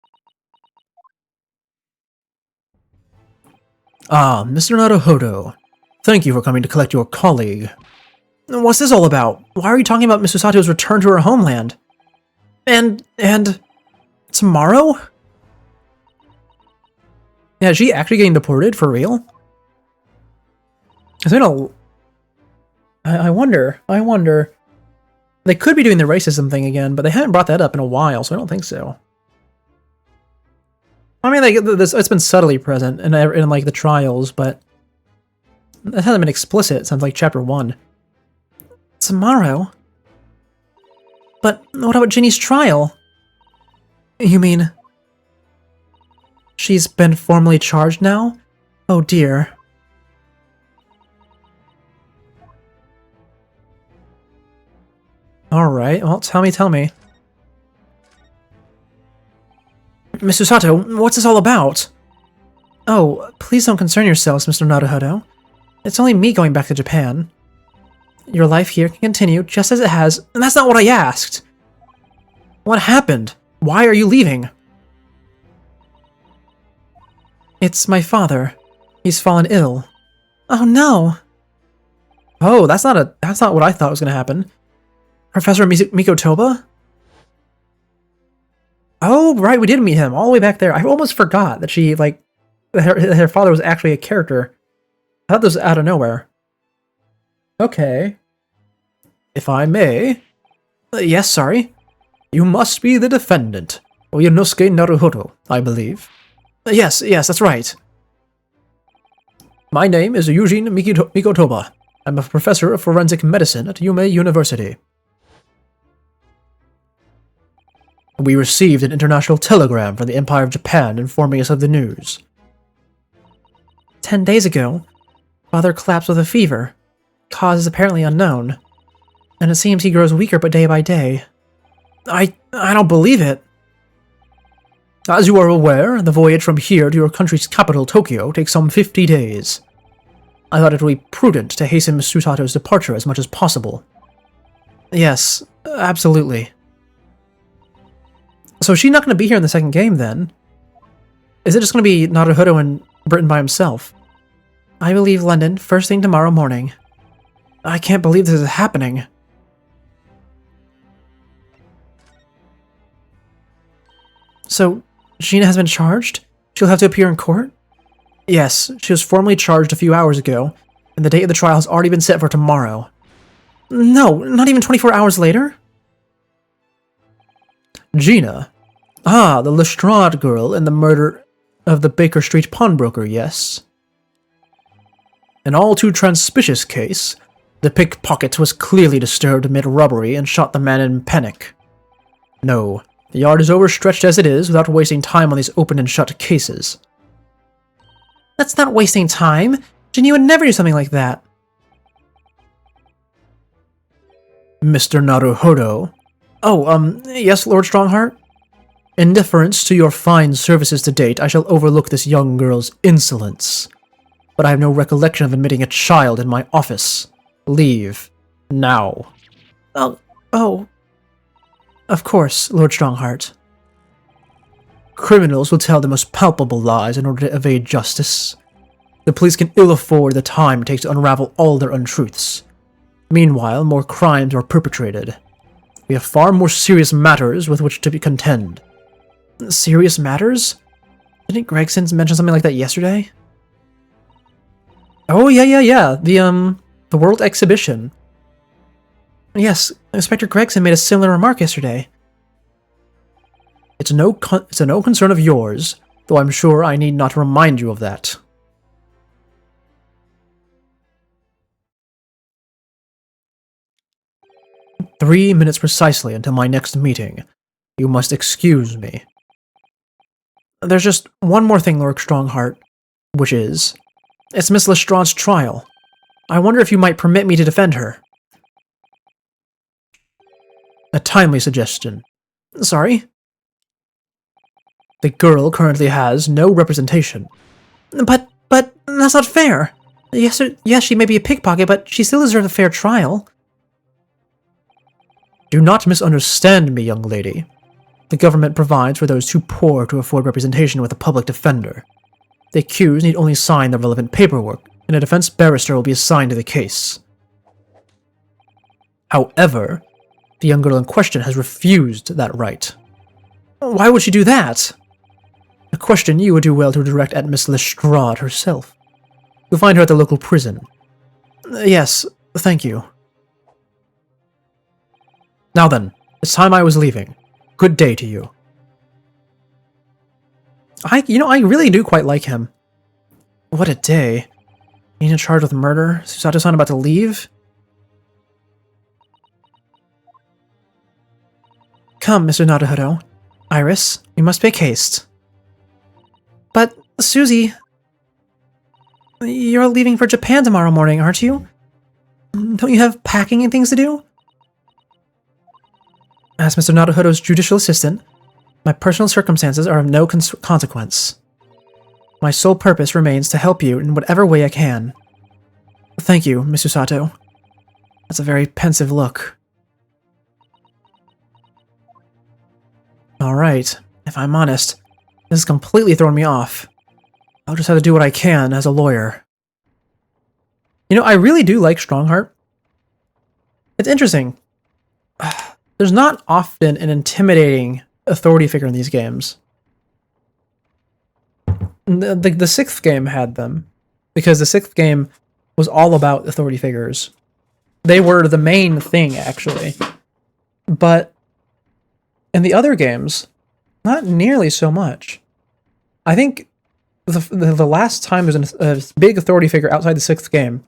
Speaker 1: Ah, Mr. Naruhodo. Thank you for coming to collect your colleague. What's this all about? Why are you talking about Miss Usato's return to her homeland? And tomorrow? Yeah, is she actually getting deported for real? Is it a... I wonder. They could be doing the racism thing again, but they haven't brought that up in a while, so I don't think so. I mean, like, it's been subtly present in like the trials, but it hasn't been explicit since like chapter 1. Tomorrow? But what about Ginny's trial? You mean she's been formally charged now? Oh dear. Alright, well, tell me. Miss Usato, what's this all about? Oh, please don't concern yourselves, Mr. Naruhodo. It's only me going back to Japan. Your life here can continue just as it has, and that's not what I asked! What happened? Why are you leaving? It's my father. He's fallen ill. Oh no! Oh, that's not what I thought was gonna happen. Professor Mikotoba? Oh, right, we did meet him all the way back there. I almost forgot that she, like, her father was actually a character. I thought this was out of nowhere. Okay. If I may... yes, sorry. You must be the defendant, Oyanosuke Naruhodo, I believe. Yes, that's right. My name is Eugene Mikotoba. I'm a professor of forensic medicine at Yume University. We received an international telegram from the Empire of Japan informing us of the news. 10 days ago, Father collapsed with a fever. Cause is apparently unknown. And it seems he grows weaker but day by day. I don't believe it. As you are aware, the voyage from here to your country's capital, Tokyo, takes some 50 days. I thought it would be prudent to hasten Miss Usato's departure as much as possible. Yes, absolutely. So she's not going to be here in the second game, then? Is it just going to be Naruhodo and Britain by himself? I will leave London first thing tomorrow morning. I can't believe this is happening. So, Gina has been charged? She'll have to appear in court? Yes, she was formally charged a few hours ago, and the date of the trial has already been set for tomorrow. No, not even 24 hours later? Gina. Ah, the Lestrade girl and the murder of the Baker Street pawnbroker, yes. An all too transpicious case. The pickpocket was clearly disturbed amid robbery and shot the man in panic. No, the yard is overstretched as it is without wasting time on these open and shut cases. That's not wasting time. Ginny would never do something like that. Mr. Naruhodo. Oh, yes, Lord Strongheart? In deference to your fine services to date, I shall overlook this young girl's insolence. But I have no recollection of admitting a child in my office. Leave. Now. Oh. Of course, Lord Strongheart. Criminals will tell the most palpable lies in order to evade justice. The police can ill afford the time it takes to unravel all their untruths. Meanwhile, more crimes are perpetrated. We have far more serious matters with which to contend. Serious matters? Didn't Gregson mention something like that yesterday? Oh, yeah. The World Exhibition. Yes, Inspector Gregson made a similar remark yesterday. It's a no concern of yours, though I'm sure I need not remind you of that. "3 minutes precisely until my next meeting. You must excuse me." There's just one more thing, Lord Strongheart, which is, it's Miss Lestrade's trial. I wonder if you might permit me to defend her. A timely suggestion. Sorry? The girl currently has no representation. But that's not fair. Yes, she may be a pickpocket, but she still deserves a fair trial. Do not misunderstand me, young lady. The government provides for those too poor to afford representation with a public defender. The accused need only sign the relevant paperwork, and a defense barrister will be assigned to the case. However, the young girl in question has refused that right. Why would she do that? A question you would do well to direct at Miss Lestrade herself. You'll find her at the local prison. Yes, thank you. Now then, it's time I was leaving. Good day to you. I really do quite like him. What a day. Being charged with murder? Susato-san about to leave? Come, Mr. Naruhodo. Iris, we must make haste. But, Susie... You're leaving for Japan tomorrow morning, aren't you? Don't you have packing and things to do? As Mr. Naruhodo's judicial assistant, my personal circumstances are of no consequence. My sole purpose remains to help you in whatever way I can. Thank you, Miss Susato. That's a very pensive look. Alright, if I'm honest, this has completely thrown me off. I'll just have to do what I can as a lawyer. You know, I really do like Strongheart. It's interesting. There's not often an intimidating authority figure in these games. The sixth game had them, because the sixth game was all about authority figures. They were the main thing, actually. But in the other games, not nearly so much. I think the last time there's a big authority figure outside the sixth game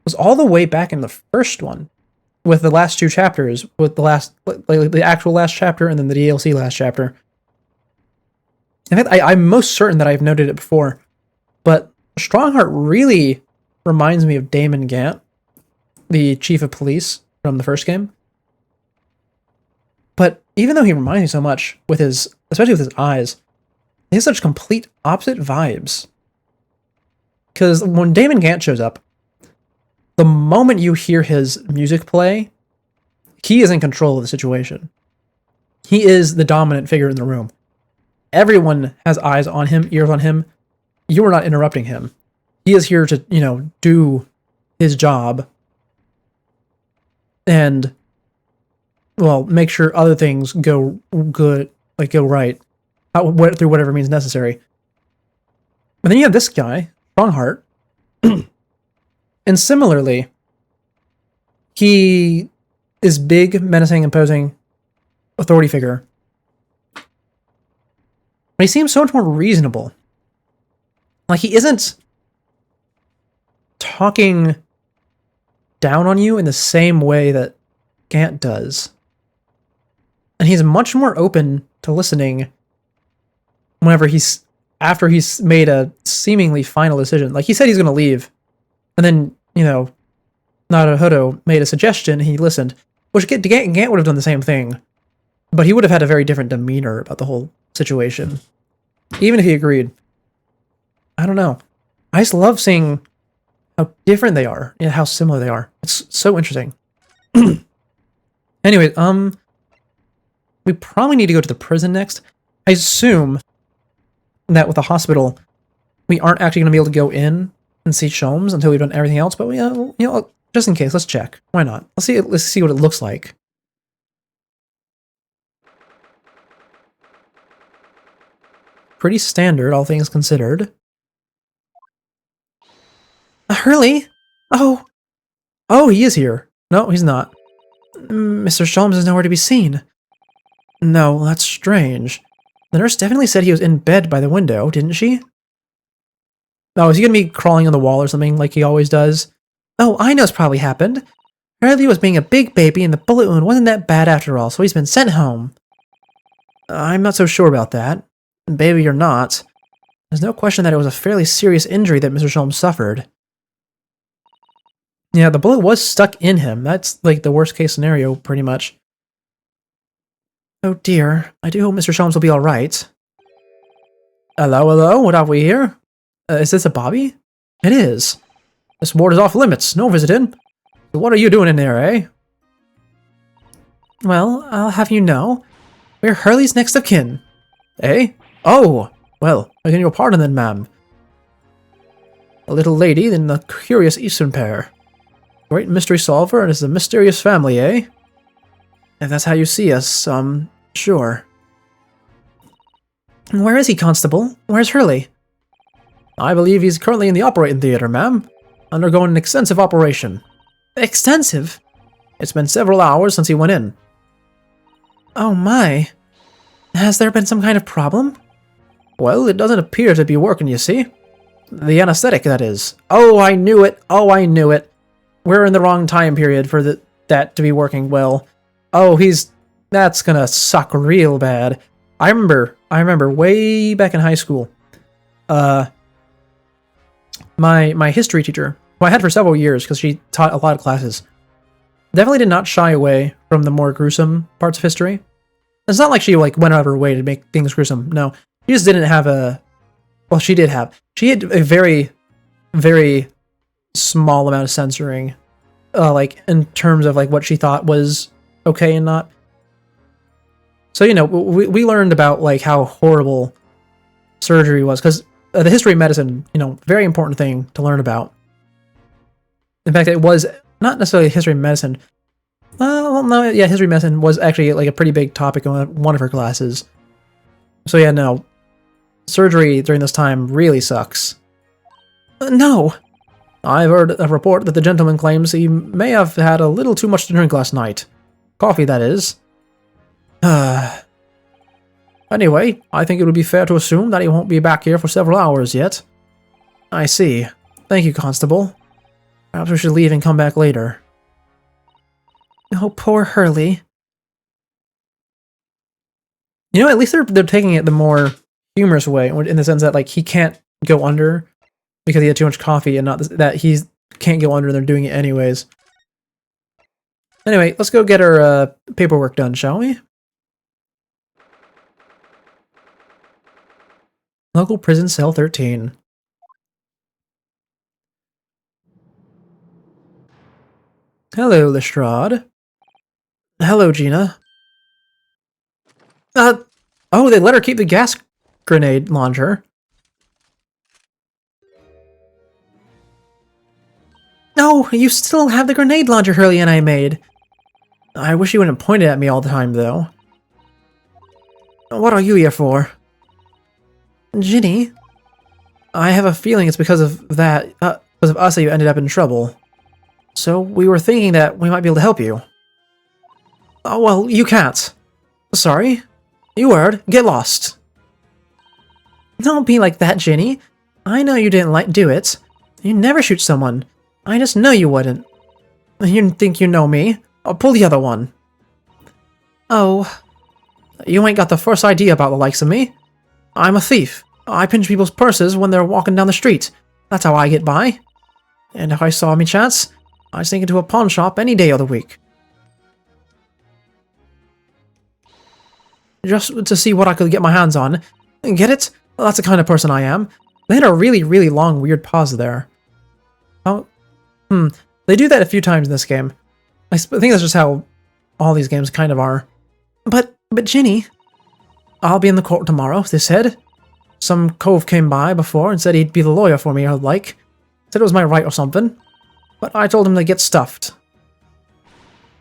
Speaker 1: was all the way back in the first one, with the last two chapters, with the actual last chapter and then the DLC last chapter. In fact, I'm most certain that I've noted it before, but Strongheart really reminds me of Damon Gant, the chief of police from the first game. But even though he reminds me so much, especially with his eyes, he has such complete opposite vibes. Because when Damon Gant shows up, the moment you hear his music play, he is in control of the situation. He is the dominant figure in the room. Everyone has eyes on him, ears on him. You are not interrupting him. He is here to, do his job and, well, make sure other things go good, go right, through whatever means necessary. But then you have this guy, Strongheart, and similarly, he is big, menacing, imposing authority figure. But he seems so much more reasonable. Like, he isn't talking down on you in the same way that Gant does. And he's much more open to listening after he's made a seemingly final decision. Like, he said he's going to leave. And then, Naruhodo made a suggestion, and he listened. Which Gant would have done the same thing. But he would have had a very different demeanor about the whole situation. Even if he agreed. I don't know. I just love seeing how different they are, and how similar they are. It's so interesting. Anyway, we probably need to go to the prison next. I assume that with the hospital, we aren't actually going to be able to go in and see Sholmes until we've done everything else, but just in case, let's check. Why not? Let's see what it looks like. Pretty standard, all things considered. Hurley? Oh, he is here. No, he's not. Mr. Sholmes is nowhere to be seen. No, that's strange. The nurse definitely said he was in bed by the window, didn't she? Oh, is he gonna be crawling on the wall or something like he always does? Oh, I know what's probably happened. Hurley was being a big baby and the bullet wound wasn't that bad after all, so he's been sent home. I'm not so sure about that. Baby or not, there's no question that it was a fairly serious injury that Mr. Sholmes suffered. Yeah, the bullet was stuck in him. That's like the worst case scenario, pretty much. Oh dear, I do hope Mr. Sholmes will be alright. Hello, what have we here? Is this a Bobby? It is. This ward is off limits, no visiting. So what are you doing in there, eh? Well, I'll have you know, we're Hurley's next of kin. Eh? Oh, well, begging your pardon then, ma'am. little lady in the curious Eastern pair. Great mystery solver, and it's a mysterious family, eh? If that's how you see us, sure. Where is he, Constable? Where's Hurley? I believe he's currently in the operating theater, ma'am, undergoing an extensive operation. Extensive? It's been several hours since he went in. Oh my. Has there been some kind of problem? Well, it doesn't appear to be working, you see. The anesthetic, that is. Oh, I knew it! Oh, I knew it! We're in the wrong time period for that to be working well. Oh, that's gonna suck real bad. I remember way back in high school, my history teacher, who I had for several years because she taught a lot of classes, definitely did not shy away from the more gruesome parts of history. It's not like she went out of her way to make things gruesome. No, she just didn't have well, she did have. She had a very, very small amount of censoring, in terms of what she thought was okay and not. So, we learned about how horrible surgery was, because the history of medicine, very important thing to learn about. In fact, it was not necessarily history of medicine. Well, no, yeah, history of medicine was actually a pretty big topic in one of her classes. So yeah, no, surgery during this time really sucks. No! I've heard a report that the gentleman claims he may have had a little too much to drink last night. Coffee, that is. Anyway, I think it would be fair to assume that he won't be back here for several hours yet. I see. Thank you, Constable. Perhaps we should leave and come back later. Oh, poor Hurley. At least they're taking it the more humorous way, in the sense that he can't go under because he had too much coffee, and not that he can't go under and they're doing it anyways. Anyway, let's go get our paperwork done, shall we? Local prison cell 13. Hello, Lestrade. Hello, Gina. Oh, they let her keep the gas grenade launcher. No, you still have the grenade launcher Hurley and I made. I wish you wouldn't point it at me all the time, though. What are you here for? Ginny? I have a feeling it's because of that, because of us that you ended up in trouble. So we were thinking that we might be able to help you. Oh, well, you can't. Sorry. You heard. Get lost. Don't be like that, Ginny. I know you didn't do it. You never shoot someone. I just know you wouldn't. You think you know me? I'll pull the other one. Oh. You ain't got the first idea about the likes of me. I'm a thief. I pinch people's purses when they're walking down the street. That's how I get by. And if I saw me chance, I'd sneak into a pawn shop any day of the week. Just to see what I could get my hands on. Get it? Well, that's the kind of person I am. They had a really, really long, weird pause there. Oh, they do that a few times in this game. I think that's just how all these games kind of are. But Ginny, I'll be in the court tomorrow, they said. Some cove came by before and said he'd be the lawyer for me, Said it was my right or something. But I told him to get stuffed.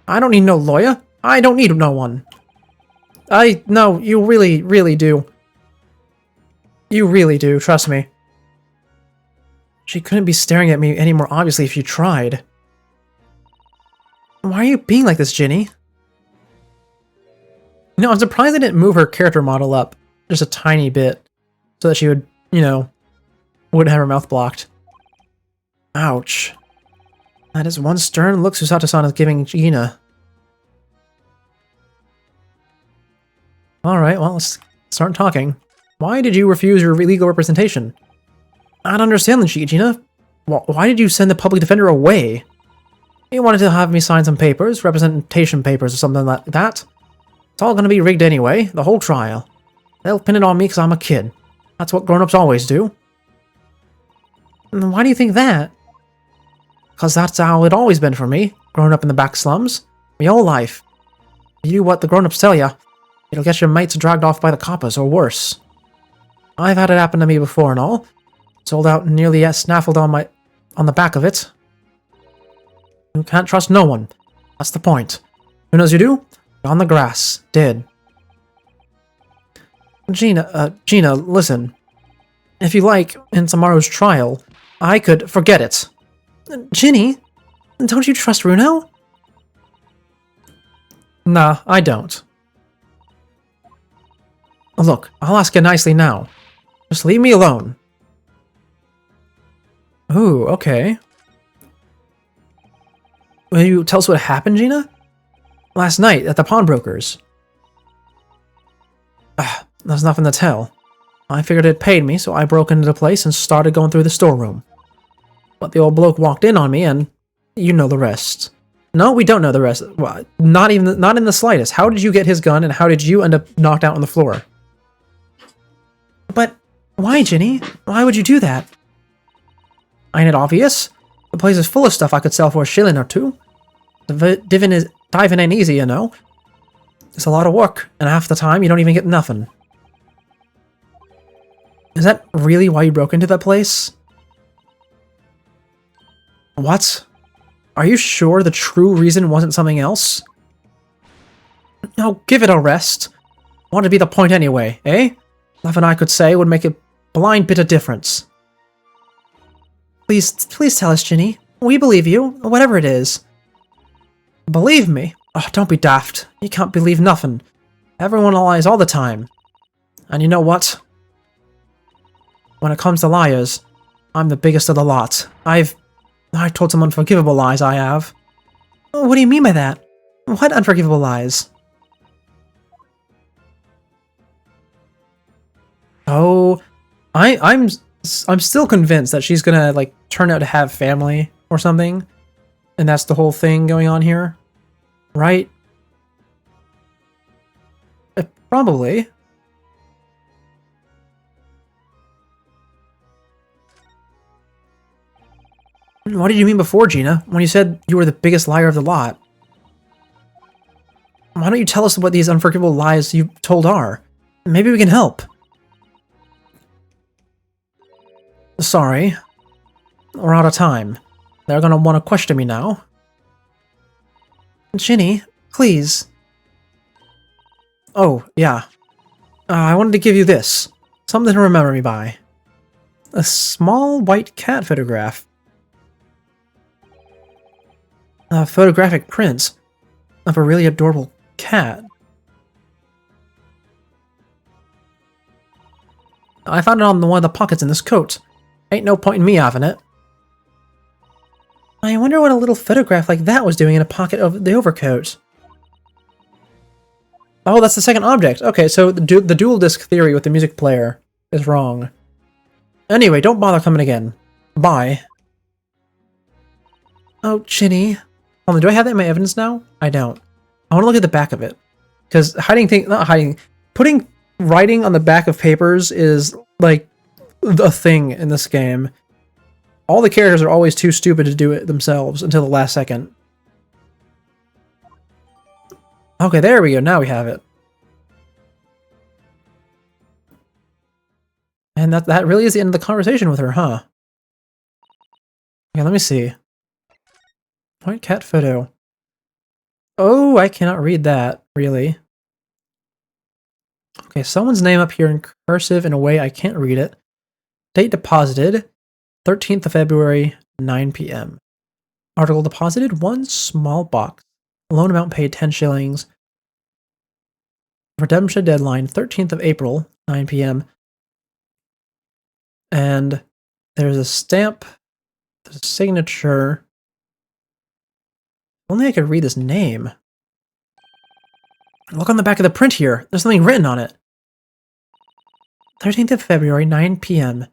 Speaker 1: I don't need no lawyer. I don't need no one. No, you really, really do. You really do, trust me. She couldn't be staring at me any more obviously if you tried. Why are you being like this, Ginny? I'm surprised they didn't move her character model up just a tiny bit so that she would, wouldn't have her mouth blocked. Ouch. That is one stern look Susato-san is giving Gina. Alright, well, let's start talking. Why did you refuse your legal representation? I don't understand, Gina. Why did you send the public defender away? You wanted to have me sign some papers, representation papers or something like that. It's all gonna be rigged anyway, the whole trial. They'll pin it on me because I'm a kid. That's what grown-ups always do. And why do you think that? Because that's how it always been for me, growing up in the back slums. My whole life. You do what the grown-ups tell you. It'll get your mates dragged off by the coppers, or worse. I've had it happen to me before and all. Sold out and nearly snaffled on my on the back of it. You can't trust no one. That's the point. As soon as you do, you're on the grass, dead. Gina, listen. If you like, in tomorrow's trial, I could forget it. Ginny, don't you trust Runo? Nah, I don't. Look, I'll ask you nicely now. Just leave me alone. Ooh, okay. Will you tell us what happened, Gina? Last night, at the pawnbroker's. There's nothing to tell. I figured it paid me, so I broke into the place and started going through the storeroom. But the old bloke walked in on me, and you know the rest. No, we don't know the rest. Well, not in the slightest. How did you get his gun, and how did you end up knocked out on the floor? But why, Ginny? Why would you do that? Ain't it obvious? The place is full of stuff I could sell for a shilling or two. Diving ain't easy, you know. It's a lot of work, and half the time you don't even get nothing. Is that really why you broke into that place? What? Are you sure the true reason wasn't something else? No, give it a rest. What would be the point anyway, eh? Nothing I could say would make a blind bit of difference. Please tell us, Ginny. We believe you, whatever it is. Believe me? Oh, don't be daft. You can't believe nothing. Everyone lies all the time. And you know what? When it comes to liars, I'm the biggest of the lot. I've told some unforgivable lies, I have. What do you mean by that? What unforgivable lies? Oh, I'm still convinced that she's gonna, like, turn out to have family or something. And that's the whole thing going on here. Right? Probably. What did you mean before, Gina, when you said you were the biggest liar of the lot? Why don't you tell us what these unforgivable lies you told are? Maybe we can help. Sorry. We're out of time. They're gonna want to question me now. Ginny, please. Oh, yeah. I wanted to give you this. Something to remember me by. A small white cat photograph. A photographic print of a really adorable cat. I found it on one of the pockets in this coat. Ain't no point in me having it. I wonder what a little photograph like that was doing in a pocket of the overcoat. Oh, that's the second object. Okay, so the dual disc theory with the music player is wrong. Anyway, don't bother coming again. Bye. Oh, Ginny. Hold on, do I have that in my evidence now? I don't. I want to look at the back of it. Because putting writing on the back of papers is, like, the thing in this game. All the characters are always too stupid to do it themselves until the last second. Okay, there we go. Now we have it. And that really is the end of the conversation with her, huh? Okay, let me see. White cat photo. Oh, I cannot read that, really. Okay, someone's name up here in cursive in a way I can't read it. Date deposited, 13th of February, 9 p.m. Article deposited, 1 small box. Loan amount paid, 10 shillings. Redemption deadline, 13th of April, 9 p.m. And there's a stamp, there's a signature. Only I could read this name. Look on the back of the print here. There's something written on it. 13th of February, 9 p.m.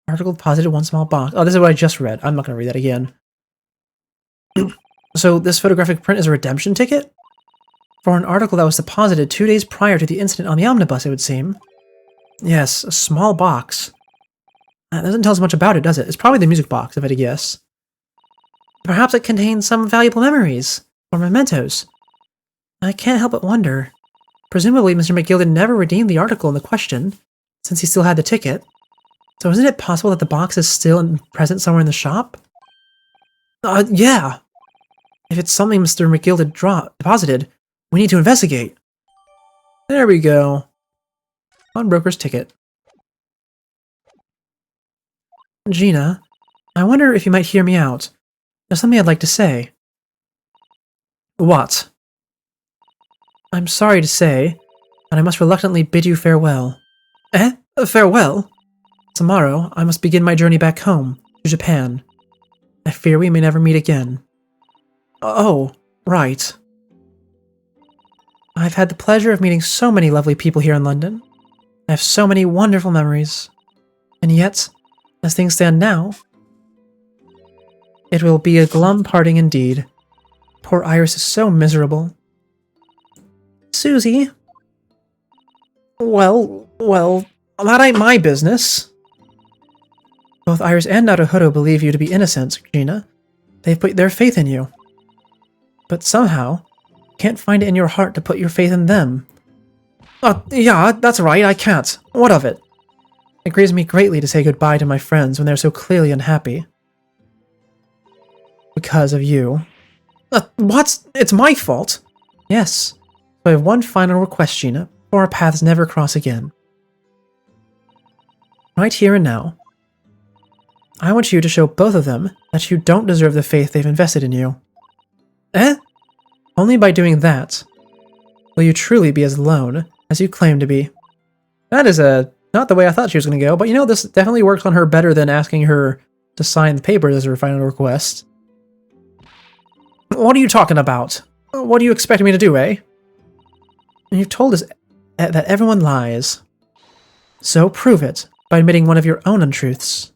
Speaker 1: Article deposited, 1 small box. Oh, this is what I just read. I'm not going to read that again. So this photographic print is a redemption ticket? For an article that was deposited 2 days prior to the incident on the omnibus, it would seem. Yes, a small box. That doesn't tell us much about it, does it? It's probably the music box, if I had to guess. Perhaps it contains some valuable memories, or mementos. I can't help but wonder. Presumably, Mr. McGilden never redeemed the article in the question, since he still had the ticket. So isn't it possible that the box is still present somewhere in the shop? Yeah. If it's something Mr. McGill deposited, we need to investigate. There we go. Pawnbroker's ticket. Gina, I wonder if you might hear me out. There's something I'd like to say. What? I'm sorry to say, but I must reluctantly bid you farewell. Eh? Farewell? Tomorrow, I must begin my journey back home, to Japan. I fear we may never meet again. Oh, right. I've had the pleasure of meeting so many lovely people here in London. I have so many wonderful memories. And yet, as things stand now, it will be a glum parting indeed. Poor Iris is so miserable. Susie? Well, that ain't my business. Both Iris and Naruhodo believe you to be innocent, Gina. They've put their faith in you. But somehow, you can't find it in your heart to put your faith in them. Yeah, that's right, I can't. What of it? It grieves me greatly to say goodbye to my friends when they're so clearly unhappy. Because of you. What? It's my fault? Yes. So I have one final request, Gina, before our paths never cross again. Right here and now, I want you to show both of them that you don't deserve the faith they've invested in you. Eh? Only by doing that will you truly be as alone as you claim to be. That is not the way I thought she was going to go, but you know, this definitely works on her better than asking her to sign the papers as her final request. What are you talking about? What do you expect me to do, eh? You've told us that everyone lies. So prove it by admitting one of your own untruths.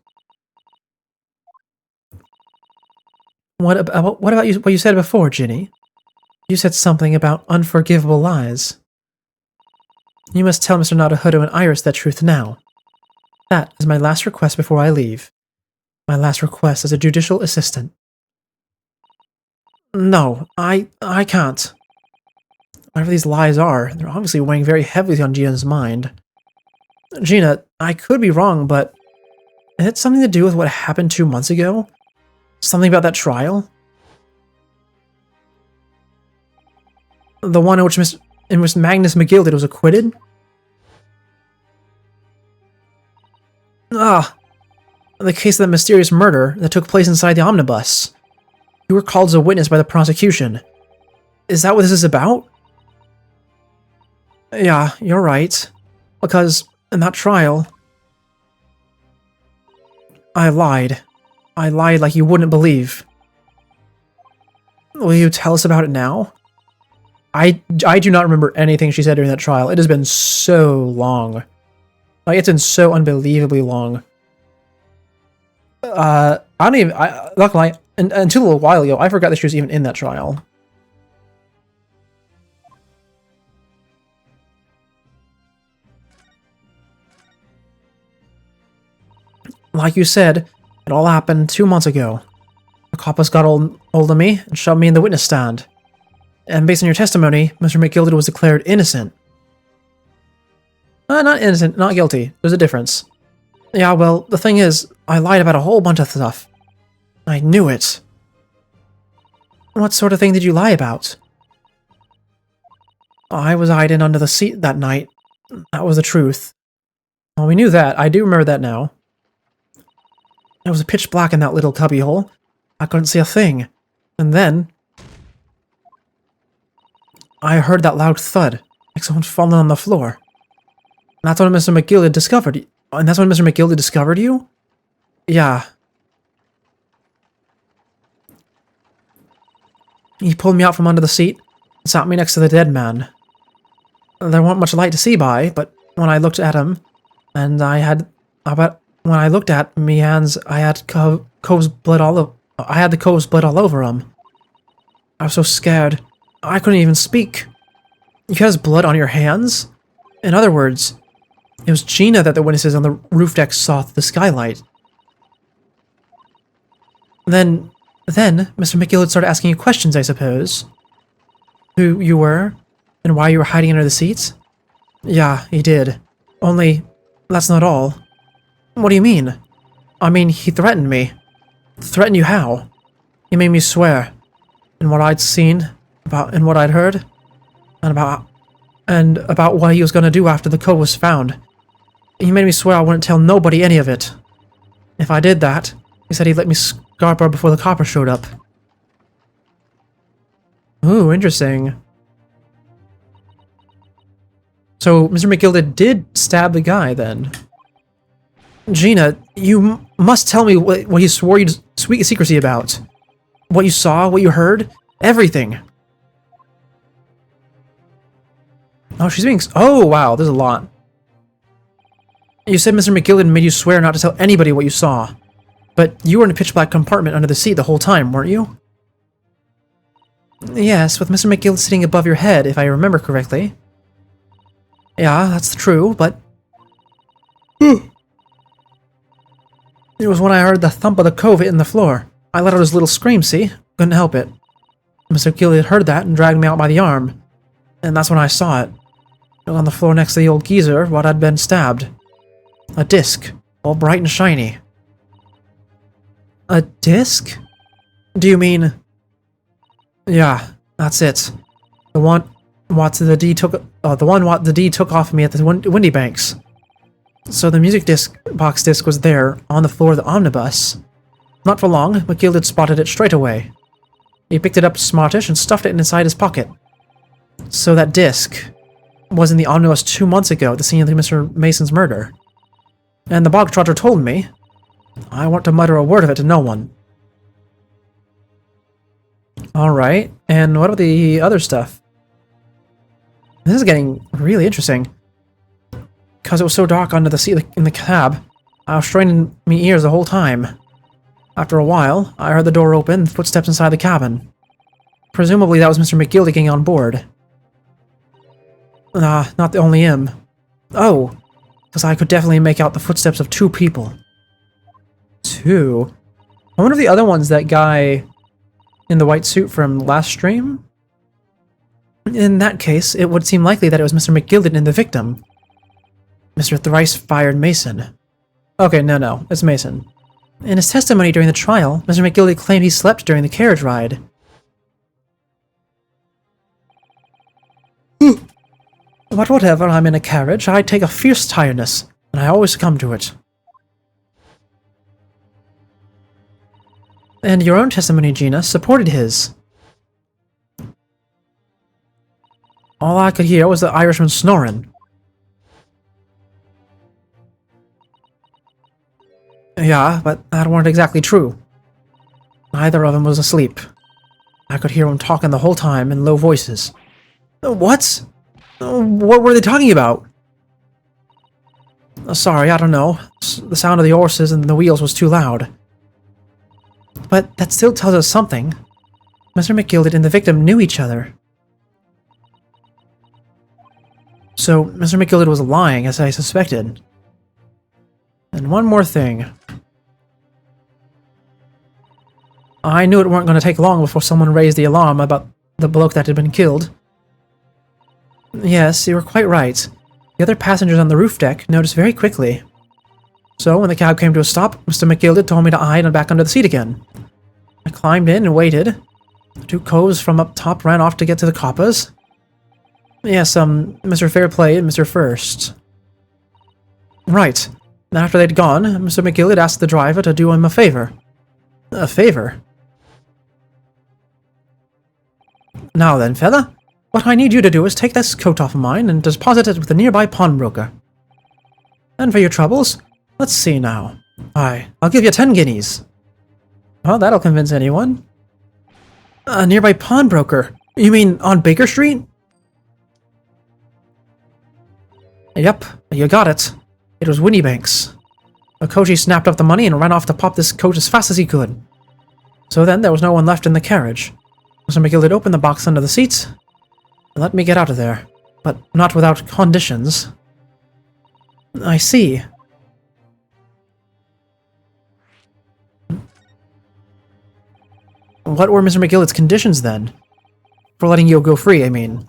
Speaker 1: What about what you said before, Ginny? You said something about unforgivable lies. You must tell Mr. Naruhodo and Iris that truth now. That is my last request before I leave. My last request as a judicial assistant. No, I can't. Whatever these lies are, they're obviously weighing very heavily on Gina's mind. Gina, I could be wrong, but is it something to do with what happened 2 months ago? Something about that trial? The one in which Magnus McGilded was acquitted? The case of that mysterious murder that took place inside the omnibus. You were called as a witness by the prosecution. Is that what this is about? Yeah, you're right. Because in that trial, I lied. I lied like you wouldn't believe. Will you tell us about it now? I do not remember anything she said during that trial. It has been so long. Like, it's been so unbelievably long. Luckily, until a little while ago, I forgot that she was even in that trial. Like you said, it all happened 2 months ago. The coppers got hold of me and shoved me in the witness stand. And based on your testimony, Mr. McGilded was declared innocent. Not innocent, not guilty. There's a difference. Yeah, well, the thing is, I lied about a whole bunch of stuff. I knew it. What sort of thing did you lie about? I was hiding under the seat that night. That was the truth. Well, we knew that. I do remember that now. It was pitch black in that little cubbyhole. I couldn't see a thing. And then I heard that loud thud, like someone falling on the floor. And that's when Mr. McGilded discovered you. And that's when Mr. McGilded discovered you? Yeah. He pulled me out from under the seat and sat me next to the dead man. There wasn't much light to see by, but when I looked at him, and when I looked at me hands, I had Cove's blood all over him. I was so scared, I couldn't even speak. You has blood on your hands? In other words, it was Gina that the witnesses on the roof deck saw through the skylight. Then Mr. McGilded started asking you questions, I suppose. Who you were, and why you were hiding under the seats? Yeah, he did. Only, that's not all. What do you mean? I mean, he threatened me. Threatened you how? He made me swear in what I'd seen, and what I'd heard, and about what he was going to do after the code was found. He made me swear I wouldn't tell nobody any of it. If I did that, he said he'd let me Scarborough before the copper showed up. Ooh, interesting. So, Mr. McGilded did stab the guy, then. Gina, you must tell me what you swore you'd sweet secrecy about. What you saw, what you heard, everything. Oh, she's being... Oh, wow, there's a lot. You said Mr. McGilded made you swear not to tell anybody what you saw. But you were in a pitch-black compartment under the seat the whole time, weren't you? Yes, with Mr. McGilded sitting above your head, if I remember correctly. Yeah, that's true, but... It was when I heard the thump of the cove hitting the floor. I let out his little scream, see? Couldn't help it. Mr. McGilded heard that and dragged me out by the arm. And that's when I saw it. On the floor next to the old geezer, what I'd been stabbed. A disc, all bright and shiny. A disc? Do you mean... Yeah, that's it. The one what the D took off of me at the Windy Banks. So the music box disc was there, on the floor of the omnibus. Not for long, McGilded spotted it straight away. He picked it up smartish and stuffed it inside his pocket. So that disc was in the omnibus 2 months ago at the scene of Mr. Mason's murder. And the bog trotter told me. I want to mutter a word of it to no one. Alright, and what about the other stuff? This is getting really interesting. Because it was so dark under the seat in the cab, I was straining me ears the whole time. After a while, I heard the door open and footsteps inside the cabin. Presumably that was Mr. McGilded getting on board. Not only him. Oh, because I could definitely make out the footsteps of 2 people. 2? I wonder if the other one's that guy in the white suit from last stream? In that case, it would seem likely that it was Mr. McGilded and the victim. Mr. Thrice-Fired Mason. Okay, no, it's Mason. In his testimony during the trial, Mr. McGilded claimed he slept during the carriage ride. But whatever I'm in a carriage, I take a fierce tiredness, and I always succumb to it. And your own testimony, Gina, supported his. All I could hear was the Irishman snoring. Yeah, but that weren't exactly true. Neither of them was asleep. I could hear them talking the whole time in low voices. What? What were they talking about? Sorry, I don't know. The sound of the horses and the wheels was too loud. But that still tells us something. Mr. McGilded and the victim knew each other. So, Mr. McGilded was lying, as I suspected. And one more thing. I knew it weren't going to take long before someone raised the alarm about the bloke that had been killed. Yes, you were quite right. The other passengers on the roof deck noticed very quickly. So, when the cab came to a stop, Mr. McGilded told me to hide and back under the seat again. I climbed in and waited. The 2 coves from up top ran off to get to the coppers. Yes, Mr. Fairplay and Mr. First. Right. And after they'd gone, Mr. McGilded asked the driver to do him a favor. A favor? Now then, fella, what I need you to do is take this coat off of mine and deposit it with a nearby pawnbroker. And for your troubles, let's see now. I'll give you 10 guineas. Well, that'll convince anyone. A nearby pawnbroker? You mean on Baker Street? Yep, you got it. It was Windy Banks. Okoji snapped up the money and ran off to pop this coat as fast as he could. So then there was no one left in the carriage. Mr. McGilded opened the box under the seat and let me get out of there, but not without conditions. I see. What were Mr. McGilded's conditions then? For letting you go free, I mean.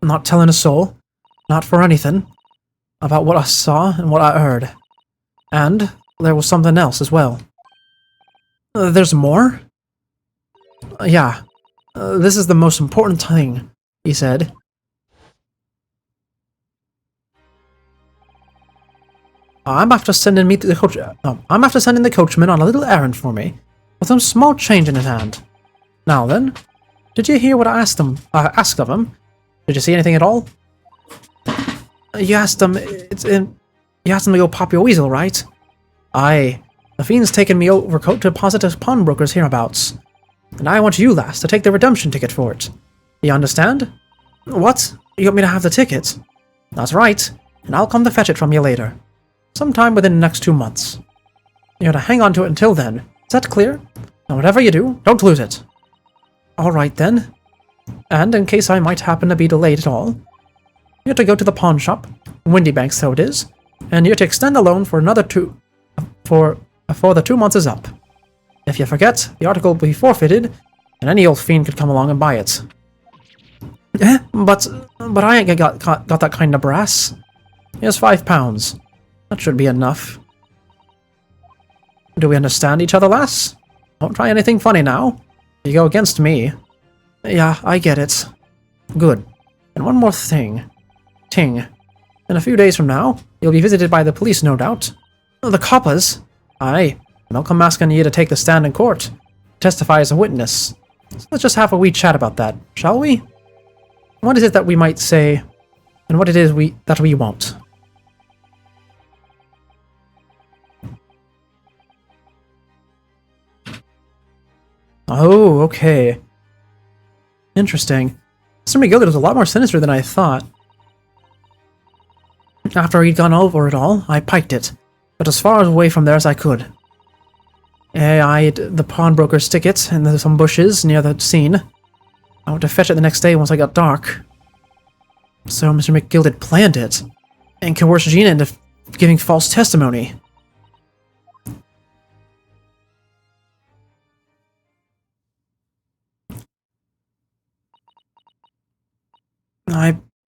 Speaker 1: Not telling a soul, not for anything, about what I saw and what I heard. And there was something else as well. There's more? Yeah. This is the most important thing, he said. I'm after sending the coachman on a little errand for me, with some small change in his hand. Now then, did you hear what I asked of him? Did you see anything at all? You asked him to go pop your weasel, right? Aye. The fiend's taken me overcoat to deposit a pawnbroker's hereabouts. And I want you, lass, to take the redemption ticket for it. You understand? What? You want me to have the ticket? That's right, and I'll come to fetch it from you later. Sometime within the next 2 months. You're to hang on to it until then. Is that clear? And whatever you do, don't lose it. Alright then. And in case I might happen to be delayed at all, you're to go to the pawn shop, Windybank so it is, and you're to extend the loan for another before the 2 months is up. If you forget, the article will be forfeited, and any old fiend could come along and buy it. But I ain't got that kind of brass. Here's £5. That should be enough. Do we understand each other, lass? Don't try anything funny now. You go against me. Yeah, I get it. Good. And one more thing. Ting. In a few days from now, you'll be visited by the police, no doubt. The coppers? Aye. They'll come asking you to take the stand in court. Testify as a witness. So let's just have a wee chat about that, shall we? What is it that we might say, and what it is that we won't? Oh, okay. Interesting. Mr. McGilder was a lot more sinister than I thought. After he'd gone over it all, I piked it, but as far away from there as I could. I hid the pawnbroker's ticket in some bushes near the scene. I went to fetch it the next day once I got dark. So Mr. McGill planned it, and coerced Gina into giving false testimony.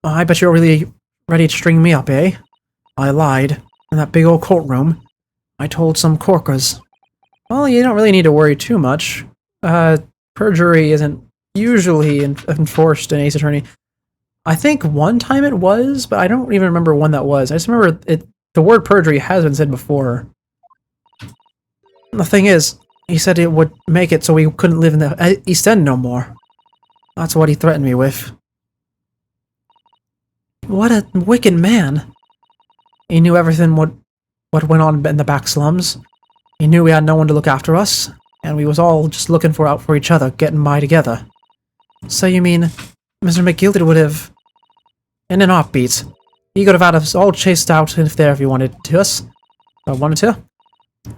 Speaker 1: I bet you're really ready to string me up, eh? I lied. In that big old courtroom. I told some corkers. Well, you don't really need to worry too much. Perjury isn't usually enforced in Ace Attorney. I think one time it was, but I don't even remember when that was. I just remember the word perjury has been said before. The thing is, he said it would make it so we couldn't live in the East End no more. That's what he threatened me with. What a wicked man. He knew everything what went on in the back slums. He knew we had no one to look after us, and we was all just looking out for each other, getting by together. So you mean, Mr. McGilder would have... In an heartbeat, he could have had us all chased out if he wanted to us. If I wanted to.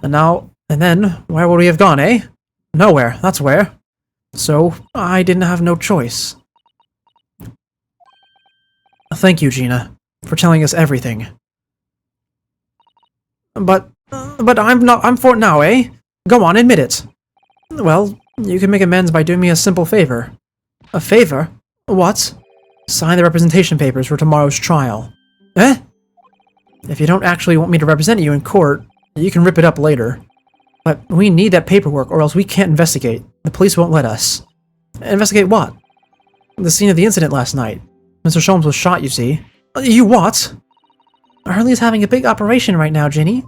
Speaker 1: And then, where would we have gone, eh? Nowhere, that's where. So, I didn't have no choice. Thank you, Gina, for telling us everything. But I'm for it now, eh? Go on, admit it. Well, you can make amends by doing me a simple favor. A favor? What? Sign the representation papers for tomorrow's trial. Eh? If you don't actually want me to represent you in court, you can rip it up later. But we need that paperwork or else we can't investigate. The police won't let us. Investigate what? The scene of the incident last night. Mr. Sholmes was shot, you see. You what? Hurley's having a big operation right now, Ginny.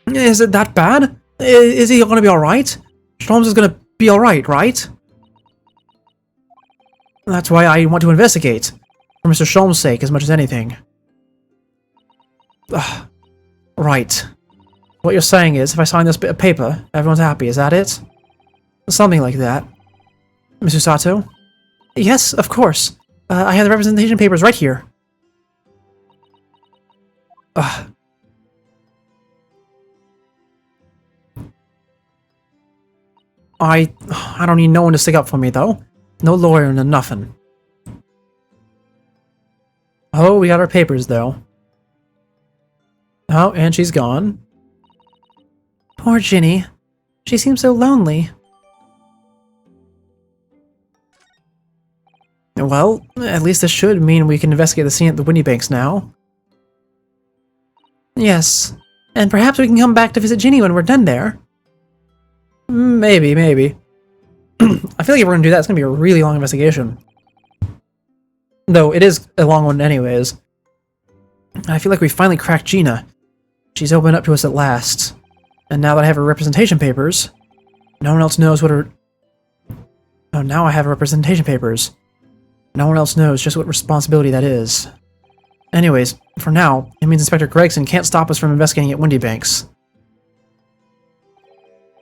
Speaker 1: Is it that bad? Is he gonna be alright? Sholmes is gonna be alright, right? That's why I want to investigate. For Mr. Sholmes' sake as much as anything. Ugh. Right. What you're saying is, if I sign this bit of paper, everyone's happy, is that it? Something like that. Mr. Sato? Yes, of course. I have the representation papers right here. Ugh. I don't need no one to stick up for me, though. No lawyer, no nothing. Oh, we got our papers, though. Oh, and she's gone. Poor Ginny. She seems so lonely. Well, at least this should mean we can investigate the scene at the Windybanks now. Yes, and perhaps we can come back to visit Ginny when we're done there. Maybe, maybe. I feel like if we're gonna do that, it's gonna be a really long investigation. Though it is a long one anyways. I feel like we finally cracked Gina. She's opened up to us at last. And now that I have her representation papers, no one else knows what her... Oh, now I have her representation papers. No one else knows just what responsibility that is. Anyways, for now, it means Inspector Gregson can't stop us from investigating at Windy Banks.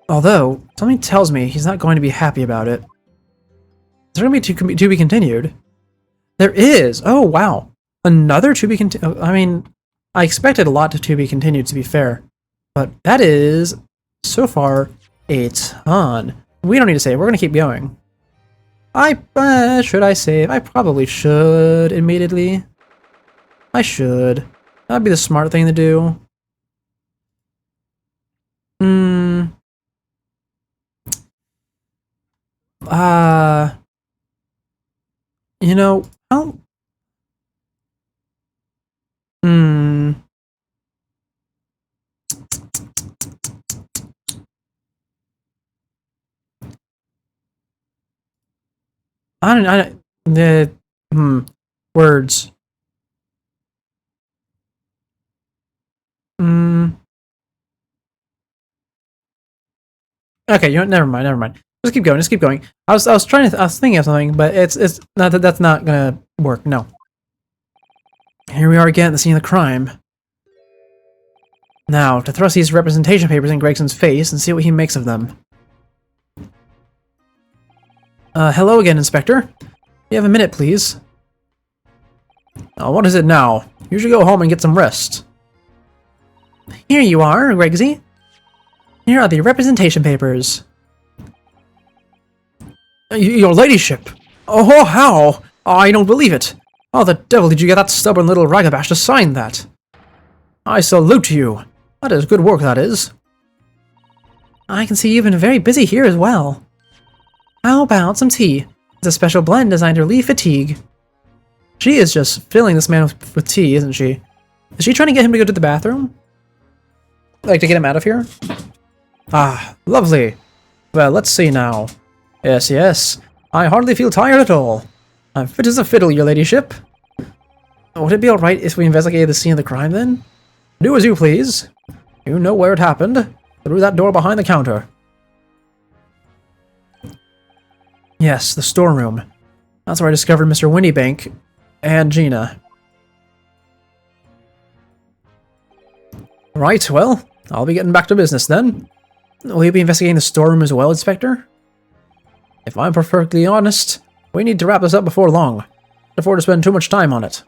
Speaker 1: Although, something tells me he's not going to be happy about it. Is there going to be to be continued? There is! Oh, wow. Another to be continued? I mean, I expected a lot to be continued, to be fair. But that is, so far, a ton. We don't need to save. We're going to keep going. Should I save? I probably should, admittedly. I should. That'd be the smart thing to do. You know, words. Okay, you know what, never mind. Just keep going. I was thinking of something, but it's not that's not gonna work, no. Here we are again at the scene of the crime. Now, to thrust these representation papers in Gregson's face and see what he makes of them. Hello again, Inspector. You have a minute, please. What is it now? You should go home and get some rest. Here you are, Gregsy. Here are the representation papers. Your ladyship! Oh, how? I don't believe it. How the devil did you get that stubborn little ragabash to sign that? I salute you. That is good work, that is. I can see you've been very busy here as well. How about some tea? It's a special blend designed to relieve fatigue. She is just filling this man with tea, isn't she? Is she trying to get him to go to the bathroom? Like, to get him out of here? Ah, lovely. Well, let's see now. Yes. I hardly feel tired at all. I'm fit as a fiddle, your ladyship. Would it be alright if we investigated the scene of the crime, then? Do as you please. You know where it happened. Through that door behind the counter. Yes, the storeroom. That's where I discovered Mr. Windybank and Gina. Right, well, I'll be getting back to business then. Will you be investigating the storeroom as well, Inspector? If I'm perfectly honest, we need to wrap this up before long. Can't afford to spend too much time on it.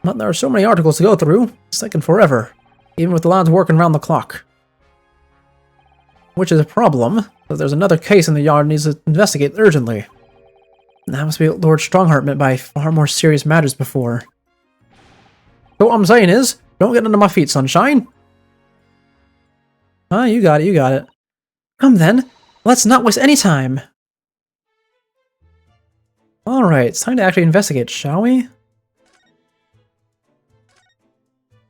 Speaker 1: But there are so many articles to go through, it's taking forever, even with the lads working around the clock. Which is a problem, but there's another case in the yard needs to investigate urgently. That must be what Lord Strongheart meant by far more serious matters before. So what I'm saying is, don't get under my feet, sunshine. Ah, you got it. Come then, let's not waste any time. Alright, it's time to actually investigate, shall we?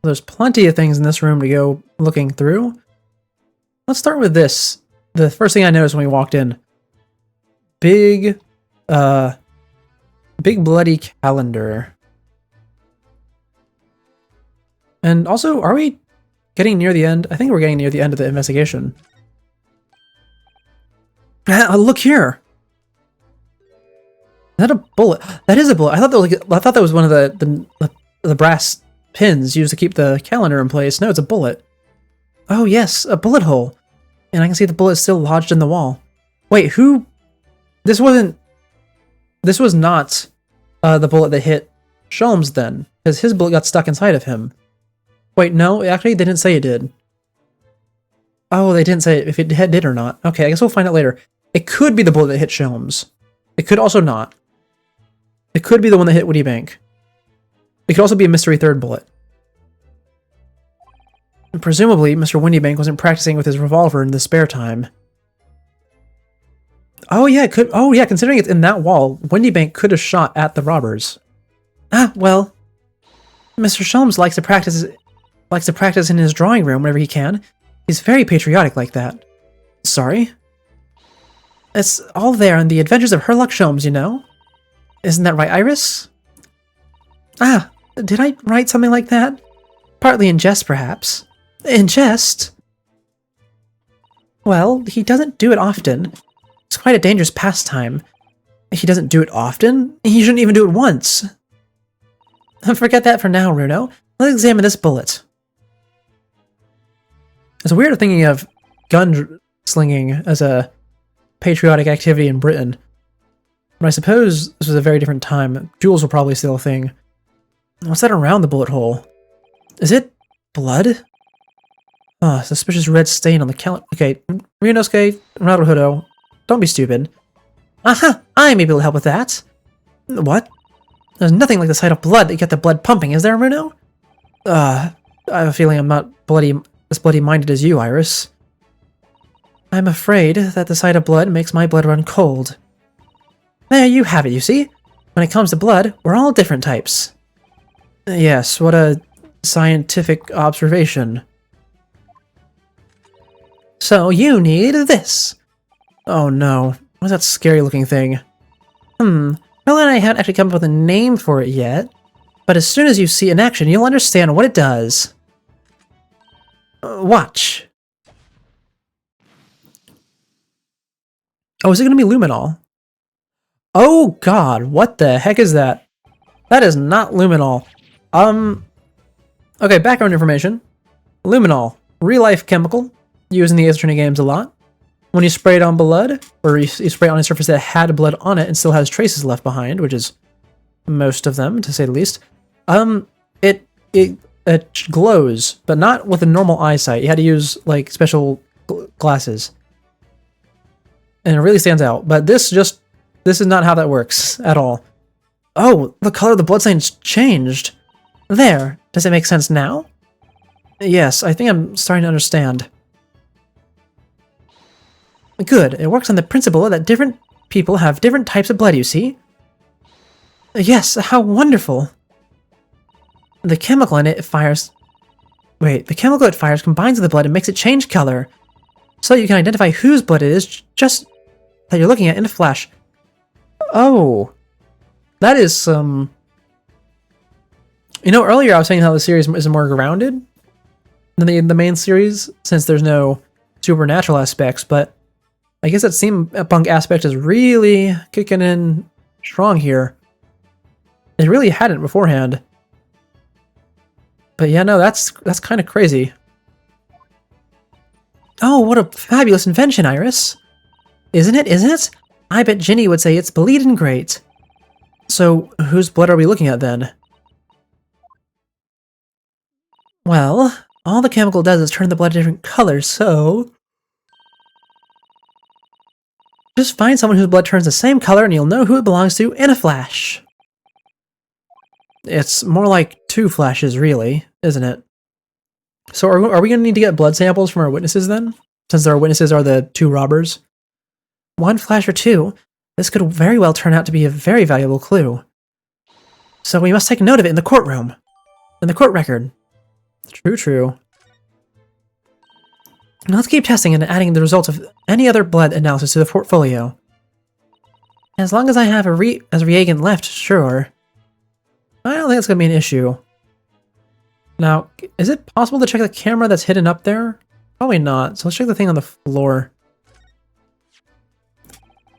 Speaker 1: There's plenty of things in this room to go looking through. Let's start with this. The first thing I noticed when we walked in. Big bloody calendar. And also, are we getting near the end? I think we're getting near the end of the investigation. Look here! Is that a bullet? That is a bullet. I thought that was one of the brass pins used to keep the calendar in place. No, it's a bullet. Oh yes, a bullet hole. And I can see the bullet still lodged in the wall. Wait, who? This was not the bullet that hit Sholmes then, because his bullet got stuck inside of him. Wait, no, actually they didn't say it did. Oh, they didn't say if it did or not. Okay, I guess we'll find out later. It could be the bullet that hit Sholmes. It could also not. It could be the one that hit Windybank. It could also be a mystery third bullet. And presumably, Mr. Windybank wasn't practicing with his revolver in the spare time. Oh yeah, it could. Oh yeah, considering it's in that wall, Windybank could have shot at the robbers. Ah, well, Mr. Sholmes likes to practice in his drawing room whenever he can. He's very patriotic like that. Sorry? It's all there in the Adventures of Herlock Sholmes, you know? Isn't that right, Iris? Ah, did I write something like that? Partly in jest, perhaps. In jest? Well, he doesn't do it often. It's quite a dangerous pastime. He doesn't do it often? He shouldn't even do it once. Forget that for now, Runo. Let's examine this bullet. It's weird thinking of gun slinging as a patriotic activity in Britain. But I suppose this was a very different time. Jewels were probably still a thing. What's that around the bullet hole? Is it blood? Ah, suspicious red stain on the calendar. Okay, Ryunosuke, Naruhodo, don't be stupid. Aha! I may be able to help with that. What? There's nothing like the sight of blood to get the blood pumping, is there, Runo? I have a feeling I'm not as bloody-minded as you, Iris. I'm afraid that the sight of blood makes my blood run cold. There you have it, you see? When it comes to blood, we're all different types. Yes, what a scientific observation. So you need this. Oh no, what's that scary looking thing? Well, I haven't actually come up with a name for it yet, but as soon as you see it in action, you'll understand what it does. Watch. Oh, is it going to be luminol? Oh god, what the heck is that? That is not luminol. Okay, background information. Luminol, real-life chemical, used in the Ace Attorney games a lot. When you spray it on blood, or you spray it on a surface that had blood on it and still has traces left behind, which is most of them, to say the least, it glows, but not with a normal eyesight. You had to use, like, special glasses. And it really stands out, but this is not how that works at all. Oh, the color of the bloodstain's changed. There. Does it make sense now? Yes, I think I'm starting to understand. Good. It works on the principle that different people have different types of blood, you see? Yes, how wonderful. The chemical in it fires... Wait, the chemical it fires combines with the blood and makes it change color. So you can identify whose blood it is just that you're looking at in a flash. Oh. That is some... You know, earlier I was saying how the series is more grounded than the main series, since there's no supernatural aspects, but I guess that steampunk aspect is really kicking in strong here. It really hadn't beforehand. But yeah, no, that's kind of crazy. Oh, what a fabulous invention, Iris. Isn't it? Isn't it? I bet Ginny would say it's bleedin' great. So, whose blood are we looking at then? Well, all the chemical does is turn the blood a different color, so... Just find someone whose blood turns the same color and you'll know who it belongs to in a flash. It's more like 2 flashes, really, isn't it? So are we going to need to get blood samples from our witnesses then? Since our witnesses are the 2 robbers? 1 flash or 2? This could very well turn out to be a very valuable clue. So we must take note of it in the courtroom. In the court record. True. Now let's keep testing and adding the results of any other blood analysis to the portfolio. As long as I have a reagent left, sure. I don't think it's going to be an issue. Now, is it possible to check the camera that's hidden up there? Probably not, so let's check the thing on the floor.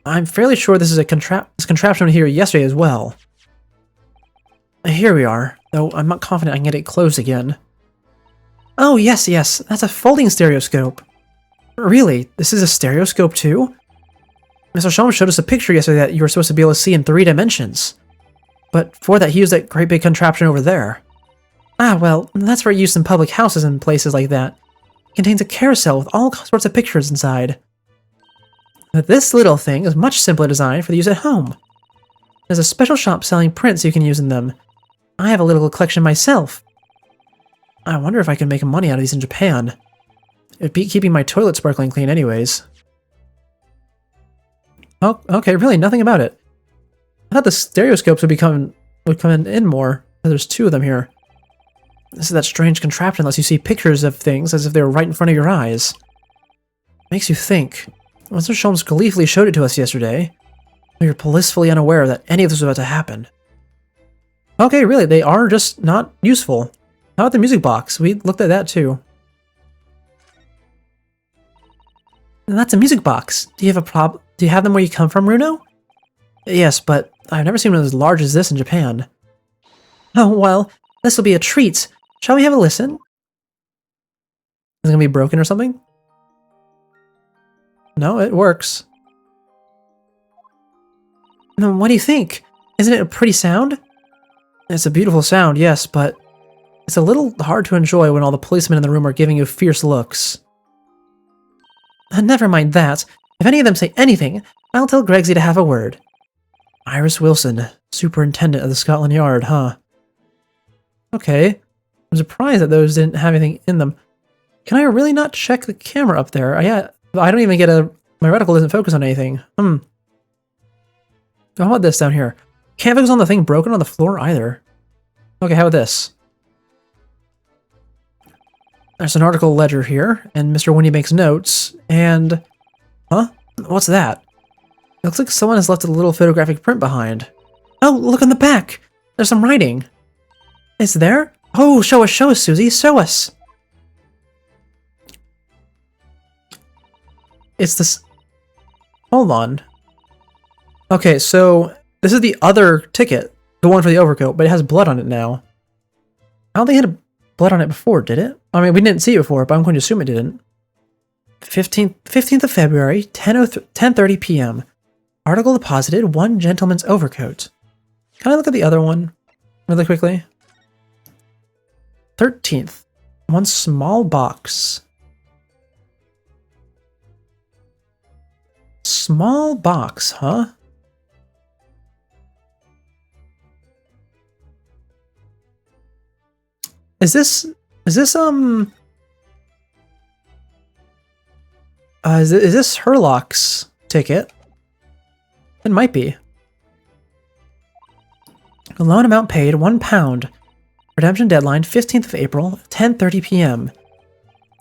Speaker 1: I'm fairly sure this is this contraption here yesterday as well. Here we are, though I'm not confident I can get it closed again. Oh, yes, that's a folding stereoscope. Really? This is a stereoscope too? Mr. Sholmes showed us a picture yesterday that you were supposed to be able to see in 3 dimensions. But for that, he used that great big contraption over there. Ah, well, that's for use in public houses and places like that. It contains a carousel with all sorts of pictures inside. But this little thing is much simpler designed for the use at home. There's a special shop selling prints you can use in them. I have a little collection myself. I wonder if I can make money out of these in Japan. It'd be keeping my toilet sparkling clean anyways. Oh, okay, really, nothing about it. I thought the stereoscopes would come in more. There's 2 of them here. This is that strange contraption that lets you see pictures of things as if they were right in front of your eyes. Makes you think. Mr. Sholmes gleefully showed it to us yesterday. We were blissfully unaware that any of this was about to happen. Okay, really, they are just not useful. How about the music box? We looked at that too. And that's a music box. Do you have them where you come from, Runo? Yes, but I've never seen one as large as this in Japan. Oh, well, this will be a treat. Shall we have a listen? Is it gonna be broken or something? No, it works. What do you think? Isn't it a pretty sound? It's a beautiful sound, yes, but it's a little hard to enjoy when all the policemen in the room are giving you fierce looks. Never mind that. If any of them say anything, I'll tell Gregsy to have a word. Iris Wilson, superintendent of the Scotland Yard, huh? Okay. I'm surprised that those didn't have anything in them. Can I really not check the camera up there? I don't even get my reticle doesn't focus on anything. How about this down here? Can't focus on the thing broken on the floor either. Okay, how about this? There's an article ledger here, and Mr. Winnie makes notes, and... Huh? What's that? It looks like someone has left a little photographic print behind. Oh, look on the back! There's some writing. Is there? Oh, show us, Susie, show us! It's this... Hold on. Okay, so this is the other ticket, the one for the overcoat, but it has blood on it now. I don't think it had blood on it before, did it? I mean, we didn't see it before, but I'm going to assume it didn't. 15th of February, 10:30 p.m. Article deposited, one gentleman's overcoat. Can I look at the other one really quickly? 13th, one small box. Small box, huh? Is this Herlock's ticket? It might be. The loan amount paid, £1. Redemption deadline, 15th of April, 10:30 p.m.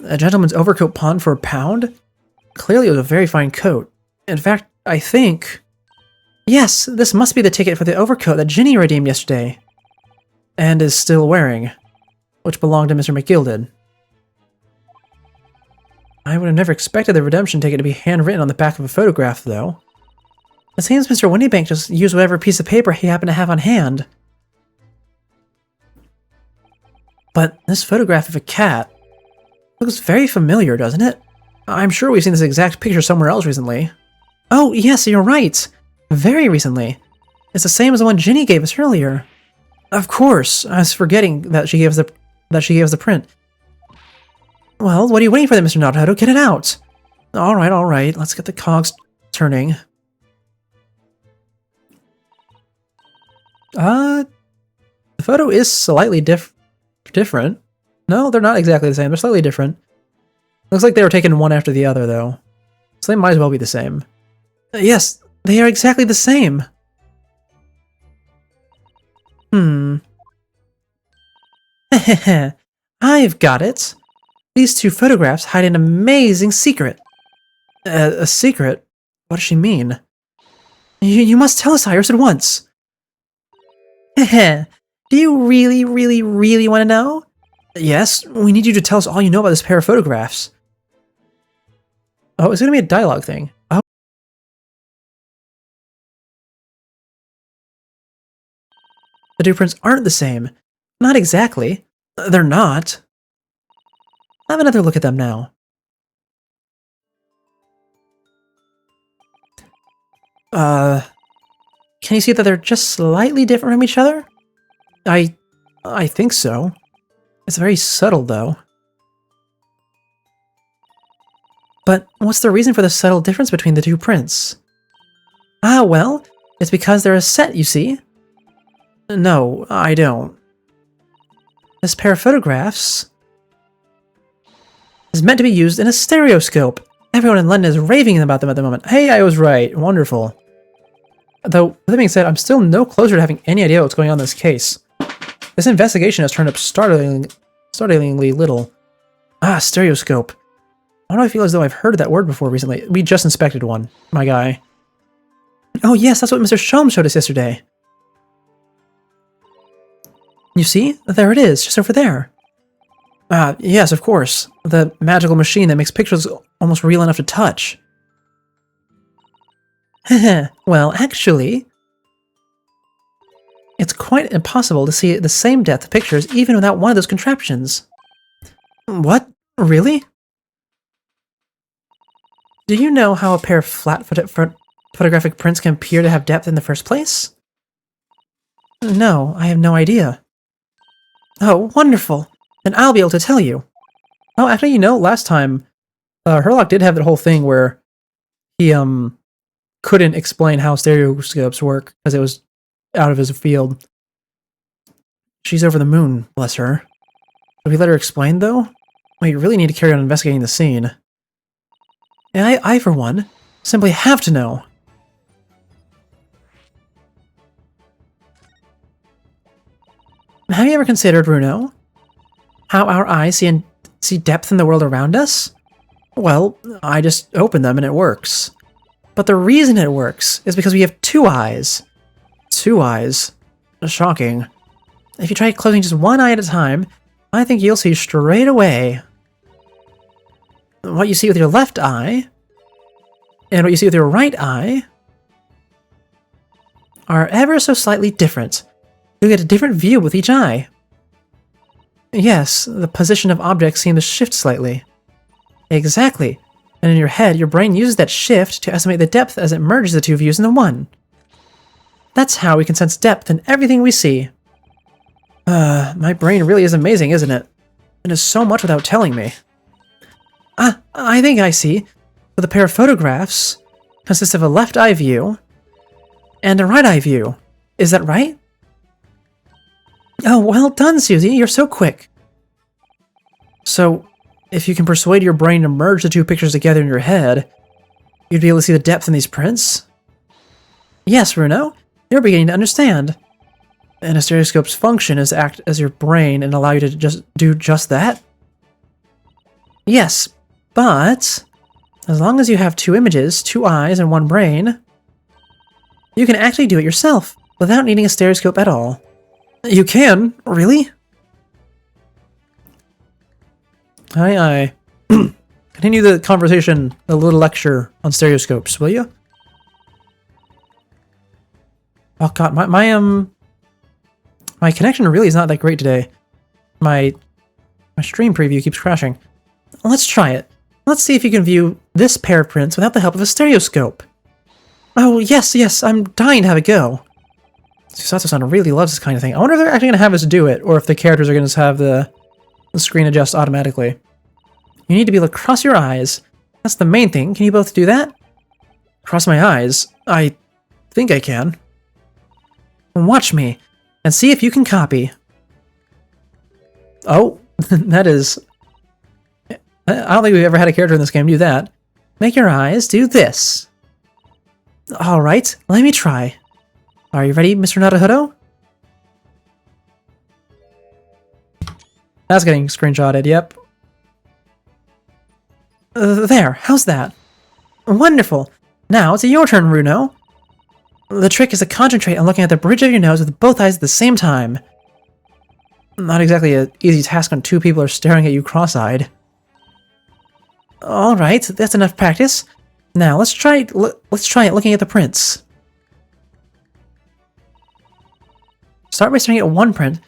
Speaker 1: A gentleman's overcoat pawned for £1? Clearly it was a very fine coat. In fact, I think... Yes, this must be the ticket for the overcoat that Ginny redeemed yesterday. And is still wearing. Which belonged to Mr. McGilded. I would have never expected the redemption ticket to be handwritten on the back of a photograph, though. It seems Mr. Winniebank just used whatever piece of paper he happened to have on hand. But this photograph of a cat looks very familiar, doesn't it? I'm sure we've seen this exact picture somewhere else recently. Oh, yes, you're right. Very recently. It's the same as the one Ginny gave us earlier. Of course, I was forgetting that she gave us the print. Well, what are you waiting for then, Mr. Naruto? Get it out! Alright, let's get the cogs turning. The photo is slightly different. No, they're not exactly the same. They're slightly different. Looks like they were taken one after the other, though. So they might as well be the same. Yes, they are exactly the same. I've got it. These two photographs hide an amazing secret. A secret? What does she mean? You must tell us, Iris, at once. Do you really want to know? Yes, we need you to tell us all you know about this pair of photographs. Oh, it's going to be a dialogue thing. Oh. The two prints aren't the same. Not exactly. They're not. Have another look at them now. Can you see that they're just slightly different from each other? I think so. It's very subtle, though. But what's the reason for the subtle difference between the two prints? Ah, well, it's because they're a set, you see. No, I don't. This pair of photographs is meant to be used in a stereoscope. Everyone in London is raving about them at the moment. Hey, I was right. Wonderful. Though, with that being said, I'm still no closer to having any idea what's going on in this case. This investigation has turned up startlingly little. Ah, stereoscope. Why do I feel as though I've heard that word before recently? We just inspected one, my guy. Oh yes, that's what Mr. Shom showed us yesterday. You see? There it is, just over there. Yes, of course. The magical machine that makes pictures almost real enough to touch. Well, actually, it's quite impossible to see the same depth of pictures even without one of those contraptions. What? Really? Do you know how a pair of flat-footed photographic prints can appear to have depth in the first place? No, I have no idea. Oh, wonderful! Then I'll be able to tell you. Oh, actually, you know, last time, Herlock did have that whole thing where he, couldn't explain how stereoscopes work because it was out of his field. She's over the moon, bless her. Did we let her explain, though? We really need to carry on investigating the scene. And I, for one, simply have to know. Have you ever considered, Runo, how our eyes see depth in the world around us? Well, I just open them and it works. But the reason it works is because we have two eyes. Two eyes. Shocking. If you try closing just one eye at a time, I think you'll see straight away what you see with your left eye and what you see with your right eye are ever so slightly different. You get a different view with each eye. Yes, the position of objects seems to shift slightly. Exactly. And in your head, your brain uses that shift to estimate the depth as it merges the two views into one. That's how we can sense depth in everything we see. My brain really is amazing, isn't it? It does so much without telling me. I think I see. With a pair of photographs consists of a left eye view and a right eye view. Is that right? Oh, well done, Susie. You're so quick. So, if you can persuade your brain to merge the two pictures together in your head, you'd be able to see the depth in these prints? Yes, Runo. You're beginning to understand. And a stereoscope's function is to act as your brain and allow you to just do just that? Yes, but as long as you have two images, two eyes, and one brain, you can actually do it yourself without needing a stereoscope at all. You can? Really? Aye. Continue the conversation, the little lecture on stereoscopes, will you? Oh god, my connection really is not that great today. My stream preview keeps crashing. Let's try it. Let's see if you can view this pair of prints without the help of a stereoscope. Oh, yes, I'm dying to have a go. Susato-san really loves this kind of thing. I wonder if they're actually going to have us do it, or if the characters are going to have the screen adjust automatically. You need to be able to cross your eyes. That's the main thing. Can you both do that? Cross my eyes? I think I can. Watch me, and see if you can copy. Oh, that is... I don't think we've ever had a character in this game do that. Make your eyes do this. Alright, let me try. Are you ready, Mr. Naruhodo? That's getting screenshotted, yep. There, how's that? Wonderful. Now it's your turn, Runo. The trick is to concentrate on looking at the bridge of your nose with both eyes at the same time. Not exactly an easy task when two people are staring at you cross-eyed. Alright, that's enough practice. Now let's try it looking at the prints. Start by staring at one print,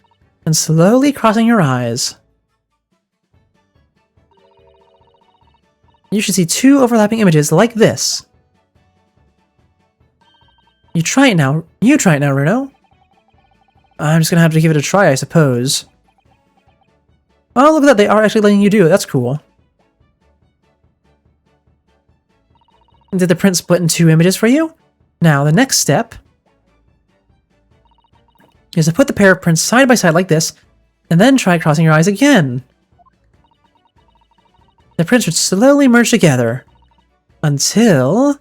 Speaker 1: and slowly crossing your eyes. You should see two overlapping images like this. You try it now, Runo. I'm just gonna have to give it a try, I suppose. Oh, look at that, they are actually letting you do it, that's cool. Did the print split in two images for you? Now, the next step is to put the pair of prints side by side like this, and then try crossing your eyes again. The prints would slowly merge together, until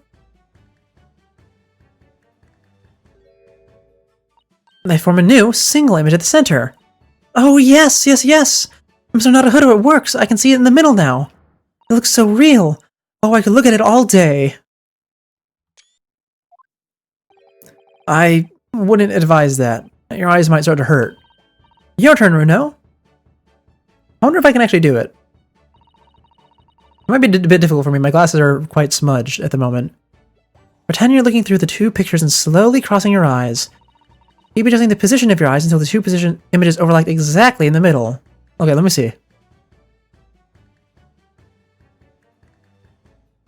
Speaker 1: they form a new, single image at the center. Oh yes! Mr. Naruhodo, it works! I can see it in the middle now! It looks so real. Oh, I could look at it all day. I wouldn't advise that. Your eyes might start to hurt. Your turn, Renault. I wonder if I can actually do it. It might be a bit difficult for me. My glasses are quite smudged at the moment. Pretend you're looking through the two pictures and slowly crossing your eyes. Keep adjusting the position of your eyes until the two position images overlap exactly in the middle. Okay, let me see.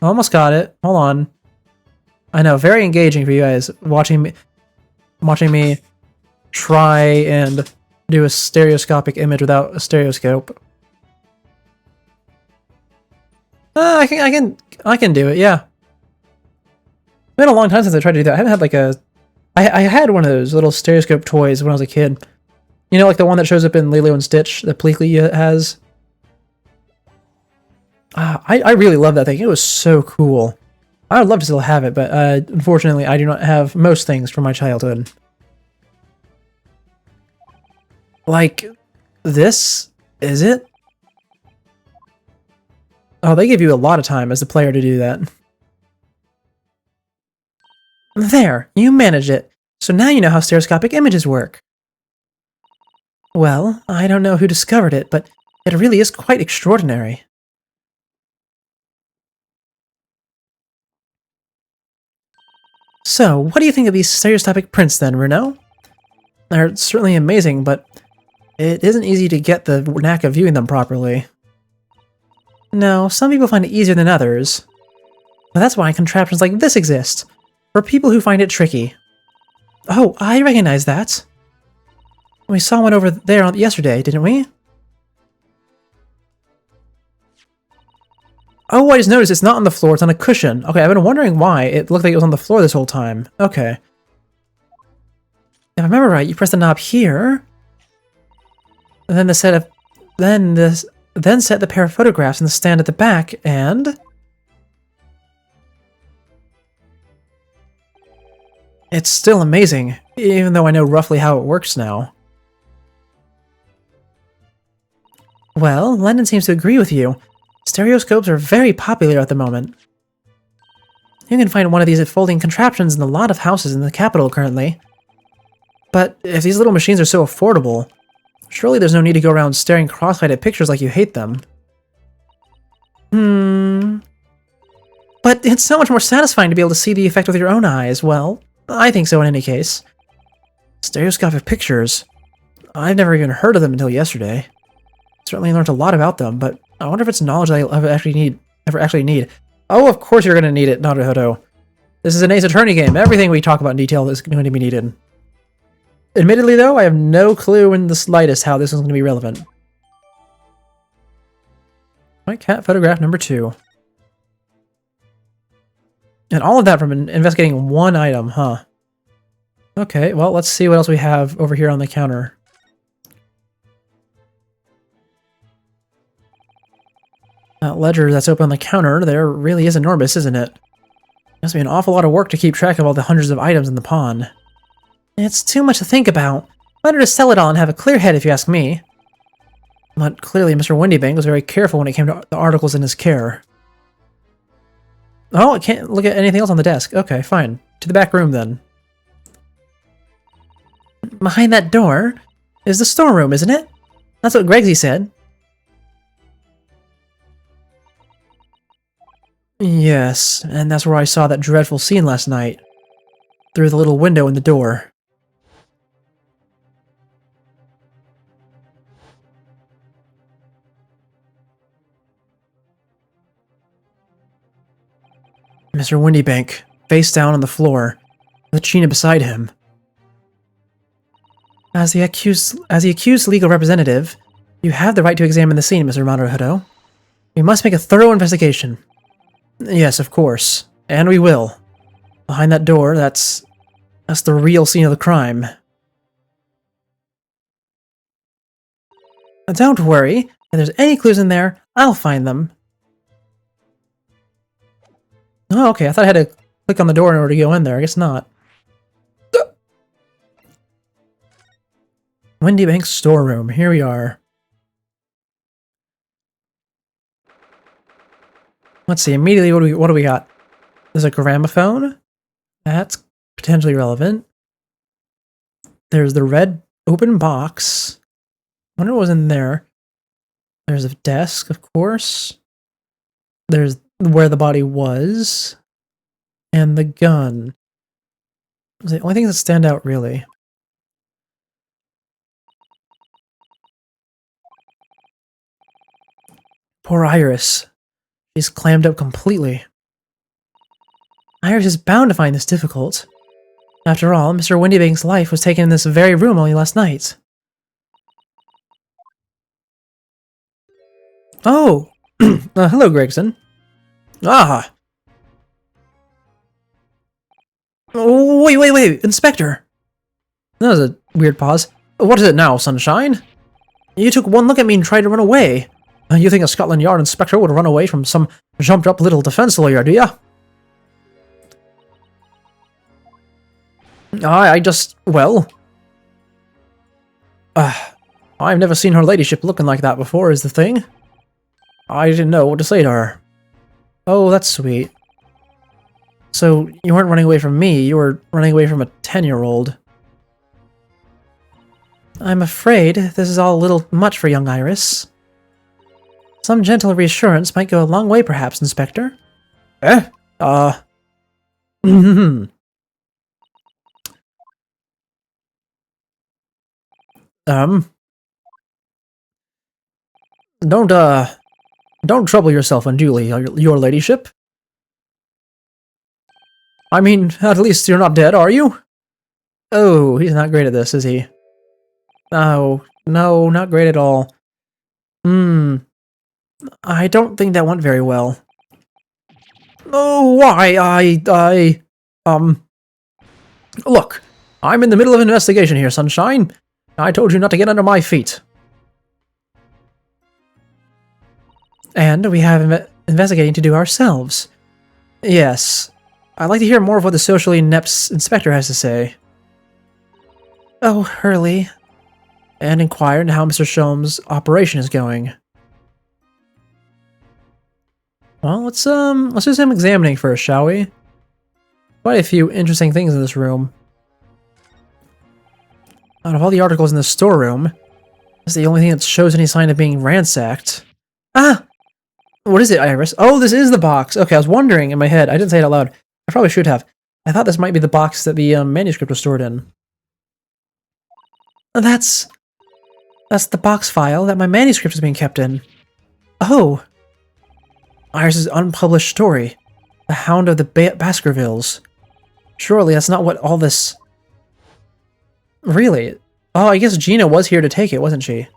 Speaker 1: Almost got it. Hold on. I know, very engaging for you guys watching me try and do a stereoscopic image without a stereoscope. I can do it. Yeah. It's been a long time since I tried to do that. I haven't had like a. I had one of those little stereoscope toys when I was a kid. You know, like the one that shows up in Lilo and Stitch that Pleakley has. I really love that thing. It was so cool. I would love to still have it, but unfortunately, I do not have most things from my childhood. Like this, is it? Oh, they give you a lot of time as the player to do that. There, you managed it. So now you know how stereoscopic images work. Well, I don't know who discovered it, but it really is quite extraordinary. So, what do you think of these stereoscopic prints then, Renault? They're certainly amazing, but it isn't easy to get the knack of viewing them properly. No, some people find it easier than others. But that's why contraptions like this exist, for people who find it tricky. Oh, I recognize that. We saw one over there yesterday, didn't we? Oh, I just noticed it's not on the floor, it's on a cushion. Okay, I've been wondering why. It looked like it was on the floor this whole time. Okay. If I remember right, you press the knob here, and then set the pair of photographs in the stand at the back, and it's still amazing, even though I know roughly how it works now. Well, London seems to agree with you. Stereoscopes are very popular at the moment. You can find one of these folding contraptions in a lot of houses in the capital currently. But if these little machines are so affordable, surely there's no need to go around staring cross-eyed at pictures like you hate them. But it's so much more satisfying to be able to see the effect with your own eyes. Well, I think so in any case. Stereoscopic pictures. I've never even heard of them until yesterday. Certainly learned a lot about them, but I wonder if it's knowledge that I'll ever actually need. Oh, of course you're going to need it, Naruhodo. This is an Ace Attorney game. Everything we talk about in detail is going to be needed. Admittedly, though, I have no clue in the slightest how this is going to be relevant. White cat photograph number 2. And all of that from investigating one item, huh? Okay, well, let's see what else we have over here on the counter. That ledger that's open on the counter there really is enormous, isn't it? Must be an awful lot of work to keep track of all the hundreds of items in the pawn. It's too much to think about. Better to sell it all and have a clear head if you ask me. But clearly Mr. Windybank was very careful when it came to the articles in his care. Oh, I can't look at anything else on the desk. Okay, fine. To the back room then. Behind that door is the storeroom, isn't it? That's what Gregsy said. Yes, and that's where I saw that dreadful scene last night. Through the little window in the door. Mr. Windybank, face down on the floor, with Chena beside him. As the accused legal representative, you have the right to examine the scene, Mr. Maruhodo. We must make a thorough investigation. Yes, of course. And we will. Behind that door, that's the real scene of the crime. Don't worry. If there's any clues in there, I'll find them. Oh, okay. I thought I had to click on the door in order to go in there. I guess not. Windybank's storeroom. Here we are. Let's see, immediately what do we got? There's a gramophone. That's potentially relevant. There's the red open box. Wonder what was in there. There's a desk, of course. There's where the body was. And the gun. Those are the only things that stand out, really. Poor Iris. She's clammed up completely. Iris is bound to find this difficult. After all, Mr. Windybank's life was taken in this very room only last night. Oh! Hello, Gregson. Ah! Oh, wait! Inspector! That was a weird pause. What is it now, Sunshine? You took one look at me and tried to run away. You think a Scotland Yard inspector would run away from some jumped-up little defense lawyer, do ya? I just, well... I've never seen her ladyship looking like that before, is the thing. I didn't know what to say to her. Oh, that's sweet. So, you weren't running away from me, you were running away from a 10-year-old. I'm afraid this is all a little much for young Iris. Some gentle reassurance might go a long way, perhaps, Inspector. Don't trouble yourself unduly, your ladyship. I mean, at least you're not dead, are you? Oh, he's not great at this, is he? Oh, no, not great at all. I don't think that went very well. Oh, why, Look, I'm in the middle of an investigation here, Sunshine. I told you not to get under my feet. And we have investigating to do ourselves. Yes. I'd like to hear more of what the socially inept inspector has to say. Oh, Hurley. And inquire into how Mr. Sholmes' operation is going. Well, let's do some examining first, shall we? Quite a few interesting things in this room. Out of all the articles in the storeroom, this is the only thing that shows any sign of being ransacked. Ah! What is it, Iris? Oh, this is the box! Okay, I was wondering in my head. I didn't say it out loud. I probably should have. I thought this might be the box that the manuscript was stored in. That's the box file that my manuscript is being kept in. Oh! Iris's unpublished story. The Hound of the Baskervilles. Surely that's not what all this... Really? Oh, I guess Gina was here to take it, wasn't she?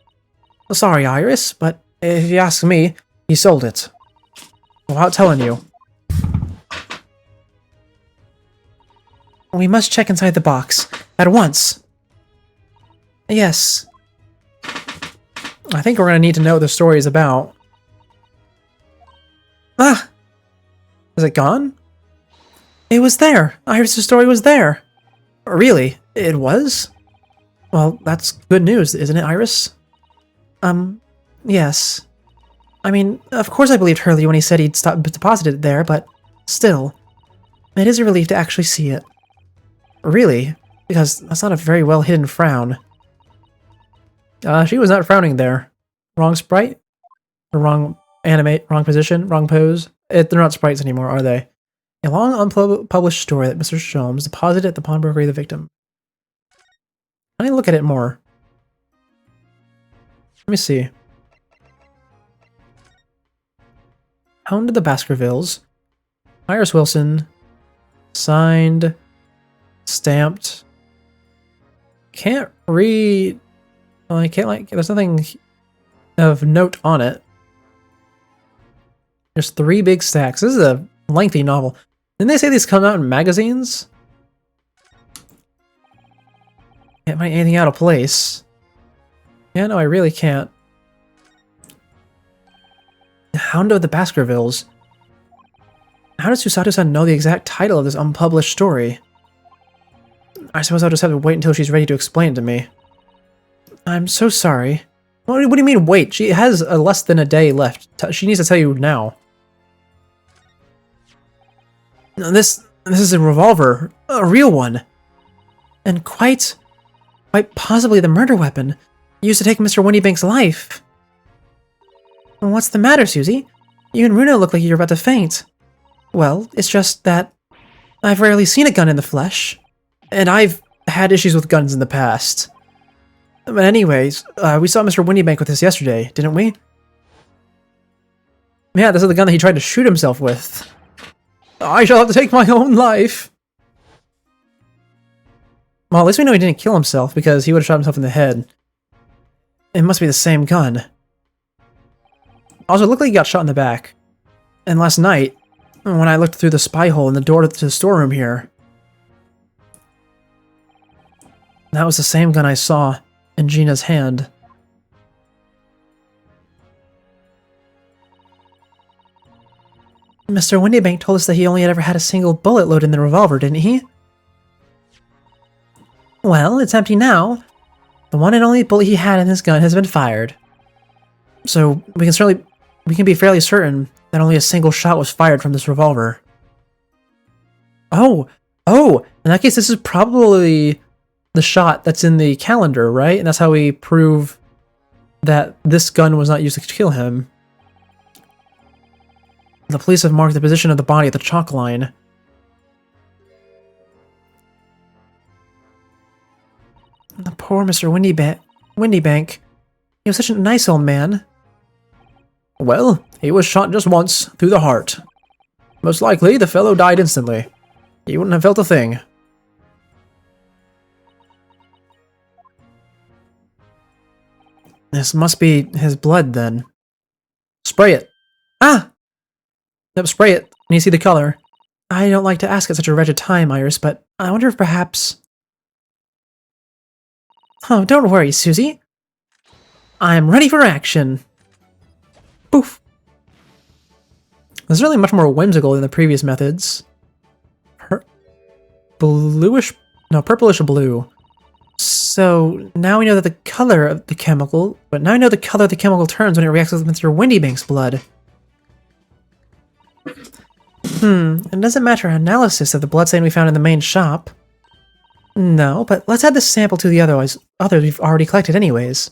Speaker 1: Sorry, Iris, but if you ask me, he sold it. Without telling you. We must check inside the box. At once. Yes. I think we're gonna need to know what the story is about. Ah! Is it gone? It was there! Iris' story was there! Really? It was? Well, that's good news, isn't it, Iris? Yes. I mean, of course I believed Hurley when he said he'd deposited it there, but still. It is a relief to actually see it. Really? Because that's not a very well-hidden frown. She was not frowning there. Wrong sprite? Or wrong animate, wrong position, wrong pose? They're not sprites anymore, are they? A long unpublished story that Mr. Sholmes deposited at the pawnbrokery of the victim. Let me look at it more. Let me see. Hound of the Baskervilles. Iris Wilson. Signed. Stamped. Can't read... Well, I can't there's nothing of note on it. There's 3 big stacks. This is a lengthy novel. Didn't they say these come out in magazines? Can't find anything out of place. Yeah, no, I really can't. The Hound of the Baskervilles. How does Susato-san know the exact title of this unpublished story? I suppose I'll just have to wait until she's ready to explain it to me. I'm so sorry. What do you mean wait? She has less than a day left. She needs to tell you now. This is a revolver, a real one, and quite possibly the murder weapon used to take Mr. Windybank's life. What's the matter, Susie? You and Runo look like you're about to faint. Well, it's just that I've rarely seen a gun in the flesh, and I've had issues with guns in the past. But anyways, we saw Mr. Windybank with this yesterday, didn't we? Yeah, this is the gun that he tried to shoot himself with. I shall have to take my own life. Well, at least we know he didn't kill himself, because he would have shot himself in the head. It must be the same gun. Also, it looked like he got shot in the back. And last night, when I looked through the spy hole in the door to the storeroom here, that was the same gun I saw in Gina's hand. Mr. Windybank told us that he only had ever had a single bullet loaded in the revolver, didn't he? Well, it's empty now. The one and only bullet he had in his gun has been fired. So we can be fairly certain that only a single shot was fired from this revolver. Oh, in that case, this is probably the shot that's in the calendar, right? And that's how we prove that this gun was not used to kill him. The police have marked the position of the body at the chalk line. The poor Mr. Windybank. He was such a nice old man. Well, he was shot just once, through the heart. Most likely, the fellow died instantly. He wouldn't have felt a thing. This must be his blood, then. Spray it. Ah! Yep, spray it, and you see the color. I don't like to ask at such a wretched time, Iris, but I wonder if perhaps... Oh, don't worry, Susie. I'm ready for action. Poof. This is really much more whimsical than the previous methods. Purplish blue. So now we know that the color of the chemical, but now we know the color of the chemical turns when it reacts with Mr. Windybank's blood. It doesn't matter analysis of the blood stain we found in the main shop. No, but let's add this sample to the others we've already collected anyways.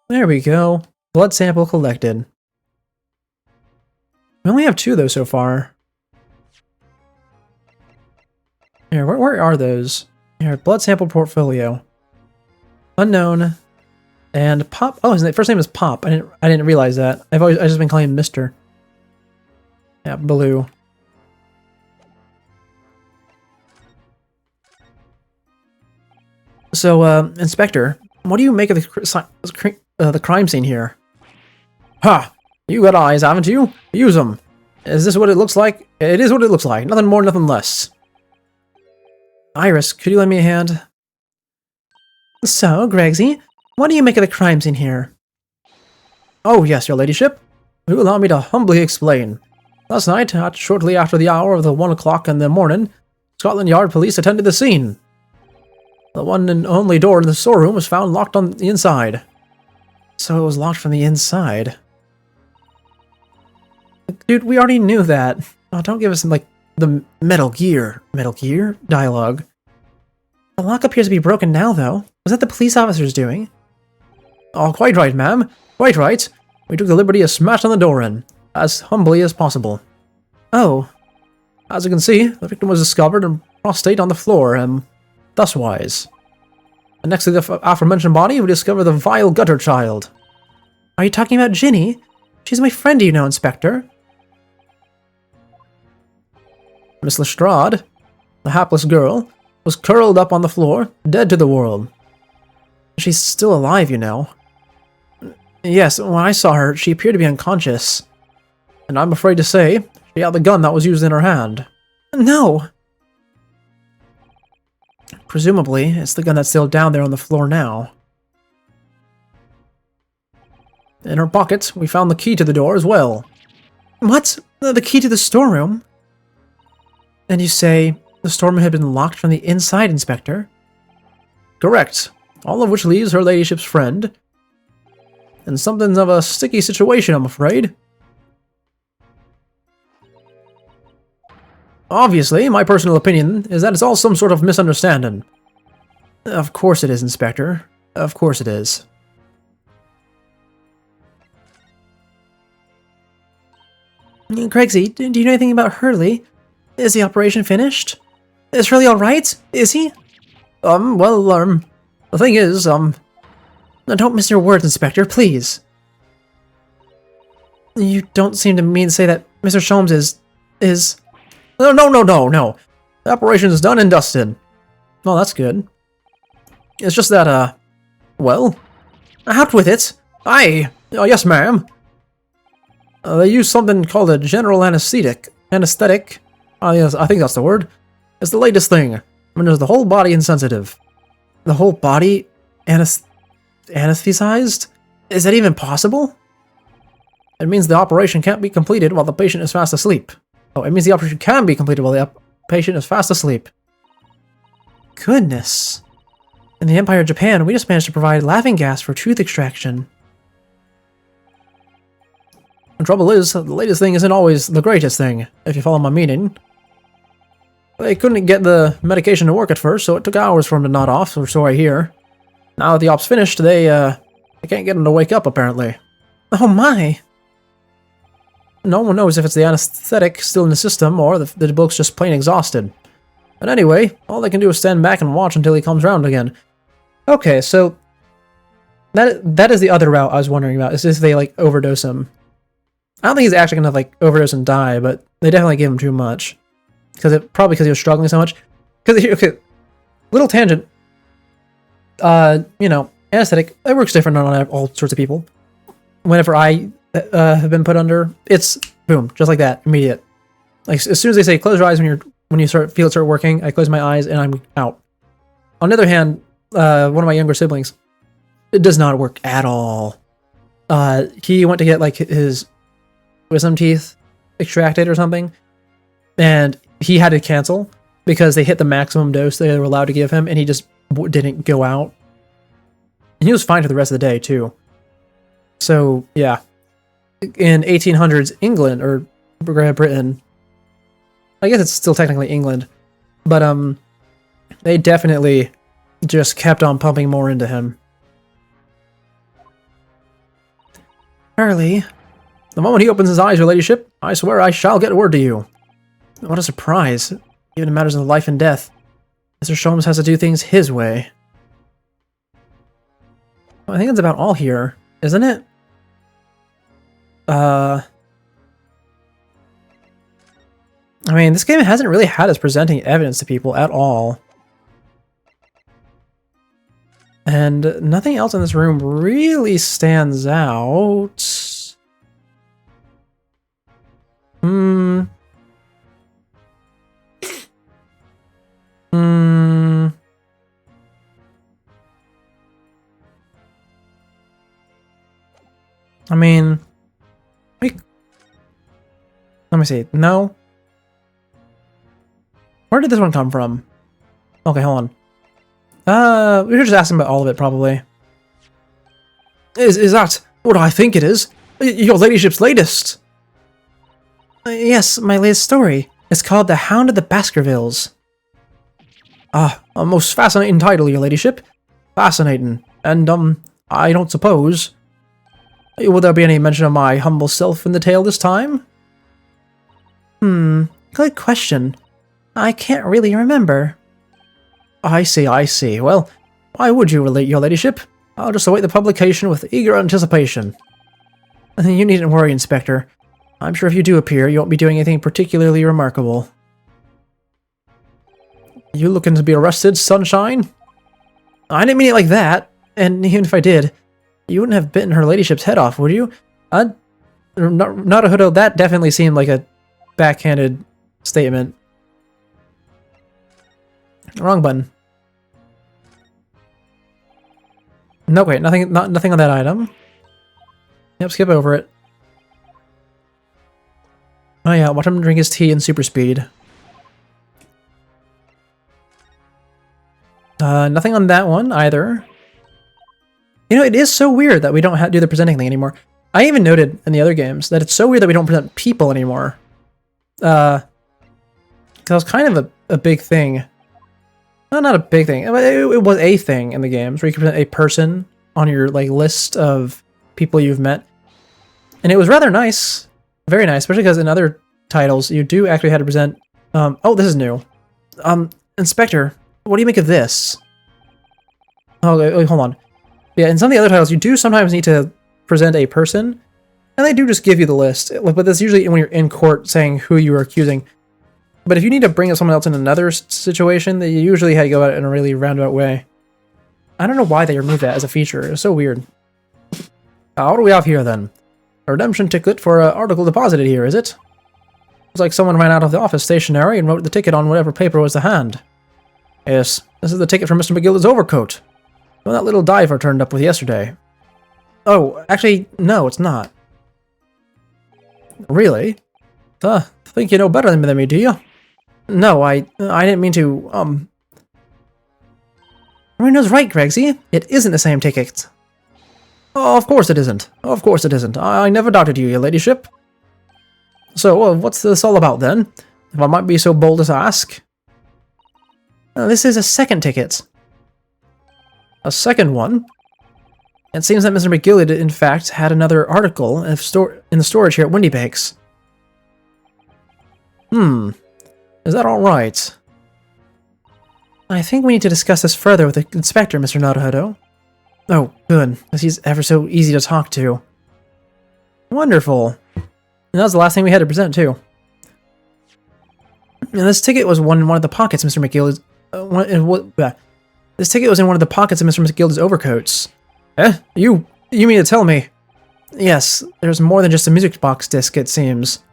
Speaker 1: There we go. Blood sample collected. We only have 2 though so far. Here, where are those? Here, blood sample portfolio. Unknown. And Pop. Oh, his first name is Pop. I didn't realize that. I've just been calling him Mr. Yeah, blue. So, Inspector, what do you make of the crime scene here? Ha! You got eyes, haven't you? Use them. Is this what it looks like? It is what it looks like. Nothing more, nothing less. Iris, could you lend me a hand? So, Gregsy, what do you make of the crime scene here? Oh, yes, your ladyship. Will you allow me to humbly explain? Last night, shortly after the hour of the 1 o'clock in the morning, Scotland Yard police attended the scene. The one and only door in the storeroom was found locked on the inside. So it was locked from the inside. Dude, we already knew that. Oh, don't give us, like, the Metal Gear dialogue. The lock appears to be broken now, though. Was that the police officers doing? Oh, quite right, ma'am. Quite right. We took the liberty of smashing the door in, as humbly as possible. Oh. As you can see, the victim was discovered and prostrate on the floor, and thuswise. And next to the aforementioned body, we discover the vile gutter child. Are you talking about Ginny? She's my friend, you know, Inspector. Miss Lestrade, the hapless girl, was curled up on the floor, dead to the world. She's still alive, you know. Yes, when I saw her, she appeared to be unconscious. And I'm afraid to say, she had the gun that was used in her hand. No! Presumably, it's the gun that's still down there on the floor now. In her pocket, we found the key to the door as well. What? The key to the storeroom? And you say the storeroom had been locked from the inside, Inspector? Correct. All of which leaves her ladyship's friend. And something of a sticky situation, I'm afraid. Obviously, my personal opinion is that it's all some sort of misunderstanding. Of course it is, Inspector. Of course it is. Craigsy, do you know anything about Hurley? Is the operation finished? Is Hurley alright? Is he? The thing is, don't miss your words, Inspector, please. You don't seem to mean to say that Mr. Sholmes is... No. The operation is done and dusted. Well, that's good. It's just that, well, out with it. Aye. Oh, yes, ma'am. They use something called a general anesthetic. Yes, I think that's the word. It's the latest thing. Renders the whole body insensitive. The whole body anesthetized? Is that even possible? It means the operation can't be completed while the patient is fast asleep. Oh, it means the operation can be completed while the patient is fast asleep. Goodness. In the Empire of Japan, we just managed to provide laughing gas for tooth extraction. The trouble is, the latest thing isn't always the greatest thing, if you follow my meaning. They couldn't get the medication to work at first, so it took hours for him to nod off, or so I hear. Now that the op's finished, they can't get him to wake up, apparently. Oh my! No one knows if it's the anesthetic still in the system, or the bloke's just plain exhausted. But anyway, all they can do is stand back and watch until he comes round again. Okay, so... That is the other route I was wondering about, is if they, like, overdose him. I don't think he's actually gonna, like, overdose and die, but they definitely gave him too much. Probably because he was struggling so much. Okay, little tangent. You know, anesthetic, it works different on all sorts of people. Whenever I have been put under, it's boom, just like that, immediate. Like as soon as they say close your eyes when you feel it start working, I close my eyes and I'm out. On the other hand, one of my younger siblings, it does not work at all. He went to get like his wisdom teeth extracted or something, and he had to cancel because they hit the maximum dose they were allowed to give him, and he just didn't go out. And he was fine for the rest of the day too. So yeah, in 1800s England or Great Britain, I guess it's still technically England, but they definitely just kept on pumping more into him. Early. The moment he opens his eyes, your ladyship, I swear I shall get word to you. What a surprise. Even in matters of life and death, Mr. Sholmes has to do things his way. Well, I think that's about all here, isn't it? I mean, this game hasn't really had us presenting evidence to people at all. And nothing else in this room really stands out. I mean, let me see. No. Where did this one come from? Okay, hold on. We should just ask him about all of it, probably. Is that what I think it is? Your ladyship's latest? Yes, my latest story. It's called The Hound of the Baskervilles. Ah, a most fascinating title, your ladyship. Fascinating. And, I don't suppose... Will there be any mention of my humble self in the tale this time? Good question. I can't really remember. I see. Well, why would you relate, your ladyship? I'll just await the publication with eager anticipation. You needn't worry, Inspector. I'm sure if you do appear, you won't be doing anything particularly remarkable. You looking to be arrested, sunshine? I didn't mean it like that, and even if I did, you wouldn't have bitten her ladyship's head off, would you? Naruhodo, that definitely seemed like a backhanded statement. Wrong button. No, wait, nothing on that item. Yep, skip over it. Oh yeah, watch him drink his tea in super speed. Nothing on that one either. You know, it is so weird that we don't do the presenting thing anymore. I even noted in the other games that it's so weird that we don't present people anymore. That was kind of a big thing. No, not a big thing. It was a thing in the games where you could present a person on your like list of people you've met. And it was rather nice. Very nice, especially because in other titles you do actually have to present oh, this is new. Inspector, what do you make of this? Oh, wait, hold on. Yeah, in some of the other titles you do sometimes need to present a person, and they do just give you the list. But that's usually when you're in court saying who you are accusing. But if you need to bring up someone else in another situation, then you usually had to go out in a really roundabout way. I don't know why they removed that as a feature. It's so weird. What do we have here then? A redemption ticket for an article deposited here, is it? Looks like someone ran out of the office stationery and wrote the ticket on whatever paper was to hand. Yes, this is the ticket from Mr. McGilda's overcoat. The one that little diver turned up with yesterday. Oh, actually, no, it's not. Really? Think you know better than me, do you? No, I didn't mean to, Marino's right, Gregsy. It isn't the same ticket. Oh, of course it isn't. Of course it isn't. I never doubted you, your ladyship. So, what's this all about, then? If I might be so bold as to ask. This is a second ticket. A second one? It seems that Mr. McGillid, in fact, had another article in the storage here at Windybanks. Is that alright? I think we need to discuss this further with the inspector, Mr. Naruhodo. Oh, good, as he's ever so easy to talk to. Wonderful. And that was the last thing we had to present, too. And this ticket was in one of the pockets, Mr. McGillid's... This ticket was in one of the pockets of Mr. McGilda's overcoats. Eh? You mean to tell me? Yes, there's more than just a music box disc, it seems.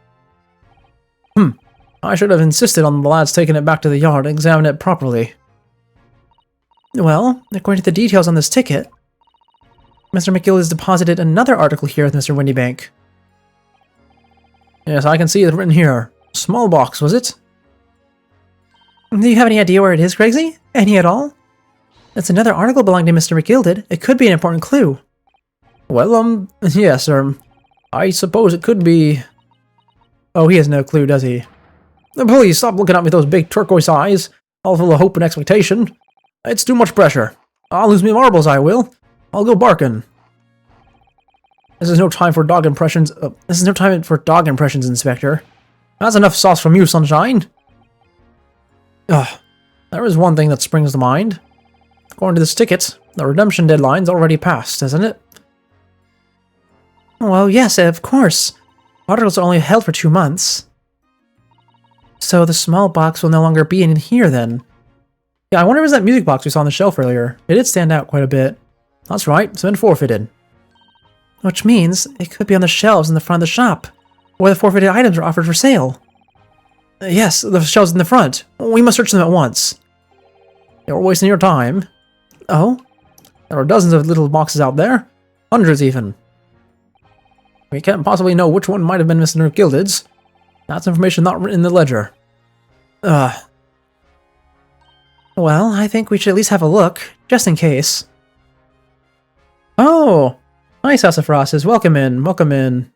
Speaker 1: I should have insisted on the lads taking it back to the yard and examine it properly. Well, according to the details on this ticket, Mr. McGill has deposited another article here with Mr. Windybank. Yes, I can see it written here. Small box, was it? Do you have any idea where it is, Gregsy? Any at all? It's another article belonging to Mr. McGilded. It could be an important clue. Well, yes, I suppose it could be... Oh, he has no clue, does he? Please, stop looking at me with those big turquoise eyes, all full of hope and expectation. It's too much pressure. I'll lose me marbles, I will. I'll go barking. This is no time for dog impressions. Inspector. That's enough sauce from you, Sunshine. There is one thing that springs to mind. According to this ticket, the redemption deadline's already passed, isn't it? Well, yes, of course. Articles are only held for 2 months. So the small box will no longer be in here, then. Yeah, I wonder if it was that music box we saw on the shelf earlier. It did stand out quite a bit. That's right, it's been forfeited. Which means it could be on the shelves in the front of the shop, where the forfeited items are offered for sale. Yes, the shelves in the front. We must search them at once. You're wasting your time. Oh? There are dozens of little boxes out there. Hundreds, even. We can't possibly know which one might have been Mr. McGilded's. That's information not written in the ledger. Well, I think we should at least have a look, just in case. Oh! Hi, Sassafrosses. Welcome in, welcome in.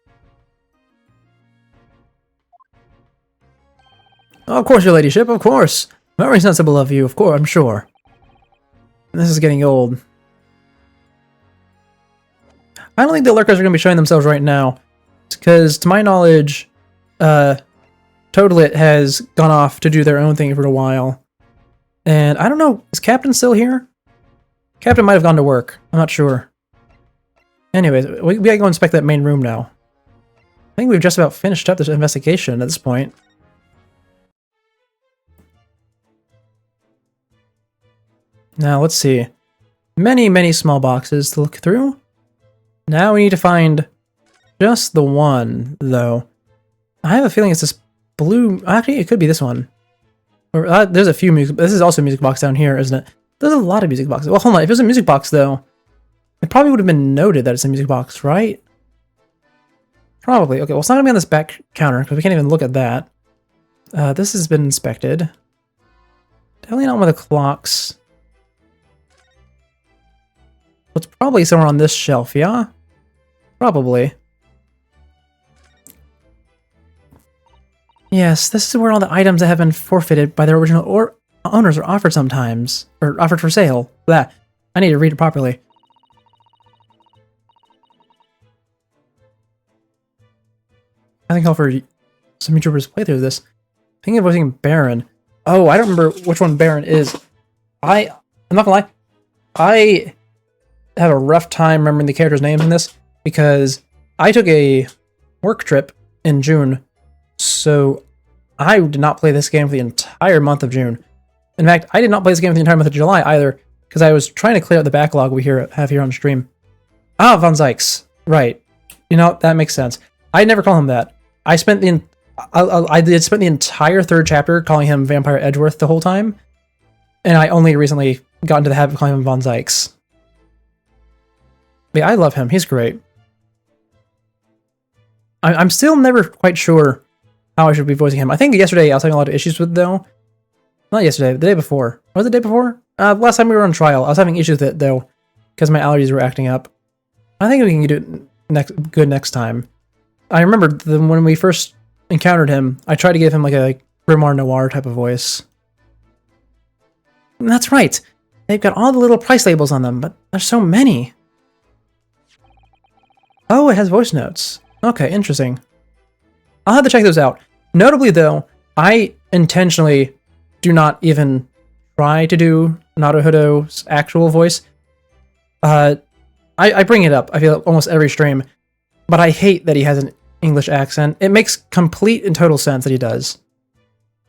Speaker 1: Of course, your ladyship, of course. Very sensible of you, of course, I'm sure. This is getting old. I don't think the lurkers are going to be showing themselves right now. Because, to my knowledge, Toadlet has gone off to do their own thing for a while. And I don't know, is Captain still here? Captain might have gone to work. I'm not sure. Anyways, we gotta go inspect that main room now. I think we've just about finished up this investigation at this point. Now, let's see. Many, many small boxes to look through. Now we need to find just the one, though. I have a feeling it's this blue... Actually, it could be this one. Or, there's a few music... This is also a music box down here, isn't it? There's a lot of music boxes. Well, hold on. If it was a music box, though, it probably would have been noted that it's a music box, right? Probably. Okay, well, it's not going to be on this back counter, because we can't even look at that. This has been inspected. Definitely not one of the clocks. It's probably somewhere on this shelf, yeah? Probably. Yes, this is where all the items that have been forfeited by their original owners are offered sometimes. Or offered for sale. Blah. I need to read it properly. I think I'll for some YouTubers play through this. Thinking of voicing Baron. Oh, I don't remember which one Baron is. I'm not gonna lie. I have a rough time remembering the characters' names in this because I took a work trip in June, so I did not play this game for the entire month of June. In fact, I did not play this game for the entire month of July either, because I was trying to clear out the backlog we have here on stream. Ah, Von Zykes. Right. You know, that makes sense. I never call him that. I spent the entire third chapter calling him Vampire Edgeworth the whole time, and I only recently got into the habit of calling him Von Zykes. But yeah, I love him. He's great. I'm still never quite sure how I should be voicing him. I think yesterday I was having a lot of issues with it, though. Not yesterday, the day before. Was it the day before? Last time we were on trial, I was having issues with it, though, because my allergies were acting up. I think we can do it next time. I remember when we first encountered him, I tried to give him like a Grimoire Noir type of voice. And that's right. They've got all the little price labels on them, but there's so many. Oh, it has voice notes. Okay, interesting. I'll have to check those out. Notably, though, I intentionally do not even try to do Naruhodo's actual voice. I bring it up, I feel, almost every stream, but I hate that he has an English accent. It makes complete and total sense that he does.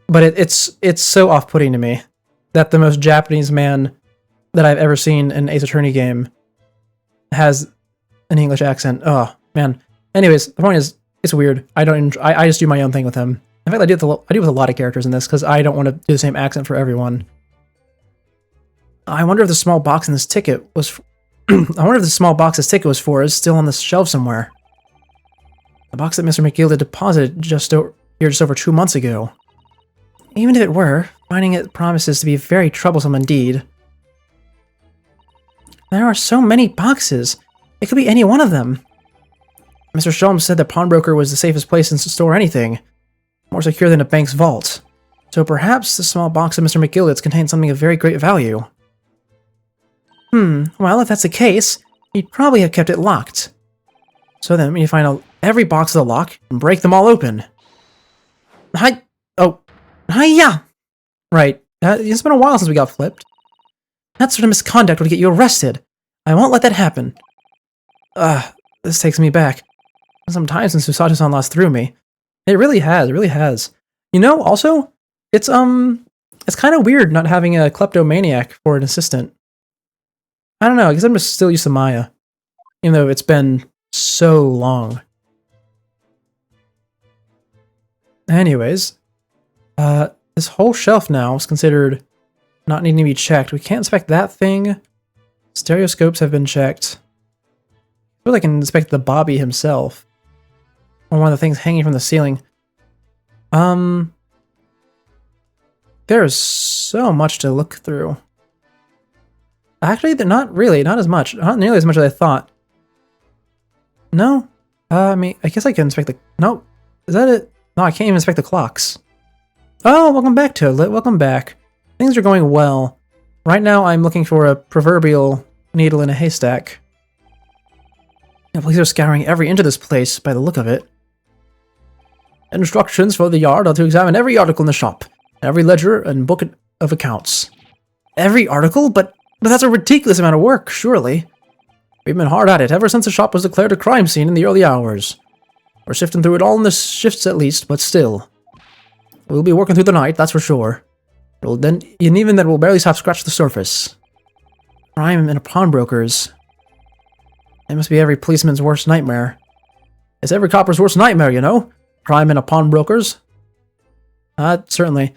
Speaker 1: But it's so off-putting to me that the most Japanese man that I've ever seen in an Ace Attorney game has an English accent. Oh, man. Anyways, the point is, it's weird. I just do my own thing with him. In fact, I do with a lot of characters in this because I don't want to do the same accent for everyone. I wonder if the small box in this ticket was. I wonder if the small box this ticket was for is still on the shelf somewhere. The box that Mr. McGilda deposited just over 2 months ago. Even if it were, finding it promises to be very troublesome indeed. There are so many boxes. It could be any one of them. Mr. Sholmes said the pawnbroker was the safest place to store anything. More secure than a bank's vault. So perhaps the small box of Mr. McGillet's contains something of very great value. Well, if that's the case, he'd probably have kept it locked. So then we need to find out every box of the lock and break them all open. Hi-ya! Right, it's been a while since we got flipped. That sort of misconduct would get you arrested. I won't let that happen. This takes me back. Some time since Usato-san lost through me. It really has. You know, also, it's kind of weird not having a kleptomaniac for an assistant. I don't know, I guess I'm just still used to Maya. Even though it's been so long. Anyways, this whole shelf now is considered not needing to be checked. We can't inspect that thing. Stereoscopes have been checked. I feel like I can inspect the Bobby himself. Or one of the things hanging from the ceiling. There is so much to look through. Actually, they're not really, not as much. Not nearly as much as I thought. No? I mean, I guess I can inspect the... No. Is that it? No, I can't even inspect the clocks. Oh, welcome back, Toadlet. Welcome back. Things are going well. Right now, I'm looking for a proverbial needle in a haystack. The police are scouring every inch of this place by the look of it. Instructions for the yard are to examine every article in the shop, every ledger and book of accounts. Every article? But that's a ridiculous amount of work, surely. We've been hard at it ever since the shop was declared a crime scene in the early hours. We're sifting through it all in the shifts at least, but still. We'll be working through the night, that's for sure. And even then, we'll barely stop scratch the surface. Crime in a pawnbroker's. It must be every policeman's worst nightmare. It's every copper's worst nightmare, you know? Crime in a pawnbroker's. Certainly.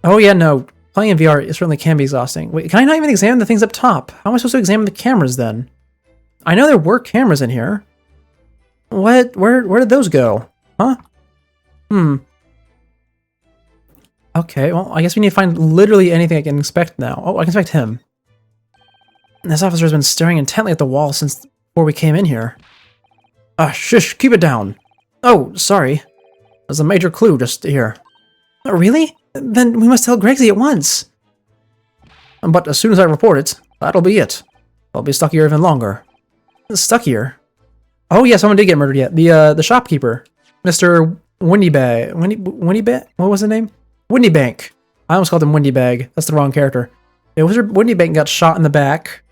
Speaker 1: Oh yeah, no. Playing in VR, it certainly can be exhausting. Wait, can I not even examine the things up top? How am I supposed to examine the cameras then? I know there were cameras in here. What? Where did those go? Huh? Okay, well, I guess we need to find literally anything I can inspect now. Oh, I can inspect him. This officer has been staring intently at the wall since before we came in here. Shush, keep it down. Oh, sorry. There's a major clue just here. Oh, really? Then we must tell Gregsy at once. But as soon as I report it, that'll be it. I'll be stuck here even longer. Stuck here? Oh yeah, someone did get murdered yet. The shopkeeper. Mr. Windybag. Windybag? What was the name? Windybank. I almost called him Windybag. That's the wrong character. Yeah, Mr. Windybank got shot in the back.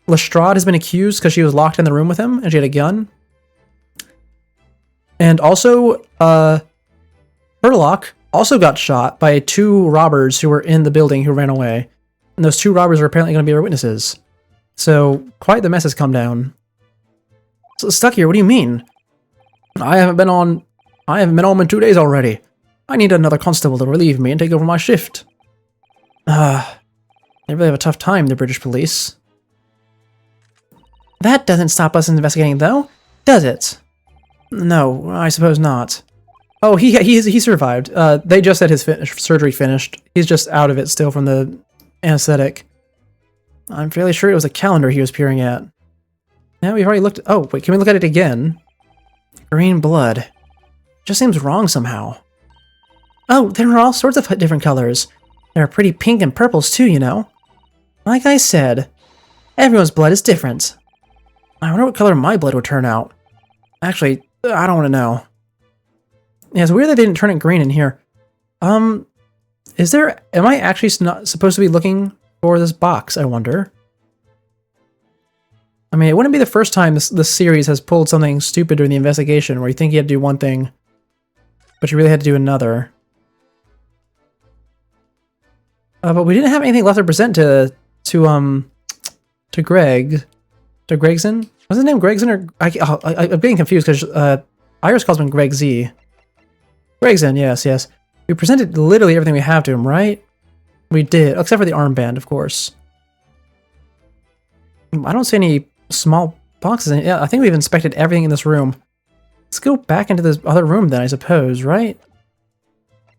Speaker 1: Lestrade has been accused because she was locked in the room with him and she had a gun. And also, Herlock also got shot by 2 robbers who were in the building who ran away. And those 2 robbers are apparently going to be our witnesses. So, quite the mess has come down. So, stuck here, what do you mean? I haven't been home in 2 days already. I need another constable to relieve me and take over my shift. They really have a tough time, the British police. That doesn't stop us investigating, though, does it? No, I suppose not. Oh, he survived. They just had his surgery finished. He's just out of it still from the anesthetic. I'm fairly sure it was a calendar he was peering at. Now we've already looked. Oh, wait, can we look at it again? Green blood. Just seems wrong somehow. Oh, there are all sorts of different colors. There are pretty pink and purples too, you know. Like I said, everyone's blood is different. I wonder what color my blood would turn out. Actually, I don't want to know. Yeah, it's weird that they didn't turn it green in here. Am I actually not supposed to be looking for this box, I wonder? I mean, it wouldn't be the first time this series has pulled something stupid during the investigation where you think you had to do one thing, but you really had to do another. But we didn't have anything left to present to Greg. To Gregson? Was his name Gregson or... I'm getting confused because Iris calls him Greg Z. Gregson, yes. We presented literally everything we have to him, right? We did, except for the armband, of course. I don't see any small boxes. Yeah, I think we've inspected everything in this room. Let's go back into this other room then, I suppose, right?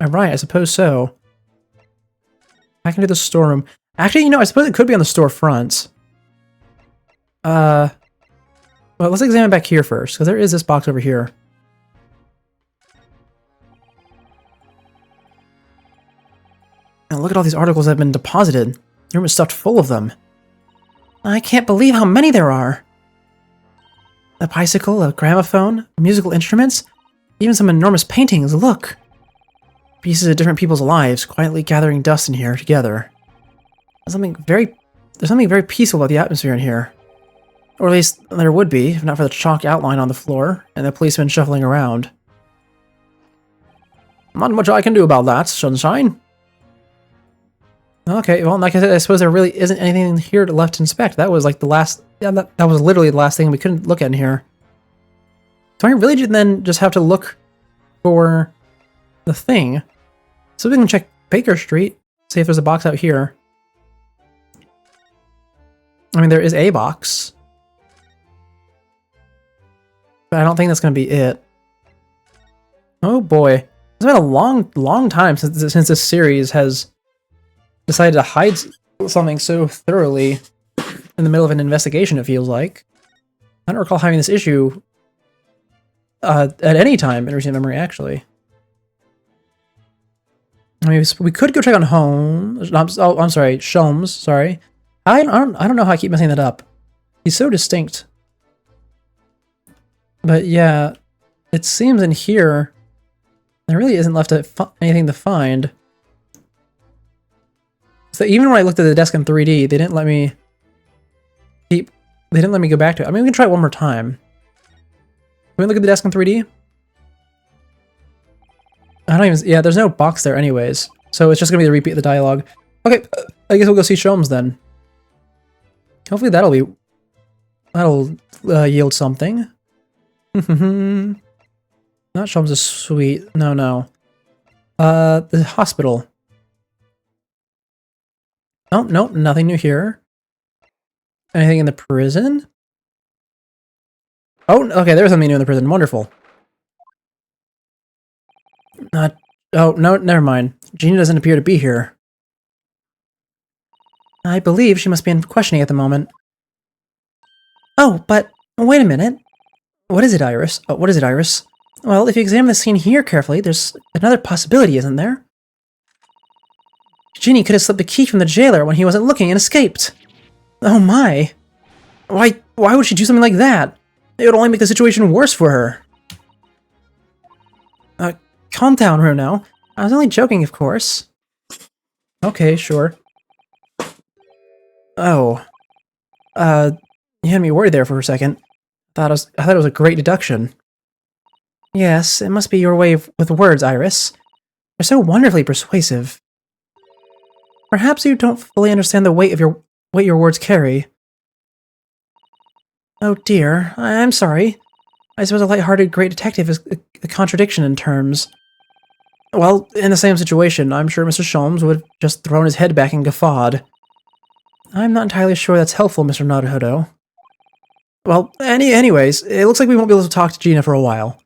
Speaker 1: Right, I suppose so. Back into the storeroom. Actually, you know, I suppose it could be on the storefront. Well, let's examine back here first, because there is this box over here. And look at all these articles that have been deposited. The room is stuffed full of them. I can't believe how many there are. A bicycle, a gramophone, musical instruments, even some enormous paintings, look! Pieces of different people's lives quietly gathering dust in here together. There's something very peaceful about the atmosphere in here. Or at least there would be, if not for the chalk outline on the floor and the policemen shuffling around. Not much I can do about that, sunshine. Okay, well, like I said, I suppose there really isn't anything here left to inspect. That was like the last... Yeah, that was literally the last thing we couldn't look at in here. So I really did then just have to look for the thing. So we can check Baker Street, see if there's a box out here. I mean, there is a box. But I don't think that's going to be it. Oh boy. It's been a long time since this series has decided to hide something so thoroughly in the middle of an investigation, it feels like. I don't recall having this issue at any time in recent memory, actually. I mean, we could go check on Holmes. I'm sorry, Sholmes. Sorry, I don't know how I keep messing that up. He's so distinct. But yeah, it seems in here there really isn't left anything to find. So even when I looked at the desk in 3D, they didn't let me go back to it. I mean, we can try it one more time. Can we look at the desk in 3D? Yeah, there's no box there anyways. So it's just gonna be the repeat of the dialogue. Okay, I guess we'll go see Sholmes then. Hopefully that'll yield something. Not Sholmes' suite. No. The hospital. Oh, no, nothing new here. Anything in the prison? Oh, okay, there's something new in the prison. Wonderful. Oh, no, never mind. Gina doesn't appear to be here. I believe she must be in questioning at the moment. Oh, but wait a minute. What is it, Iris? Oh, what is it, Iris? Well, if you examine the scene here carefully, there's another possibility, isn't there? Ginny could have slipped a key from the jailer when he wasn't looking and escaped. Oh my. Why would she do something like that? It would only make the situation worse for her. Calm down, Runo. I was only joking, of course. Okay, sure. Oh. You had me worried there for a second. I thought it was a great deduction. Yes, it must be your way with words, Iris. You're so wonderfully persuasive. Perhaps you don't fully understand the weight your words carry. Oh dear, I'm sorry. I suppose a light-hearted great detective is a contradiction in terms. Well, in the same situation, I'm sure Mr. Sholmes would have just thrown his head back and guffawed. I'm not entirely sure that's helpful, Mr. Naruhodo. Well, anyways, it looks like we won't be able to talk to Gina for a while.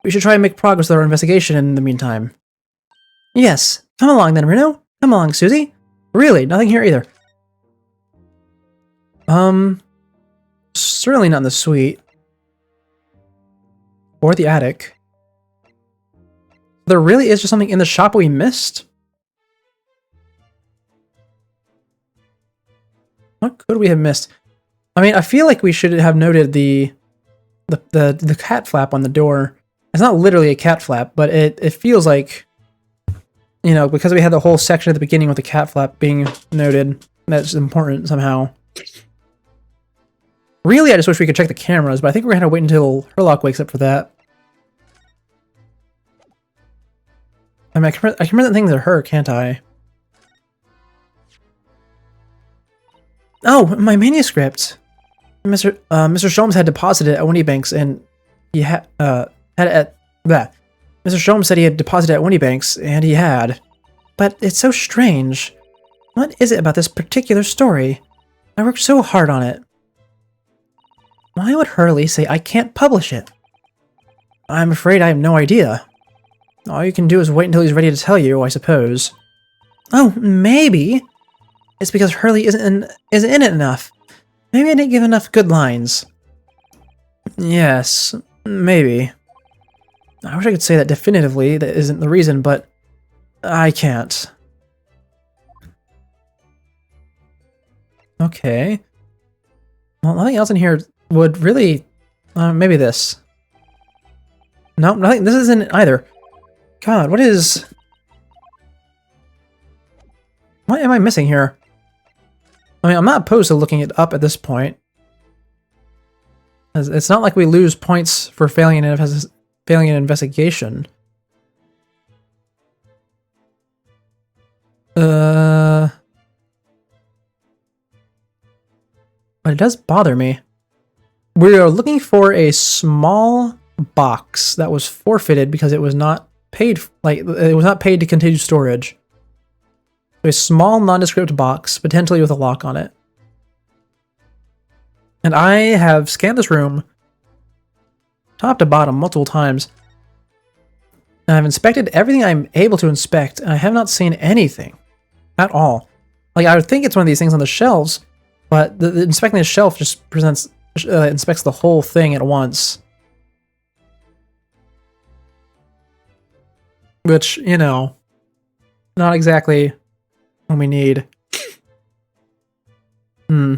Speaker 1: We should try and make progress with our investigation in the meantime. Yes, come along then, Runo. Come along, Susie. Really, nothing here either. Certainly not in the suite. Or the attic. There really is just something in the shop we missed? What could we have missed? I mean, I feel like we should have noted the cat flap on the door. It's not literally a cat flap, but it feels like, you know, because we had the whole section at the beginning with the cat flap being noted, that's important somehow. Really, I just wish we could check the cameras, but I think we're going to wait until Herlock wakes up for that. I mean, I can remember things are her, can't I? Oh, my manuscript! Mr. Sholmes had deposited it at Winniebanks, and he had Mr. Sholmes said he had deposited at Winniebanks, and he had. But it's so strange. What is it about this particular story? I worked so hard on it. Why would Hurley say I can't publish it? I'm afraid I have no idea. All you can do is wait until he's ready to tell you, I suppose. Oh, maybe. It's because Hurley isn't in it enough. Maybe I didn't give enough good lines. Yes, maybe. I wish I could say that definitively. That isn't the reason, but I can't. Okay. Well, nothing else in here would really... maybe this. No, nothing. This isn't it either. God, what is... What am I missing here? I mean, I'm not opposed to looking it up at this point. It's not like we lose points for failing an investigation. But it does bother me. We are looking for a small box that was forfeited because it was not paid, it was not paid to continue storage. A small nondescript box, potentially with a lock on it. And I have scanned this room top to bottom multiple times. And I've inspected everything I'm able to inspect, and I have not seen anything at all. Like, I would think it's one of these things on the shelves, but the inspecting the shelf just inspects the whole thing at once. Which, you know, not exactly what we need. Yeah,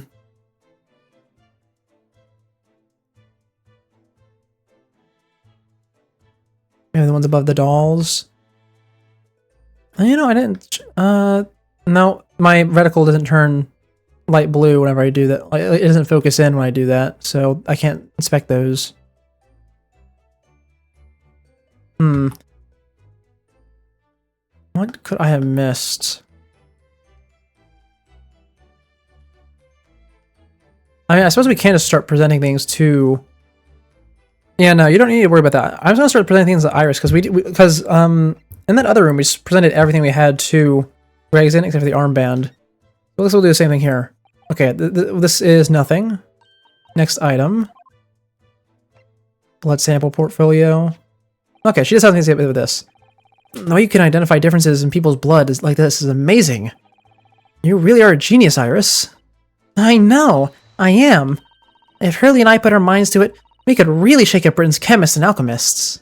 Speaker 1: the ones above the dolls. You know, I didn't... no, my reticle doesn't turn light blue whenever I do that. It doesn't focus in when I do that, so I can't inspect those. What could I have missed? I mean, I suppose we can just start presenting things to... Yeah, no, you don't need to worry about that. I'm just gonna start presenting things to Iris, because in that other room we just presented everything we had to Gregson except for the armband. So we'll do the same thing here. Okay, this is nothing. Next item. Blood sample portfolio. Okay, she does have things to say with this. The way you can identify differences in people's blood is like this is amazing. You really are a genius, Iris. I know, I am. If Hurley and I put our minds to it, we could really shake up Britain's chemists and alchemists.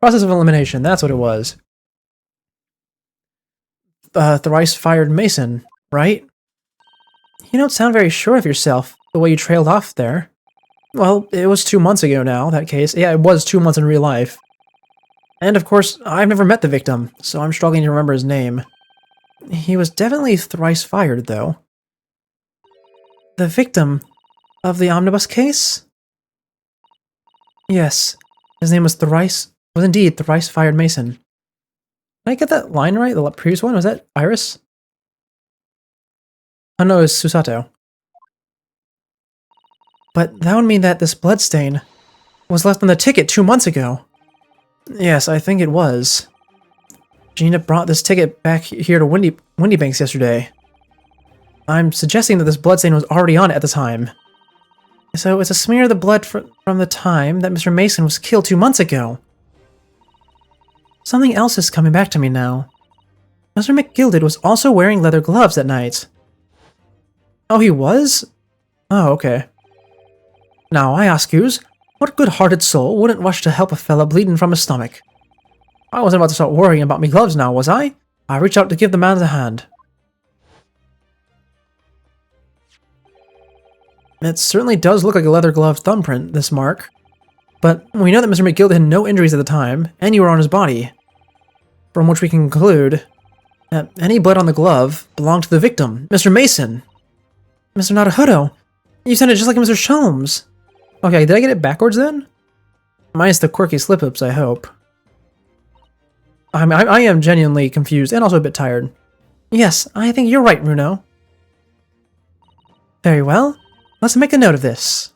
Speaker 1: Process of elimination, that's what it was. Thrice-fired Mason, right? You don't sound very sure of yourself, the way you trailed off there. Well, it was 2 months ago now, that case. Yeah, it was 2 months in real life. And of course, I've never met the victim, so I'm struggling to remember his name. He was definitely thrice fired, though. The victim of the omnibus case? Yes, his name was indeed thrice-fired Mason. Did I get that line right? The previous one? Was that Iris? Oh no, it was Susato. But that would mean that this bloodstain was left on the ticket 2 months ago. Yes, I think it was. Gina brought this ticket back here to Windy Banks yesterday. I'm suggesting that this bloodstain was already on it at the time. So it's a smear of the blood from the time that Mr. Mason was killed 2 months ago. Something else is coming back to me now. Mr. McGilded was also wearing leather gloves at night. Oh, he was? Oh, okay. Now, I ask yous, what good-hearted soul wouldn't rush to help a fella bleeding from his stomach? I wasn't about to start worrying about me gloves now, was I? I reached out to give the man a hand. It certainly does look like a leather glove thumbprint, this mark. But we know that Mr. McGill had no injuries at the time, and you were on his body. From which we can conclude that any blood on the glove belonged to the victim, Mr. Mason. Mr. Naruhodo, you said it just like Mr. Sholmes. Okay, did I get it backwards then? Minus the quirky slip-ups, I hope. I am genuinely confused and also a bit tired. Yes, I think you're right, Runo. Very well. Let's make a note of this.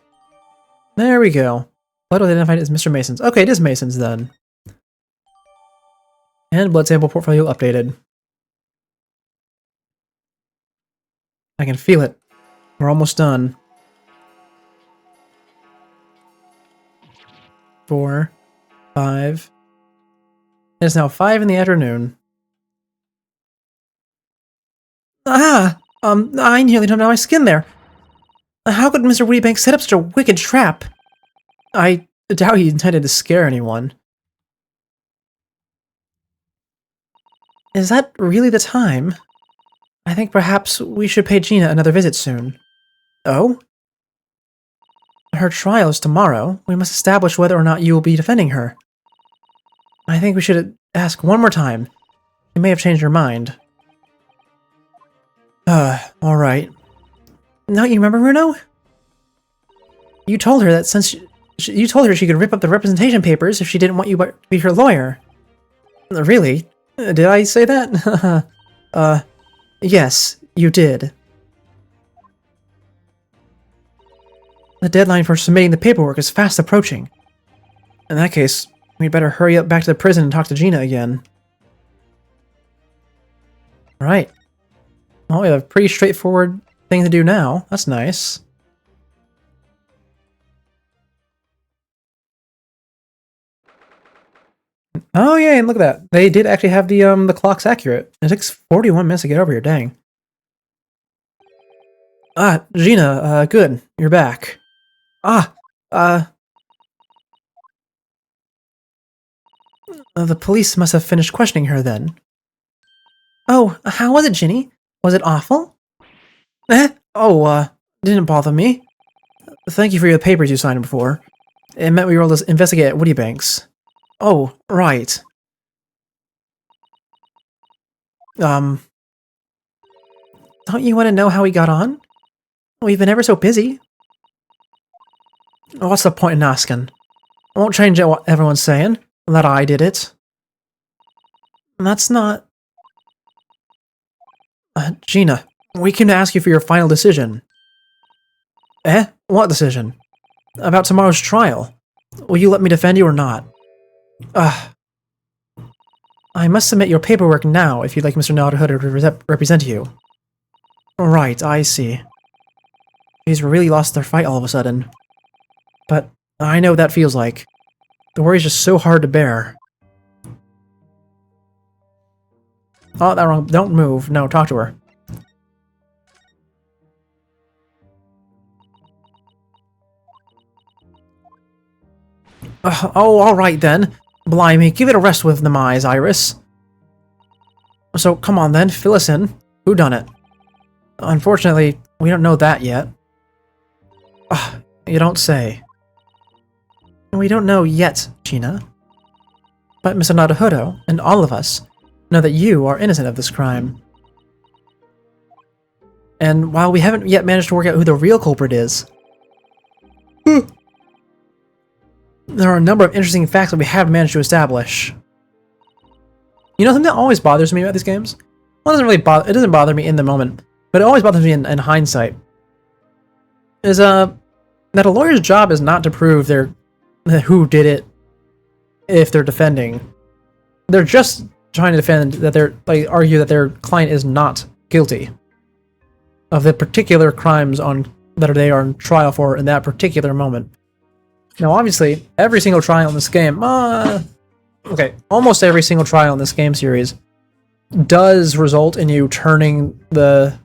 Speaker 1: There we go. Blood was identified as Mr. Mason's. Okay, it is Mason's then. And blood sample portfolio updated. I can feel it. We're almost done. 4, 5. It's now 5 in the afternoon. I nearly jumped out of my skin there. How could Mr. Wittybank set up such a wicked trap? I doubt he intended to scare anyone. Is that really the time? I think perhaps we should pay Gina another visit soon. Oh? Her trial is tomorrow. We must establish whether or not you will be defending her. I think we should ask one more time. She may have changed her mind. Alright. Now you remember, Runo? You told her that since you told her she could rip up the representation papers if she didn't want you to be her lawyer. Really? Did I say that? Yes, you did. The deadline for submitting the paperwork is fast approaching. In that case, we'd better hurry up back to the prison and talk to Gina again. Right. Well, we have a pretty straightforward thing to do now. That's nice. Oh yeah, and look at that. They did actually have the clocks accurate. It takes 41 minutes to get over here, dang. Ah, Gina, good. You're back. The police must have finished questioning her then. Oh, how was it, Ginny? Was it awful? Didn't bother me. Thank you for your papers you signed before. It meant we were able to investigate at Wittybanks. Oh, right. Don't you want to know how he got on? We've been ever so busy. What's the point in asking? I won't change what everyone's saying, that I did it. That's not... Gina, we came to ask you for your final decision. What decision? About tomorrow's trial. Will you let me defend you or not? I must submit your paperwork now if you'd like Mr. Naruhodo to represent you. Right, I see. He's really lost their fight all of a sudden. But I know what that feels like. The worry's just so hard to bear. Oh, that wrong. Don't move. No, talk to her. Oh, alright then. Blimey, give it a rest with them eyes, Iris. So, come on then, fill us in. Who done it? Unfortunately, we don't know that yet. You don't say. We don't know yet, Gina. But Mr. Naruhodo, and all of us, know that you are innocent of this crime. And while we haven't yet managed to work out who the real culprit is, there are a number of interesting facts that we have managed to establish. You know something that always bothers me about these games? Well, it doesn't bother me in the moment, but it always bothers me in hindsight. Is that a lawyer's job is not to prove who did it if they're defending. They're just trying to defend that argue that their client is not guilty of the particular crimes that they are on trial for in that particular moment. Now, obviously, every single trial in this game, almost every single trial in this game series does result in you turning the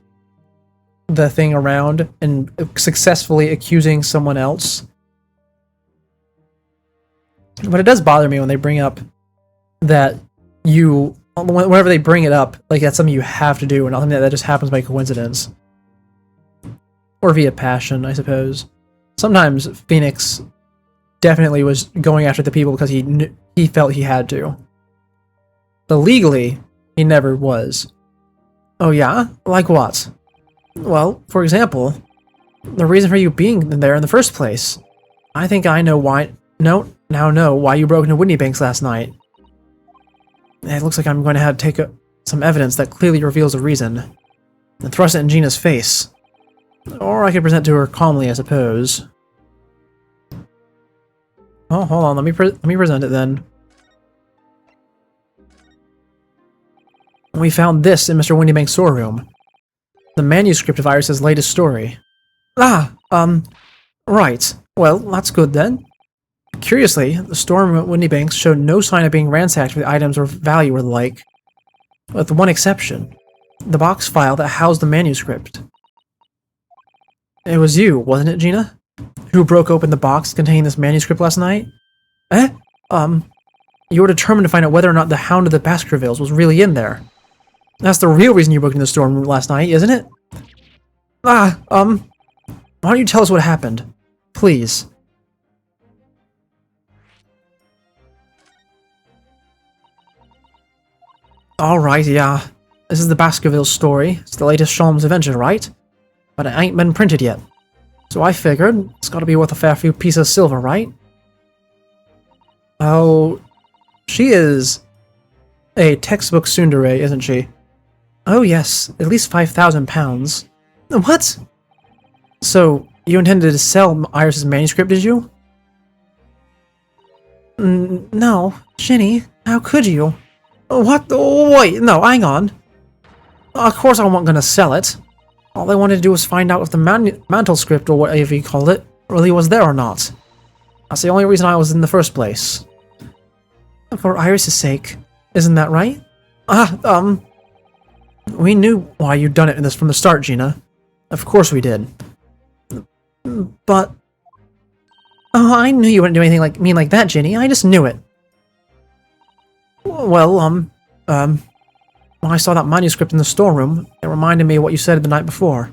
Speaker 1: thing around and successfully accusing someone else. But it does bother me when they bring up that whenever they bring it up, like that's something you have to do and not something that just happens by coincidence. Or via passion, I suppose. Sometimes Phoenix definitely was going after the people because he felt he had to. But legally, he never was. Oh yeah? Like what? Well, for example, the reason for you being there in the first place. I think I know why. Now know why you broke into Whitney Banks last night. It looks like I'm going to have to take some evidence that clearly reveals a reason and thrust it in Gina's face. Or I could present to her calmly, I suppose. Oh, hold on. Let me present it then. We found this in Mr. Windybank's storeroom. The manuscript of Iris's latest story. Right. Well, that's good then. Curiously, the storeroom at Windybanks showed no sign of being ransacked for the items of value or the like. With one exception. The box file that housed the manuscript. It was you, wasn't it, Gina? Who broke open the box containing this manuscript last night? You were determined to find out whether or not the Hound of the Baskervilles was really in there. That's the real reason you broke into the storeroom last night, isn't it? Why don't you tell us what happened? Please. Alright, yeah. This is the Baskervilles story. It's the latest Sholmes adventure, right? But it ain't been printed yet. So I figured it's gotta be worth a fair few pieces of silver, right? Oh, she is a textbook tsundere, isn't she? Oh yes, at least 5,000 pounds. What? So, you intended to sell Iris's manuscript, did you? No, Ginny, how could you? What? Oh, wait, no, hang on. Of course I wasn't gonna sell it. All I wanted to do was find out if the mantle script, or whatever you called it, really was there or not. That's the only reason I was in the first place. For Iris' sake, isn't that right? We knew why you'd done it from the start, Gina. Of course we did. But... Oh, I knew you wouldn't do anything mean like that, Ginny. I just knew it. Well, when I saw that manuscript in the storeroom, it reminded me of what you said the night before.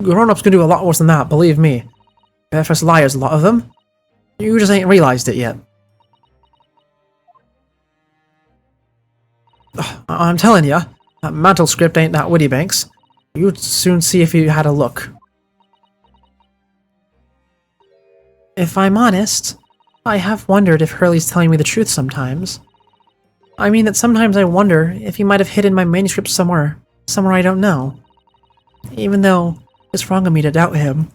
Speaker 1: Grown-ups can do a lot worse than that, believe me. Barefaced liars, a lot of them. You just ain't realized it yet. I'm telling ya, that mantle script ain't that Windybanks. You'd soon see if you had a look. If I'm honest, I have wondered if Hurley's telling me the truth sometimes. I mean that sometimes I wonder if he might have hidden my manuscript somewhere I don't know. Even though it's wrong of me to doubt him.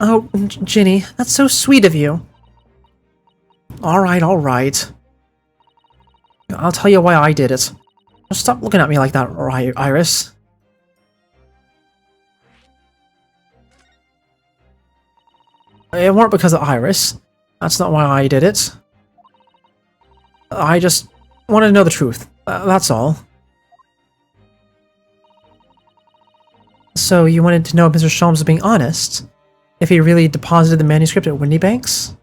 Speaker 1: Oh, Ginny, that's so sweet of you. Alright. I'll tell you why I did it. Just stop looking at me like that, Iris. It weren't because of Iris. That's not why I did it. I just wanted to know the truth. That's all. So you wanted to know if Mr. Sholmes was being honest? If he really deposited the manuscript at Windybanks?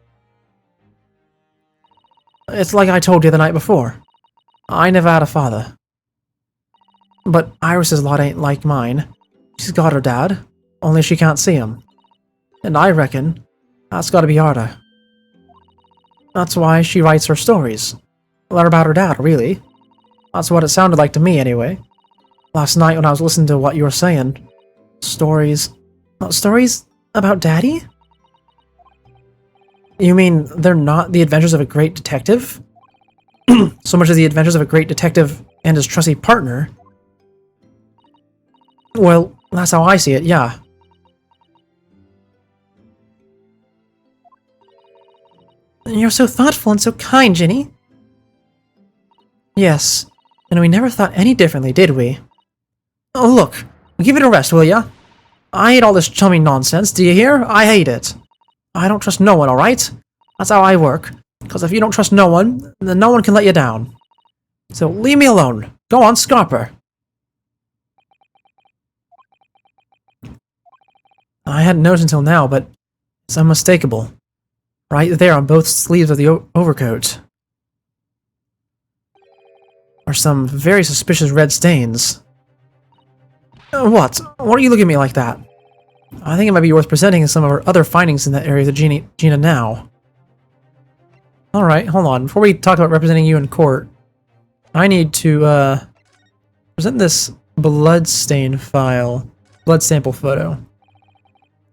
Speaker 1: It's like I told you the night before. I never had a father. But Iris's lot ain't like mine. She's got her dad, only she can't see him. And I reckon that's gotta be harder. That's why she writes her stories. Learn about her dad, really. That's what it sounded like to me, anyway. Last night when I was listening to what you were saying. Stories... stories about Daddy? You mean they're not the adventures of a great detective? So much as the adventures of a great detective and his trusty partner? Well, that's how I see it, yeah. You're so thoughtful and so kind, Ginny. Yes, and we never thought any differently, did we? Oh, look, give it a rest, will ya? I hate all this chummy nonsense, do you hear? I hate it. I don't trust no one, alright? That's how I work. Because if you don't trust no one, then no one can let you down. So leave me alone. Go on, Scarper. I hadn't noticed until now, but it's unmistakable. Right there on both sleeves of the overcoat are some very suspicious red stains. What? What are you looking at me like that? I think it might be worth presenting some of our other findings in that area to Gina now. Alright, hold on. Before we talk about representing you in court, I need to present this blood stain file, blood sample photo.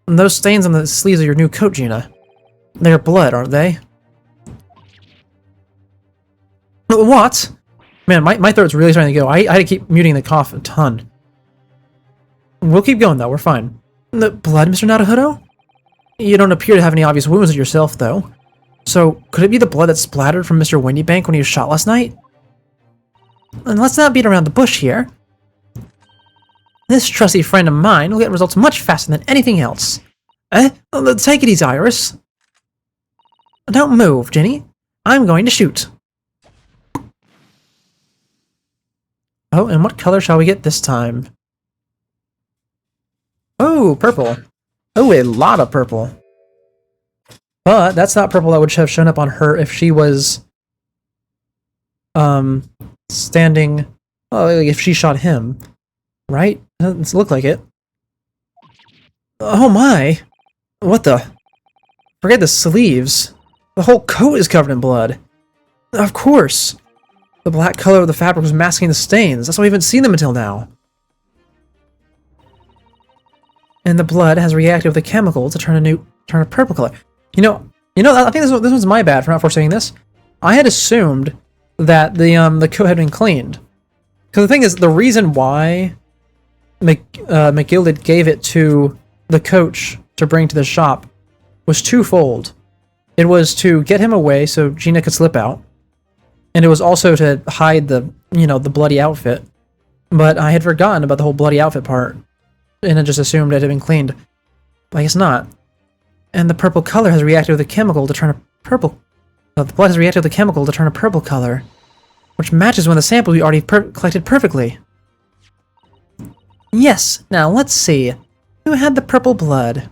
Speaker 1: And those stains on the sleeves of your new coat, Gina. They're blood, aren't they? What? Man, my throat's really starting to go. I had to keep muting the cough a ton. We'll keep going, though. We're fine. The blood, Mr. Naruhodo? You don't appear to have any obvious wounds yourself, though. So, could it be the blood that splattered from Mr. Windybank when he was shot last night? And let's not beat around the bush here. This trusty friend of mine will get results much faster than anything else. Take it easy, Iris. Don't move, Ginny. I'm going to shoot. Oh, and what color shall we get this time? Oh, purple. Oh, a lot of purple. But that's not purple that would have shown up on her if she was standing, oh, if she shot him, right? Doesn't look like it. Oh my! What the? Forget the sleeves. The whole coat is covered in blood. Of course. The black color of the fabric was masking the stains. That's why we haven't seen them until now. And the blood has reacted with a chemical to turn a purple color. You know. I think this one's my bad for not foreseeing this. I had assumed that the coat had been cleaned. Because the thing is, the reason why McGilded gave it to the coach to bring to the shop was twofold. It was to get him away so Gina could slip out, and it was also to hide the bloody outfit. But I had forgotten about the whole bloody outfit part, and I just assumed it had been cleaned. But I guess not. And the purple color has reacted with a chemical to turn a purple. The blood has reacted with a chemical to turn a purple color, which matches one of the samples we already collected perfectly. Yes. Now let's see. Who had the purple blood?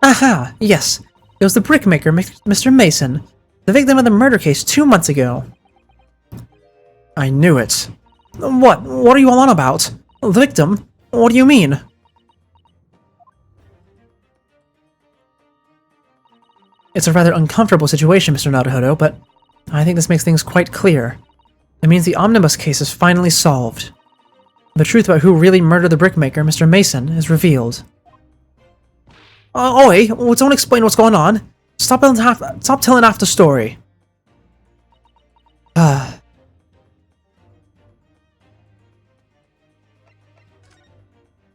Speaker 1: Aha! Yes. It was the brickmaker, Mr. Mason, the victim of the murder case 2 months ago. I knew it. What? What are you all on about? The victim? What do you mean? It's a rather uncomfortable situation, Mr. Naruhodo, but I think this makes things quite clear. It means the omnibus case is finally solved. The truth about who really murdered the brickmaker, Mr. Mason, is revealed. Oi, don't explain what's going on. Stop telling half the story. Well,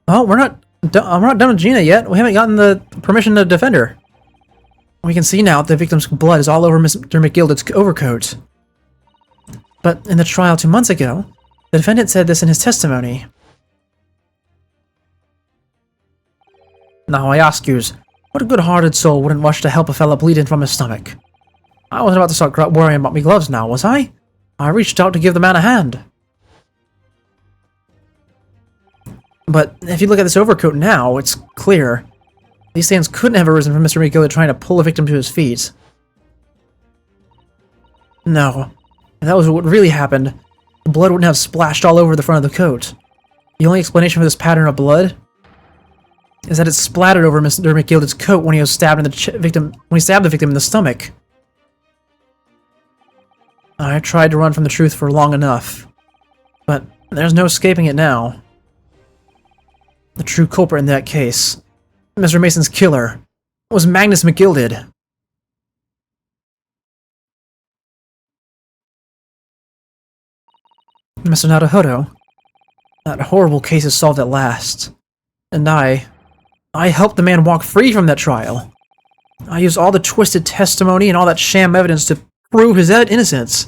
Speaker 1: we're not done with Gina yet. We haven't gotten the permission to defend her. We can see now that the victim's blood is all over Mr. McGilded's overcoat. But in the trial 2 months ago, the defendant said this in his testimony. Now I ask yous, what good-hearted soul wouldn't rush to help a fella bleeding from his stomach? I wasn't about to start worrying about me gloves now, was I? I reached out to give the man a hand. But if you look at this overcoat now, it's clear. These stains couldn't have arisen from Mr. McGillicuddy trying to pull a victim to his feet. No. If that was what really happened, the blood wouldn't have splashed all over the front of the coat. The only explanation for this pattern of blood is that it splattered over Mr. McGillicuddy's coat when he was stabbed in the when he stabbed the victim in the stomach. I tried to run from the truth for long enough, but there's no escaping it now. The true culprit in that case, Mr. Mason's killer, was Magnus McGilded. Mr. Naruhodo, that horrible case is solved at last, and I helped the man walk free from that trial. I used all the twisted testimony and all that sham evidence to prove his innocence.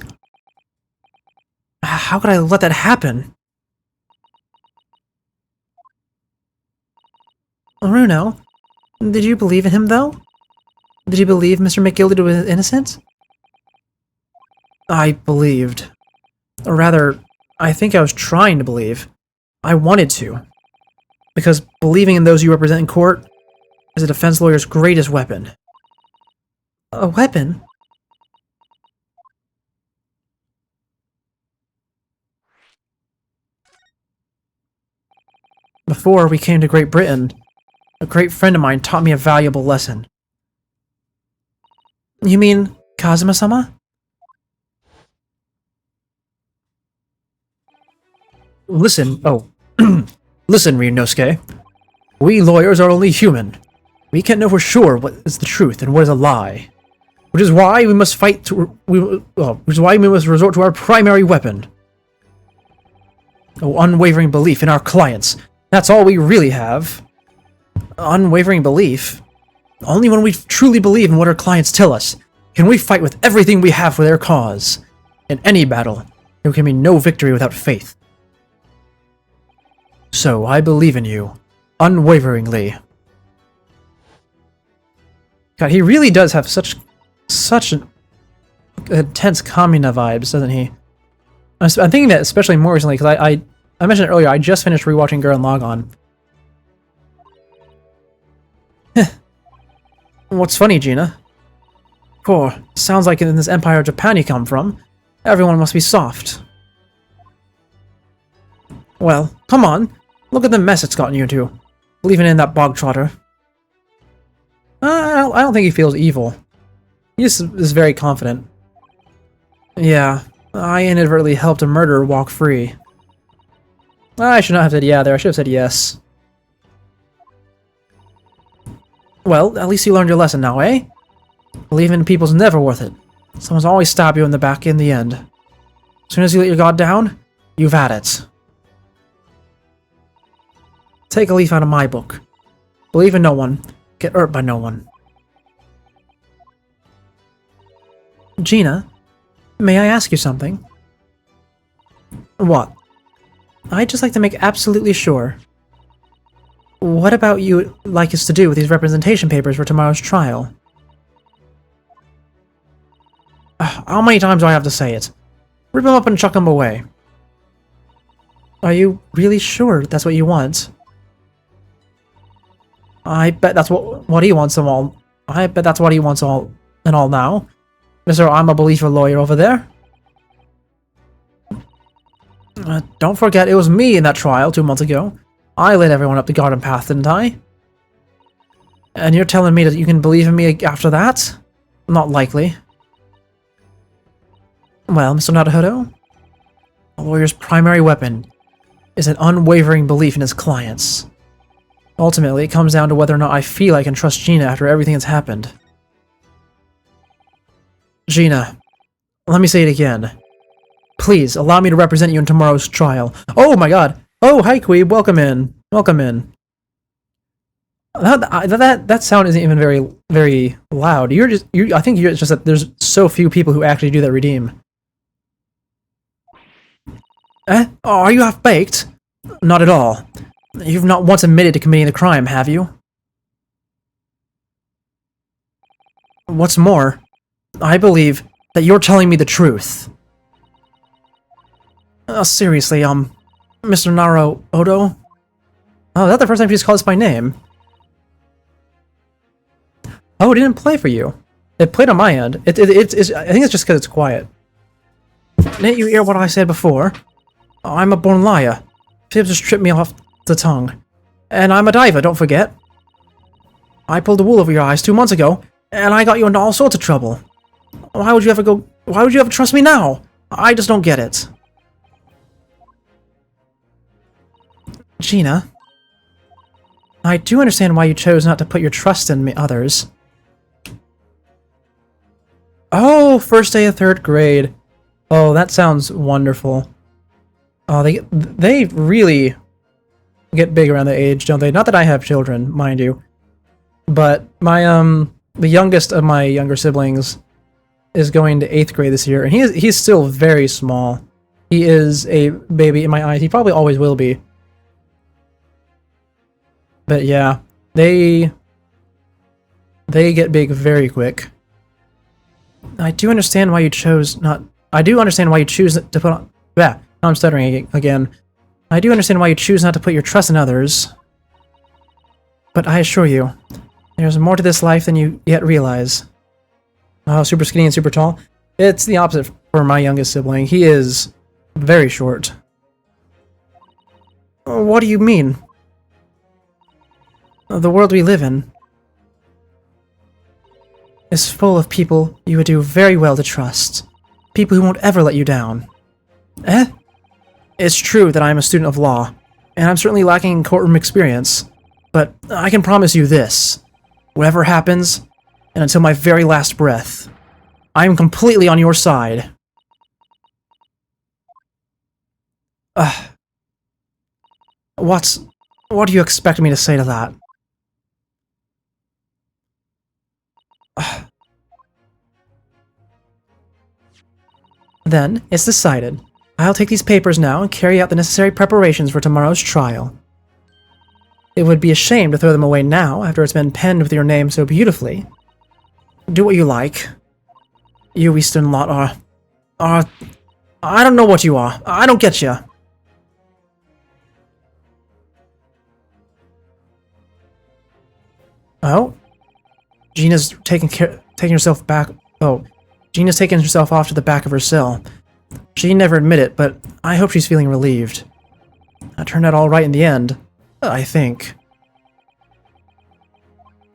Speaker 1: How could I let that happen? Runo, did you believe in him, though? Did you believe Mr. McGilded was innocent? I believed. Or rather, I think I was trying to believe. I wanted to. Because believing in those you represent in court is a defense lawyer's greatest weapon. A weapon? Before we came to Great Britain, a great friend of mine taught me a valuable lesson. You mean Kazuma-sama? Listen, listen, Ryunosuke. We lawyers are only human. We can't know for sure what is the truth and what is a lie. Which is why we must which is why we must resort to our primary weapon. Unwavering belief in our clients. That's all we really have. Unwavering belief? Only when we truly believe in what our clients tell us can we fight with everything we have for their cause. In any battle, there can be no victory without faith. So I believe in you, unwaveringly. God, he really does have such intense Kamina vibes, doesn't he? I'm thinking that especially more recently, because I mentioned it earlier, I just finished rewatching Gurren Lagann. What's funny, Gina? Poor, sounds like in this empire of Japan you come from, everyone must be soft. Well, come on, look at the mess it's gotten you into, leaving in that bog trotter. I don't think he feels evil. He just is very confident. Yeah, I inadvertently helped a murderer walk free. I should not have said yeah there, I should have said yes. Well, at least you learned your lesson now, eh? Believing in people's never worth it. Someone's always stab you in the back in the end. As soon as you let your guard down, you've had it. Take a leaf out of my book. Believe in no one. Get hurt by no one. Gina, may I ask you something? What? I'd just like to make absolutely sure. What about you like us to do with these representation papers for tomorrow's trial? How many times do I have to say it? Rip them up and chuck them away. Are you really sure that's what you want? I bet that's what he wants them all. I bet that's what he wants all and all now. Mr. I'm a believer lawyer over there. Don't forget, it was me in that trial 2 months ago. I led everyone up the garden path, didn't I? And you're telling me that you can believe in me after that? Not likely. Well, Mr. Naruhodo, a lawyer's primary weapon is an unwavering belief in his clients. Ultimately, it comes down to whether or not I feel I can trust Gina after everything that's happened. Gina, let me say it again. Please, allow me to represent you in tomorrow's trial. Oh my god! Oh, hi Queeb, welcome in. Welcome in. That sound isn't even very loud. I think it's just that there's so few people who actually do that redeem. Oh, are you half-baked? Not at all. You've not once admitted to committing the crime, have you? What's more, I believe that you're telling me the truth. Seriously, Mr. Naruhodo? Oh, that's the first time she's called us by name. Oh, it didn't play for you. It played on my end. It's I think it's just because it's quiet. Didn't you hear what I said before? I'm a born liar. Fibs just tripped me off the tongue. And I'm a diver, don't forget. I pulled the wool over your eyes 2 months ago, and I got you into all sorts of trouble. Why would you ever trust me now? I just don't get it. Gina, I do understand why you chose not to put your trust in me others. Oh, first day of 3rd grade. Oh, that sounds wonderful. Oh, they really get big around the age, don't they? Not that I have children, mind you. But my the youngest of my younger siblings is going to 8th grade this year, and he's still very small. He is a baby in my eyes. He probably always will be. But yeah, they get big very quick. I do understand why you chose not. I do understand why you choose to put on. Yeah, now I'm stuttering again. I do understand why you choose not to put your trust in others. But I assure you, there's more to this life than you yet realize. Oh, super skinny and super tall. It's the opposite for my youngest sibling. He is very short. What do you mean? The world we live in is full of people you would do very well to trust. People who won't ever let you down. Eh? It's true that I'm a student of law, and I'm certainly lacking in courtroom experience, but I can promise you this. Whatever happens, and until my very last breath, I am completely on your side. What do you expect me to say to that? Then, it's decided. I'll take these papers now and carry out the necessary preparations for tomorrow's trial. It would be a shame to throw them away now, after it's been penned with your name so beautifully. Do what you like. You Eastern lot are... I don't know what you are. I don't get you. Oh? Gina's taking herself back... Oh. Gina's taking herself off to the back of her cell. She never admitted it, but I hope she's feeling relieved. That turned out all right in the end. I think.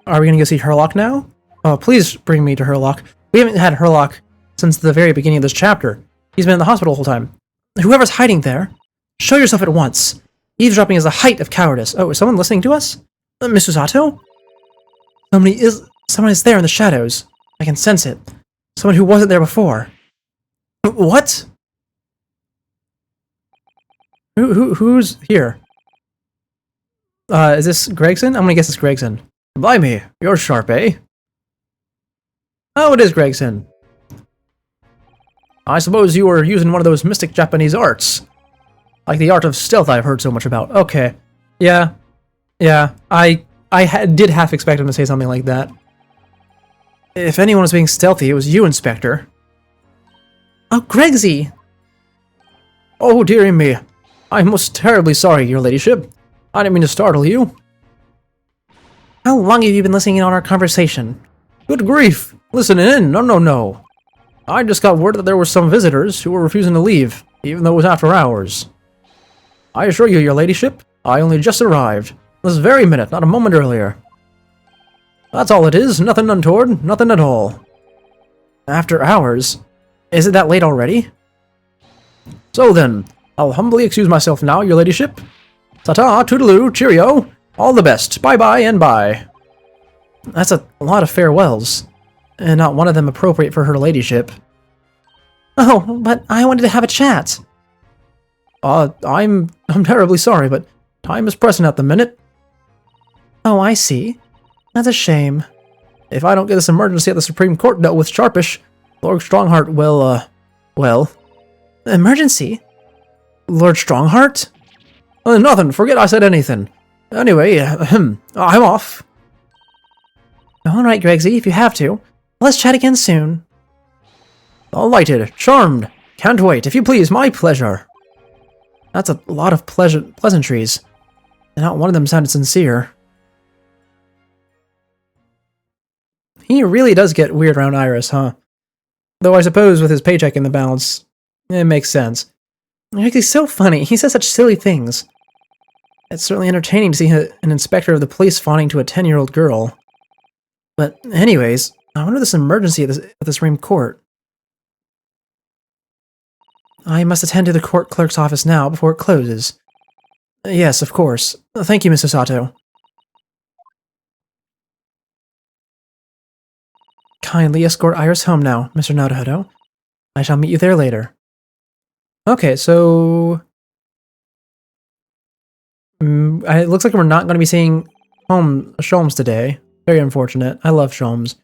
Speaker 1: Are we gonna go see Herlock now? Oh, please bring me to Herlock. We haven't had Herlock since the very beginning of this chapter. He's been in the hospital the whole time. Whoever's hiding there, show yourself at once. Eavesdropping is the height of cowardice. Oh, is someone listening to us? Miss Usato? Someone is there in the shadows. I can sense it. Someone who wasn't there before. What? Who's here? Is this Gregson? I'm gonna guess it's Gregson. Blimey, you're sharp, eh? Oh, it is Gregson. I suppose you were using one of those mystic Japanese arts. Like the art of stealth I've heard so much about. Okay. Yeah. Yeah. I did half expect him to say something like that. If anyone was being stealthy, it was you, Inspector. Oh, Gregsy! Oh, dearie me. I'm most terribly sorry, your ladyship. I didn't mean to startle you. How long have you been listening in on our conversation? Good grief! Listen in! No. I just got word that there were some visitors who were refusing to leave, even though it was after hours. I assure you, your ladyship, I only just arrived. This very minute, not a moment earlier. That's all it is, nothing untoward, nothing at all. After hours? Is it that late already? So then, I'll humbly excuse myself now, your ladyship. Ta-ta, toodaloo, cheerio, all the best, bye-bye and bye. That's a lot of farewells, and not one of them appropriate for her ladyship. Oh, but I wanted to have a chat. I'm terribly sorry, but time is pressing at the minute. Oh, I see. That's a shame. If I don't get this emergency at the Supreme Court dealt with sharpish, Lord Strongheart will, well... Emergency? Lord Strongheart? Nothing, forget I said anything. Anyway, I'm off. Alright, Gregsy, if you have to. Let's chat again soon. Delighted, charmed, can't wait, if you please, my pleasure. That's a lot of pleasantries. and not one of them sounded sincere. He really does get weird around Iris, huh? Though I suppose with his paycheck in the balance, it makes sense. He's so funny. He says such silly things. It's certainly entertaining to see an inspector of the police fawning to a 10-year-old girl. But anyways, I wonder this emergency at the Supreme Court. I must attend to the court clerk's office now before it closes. Yes, of course. Thank you, Mr. Sato. Kindly escort Iris home now, Mr. Naruhodo. I shall meet you there later. Okay, so... it looks like we're not going to be seeing Sholmes today. Very unfortunate. I love Sholmes.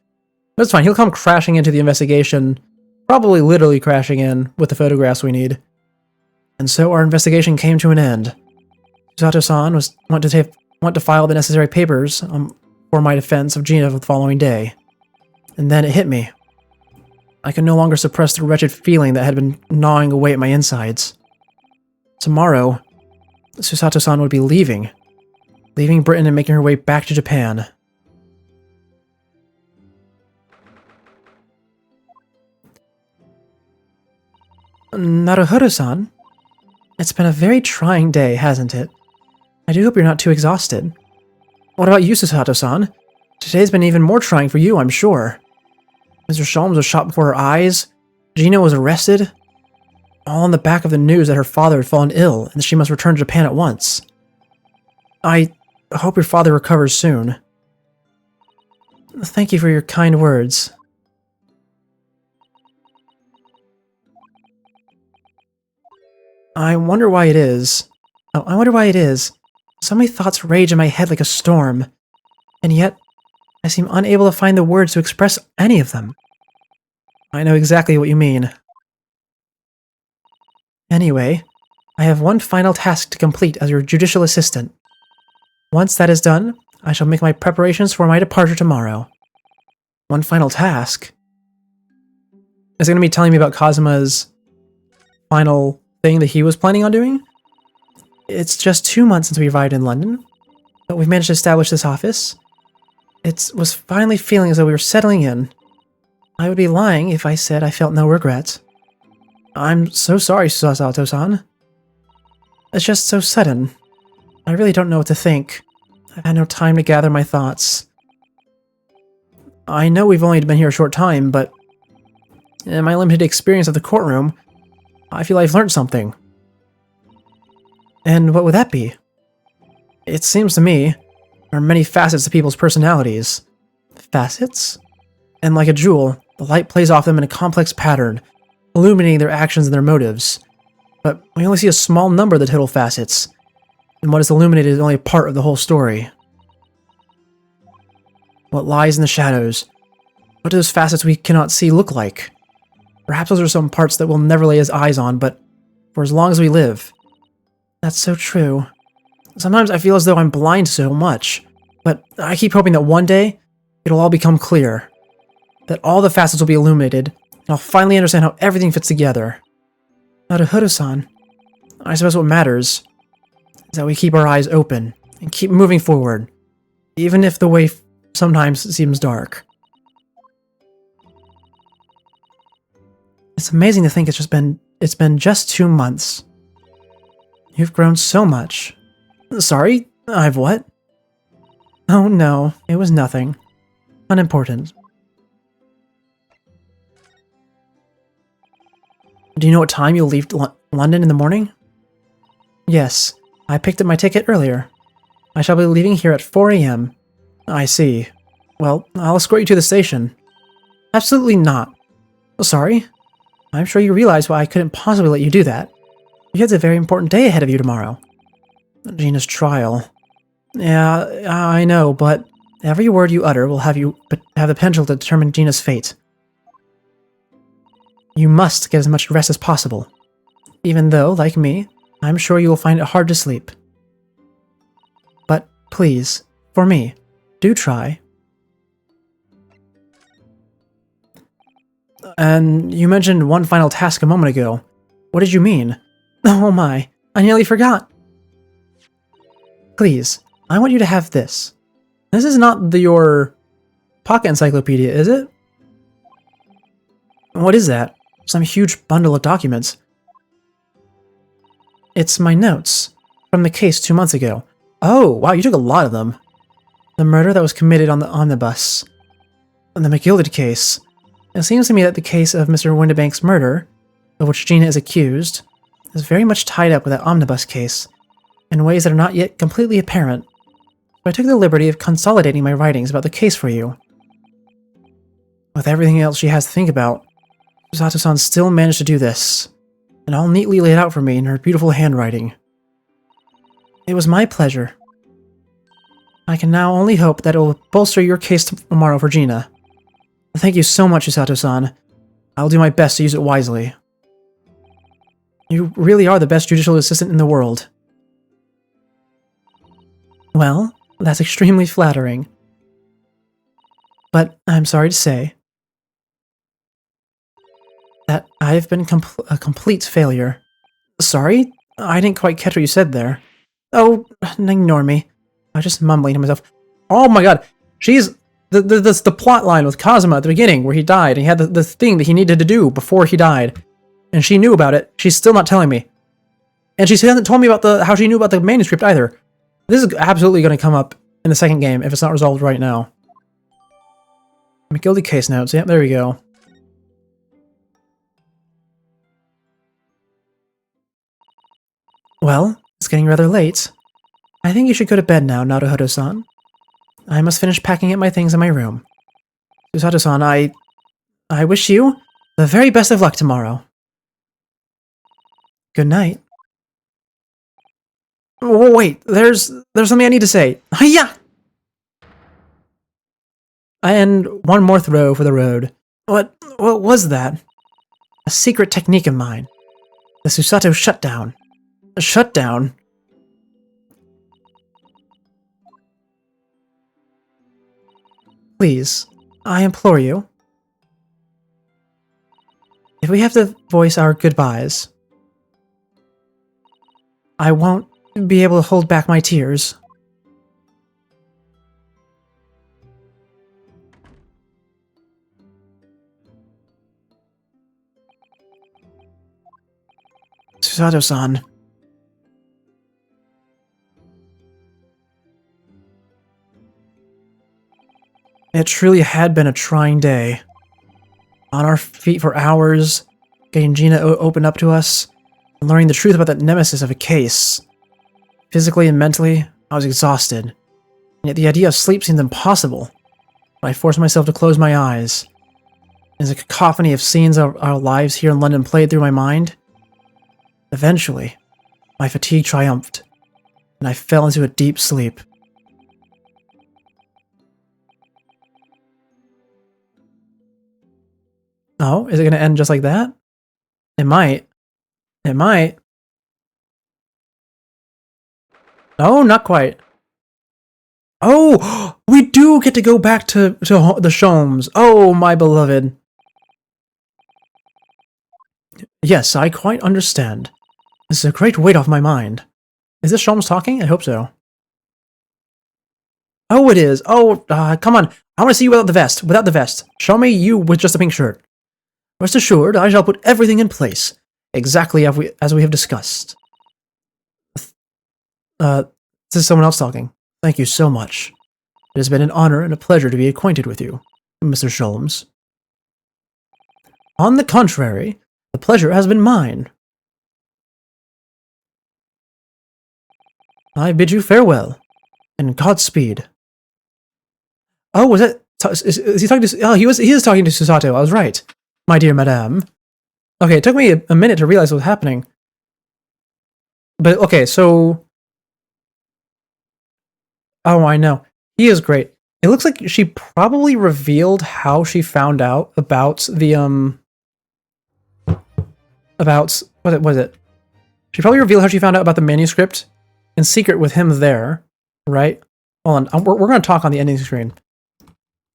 Speaker 1: But it's fine. He'll come crashing into the investigation. Probably literally crashing in with the photographs we need. And so our investigation came to an end. Sato-san went to file the necessary papers for my defense of Gina the following day. And then it hit me. I could no longer suppress the wretched feeling that had been gnawing away at my insides. Tomorrow, Susato-san would be leaving Britain and making her way back to Japan. Naruhodo-san, it's been a very trying day, hasn't it? I do hope you're not too exhausted. What about you, Susato-san? Today's been even more trying for you, I'm sure. Mr. Sholmes was shot before her eyes, Gina was arrested, all on the back of the news that her father had fallen ill and that she must return to Japan at once. I hope your father recovers soon. Thank you for your kind words. I wonder why it is. So many thoughts rage in my head like a storm, and yet I seem unable to find the words to express any of them. I know exactly what you mean. Anyway, I have one final task to complete as your judicial assistant. Once that is done, I shall make my preparations for my departure tomorrow. One final task? Is it going to be telling me about Kazuma's final thing that he was planning on doing? It's just 2 months since we arrived in London, but we've managed to establish this office. It was finally feeling as though we were settling in. I would be lying if I said I felt no regrets. I'm so sorry, Susato-san. It's just so sudden. I really don't know what to think. I've had no time to gather my thoughts. I know we've only been here a short time, but in my limited experience of the courtroom, I feel I've learned something. And what would that be? It seems to me there are many facets to people's personalities. Facets? And like a jewel, the light plays off them in a complex pattern, illuminating their actions and their motives. But we only see a small number of the total facets, and what is illuminated is only a part of the whole story. What lies in the shadows? What do those facets we cannot see look like? Perhaps those are some parts that we'll never lay his eyes on, but for as long as we live. That's so true. Sometimes I feel as though I'm blind to so much, but I keep hoping that one day it'll all become clear. That all the facets will be illuminated, and I'll finally understand how everything fits together. Naruhodo-san, I suppose what matters is that we keep our eyes open and keep moving forward, even if the way sometimes seems dark. It's amazing to think it's been just 2 months. You've grown so much. Sorry, I've what? Oh no, it was nothing. Unimportant. Do you know what time you'll leave London in the morning? Yes, I picked up my ticket earlier. I shall be leaving here at 4 a.m. I see. Well, I'll escort you to the station. Absolutely not. Sorry? I'm sure you realize why I couldn't possibly let you do that. You have a very important day ahead of you tomorrow. Gina's trial. Yeah, I know, but every word you utter will have the potential to determine Gina's fate. You must get as much rest as possible, even though, like me, I'm sure you will find it hard to sleep. But please, for me, do try. And you mentioned one final task a moment ago. What did you mean? Oh my, I nearly forgot. Please, I want you to have this. This is not your pocket encyclopedia, is it? What is that? Some huge bundle of documents. It's my notes from the case 2 months ago. Oh, wow, you took a lot of them. The murder that was committed on the omnibus. And the McGilded case. It seems to me that the case of Mr. Windibank's murder, of which Gina is accused, is very much tied up with that omnibus case, in ways that are not yet completely apparent. So I took the liberty of consolidating my writings about the case for you. With everything else she has to think about, Susato-san still managed to do this, and all neatly laid out for me in her beautiful handwriting. It was my pleasure. I can now only hope that it will bolster your case tomorrow for Gina. Thank you so much, Susato-san. I'll do my best to use it wisely. You really are the best judicial assistant in the world. Well, that's extremely flattering. But I'm sorry to say that I've been a complete failure. Sorry? I didn't quite catch what you said there. Oh, ignore me. I was just mumbling to myself. Oh my god, she's... the plot line with Kazuma at the beginning, where he died, and he had the thing that he needed to do before he died. And she knew about it. She's still not telling me. And she hasn't told me about how she knew about the manuscript either. This is absolutely going to come up in the second game if it's not resolved right now. McGilded case notes. Yep, there we go. Well, it's getting rather late. I think you should go to bed now, Naruhodo-san. I must finish packing up my things in my room. Susato-san, I wish you the very best of luck tomorrow. Good night. Oh, wait, there's something I need to say. Hiya! And one more throw for the road. What was that? A secret technique of mine. The Susato shutdown. A shutdown? Please, I implore you. If we have to voice our goodbyes, I won't be able to hold back my tears. Susato-san. It truly had been a trying day. On our feet for hours, getting Gina opened up to us, and learning the truth about that nemesis of a case. Physically and mentally, I was exhausted, and yet the idea of sleep seemed impossible. But I forced myself to close my eyes. As a cacophony of scenes of our lives here in London played through my mind, eventually, my fatigue triumphed, and I fell into a deep sleep. Oh, is it going to end just like that? It might. It might. Oh, not quite. Oh, we do get to go back to the Sholmes. Oh, my beloved. Yes, I quite understand. This is a great weight off my mind. Is this Sholmes talking? I hope so. Oh, it is. Oh, come on. I want to see you without the vest. Without the vest. Show me you with just a pink shirt. Rest assured, I shall put everything in place, exactly as we have discussed. This is someone else talking. Thank you so much. It has been an honor and a pleasure to be acquainted with you, Mr. Sholmes. On the contrary, the pleasure has been mine. I bid you farewell, and Godspeed. Oh, was that... Is he talking to... Oh, he is talking to Susato, I was right. My dear madame. Okay, it took me a minute to realize what was happening. But, okay, so... Oh, I know. He is great. It looks like she probably revealed how she found out about the, About... What was it? She probably revealed how she found out about the manuscript in secret with him there, right? Hold on, we're going to talk on the ending screen.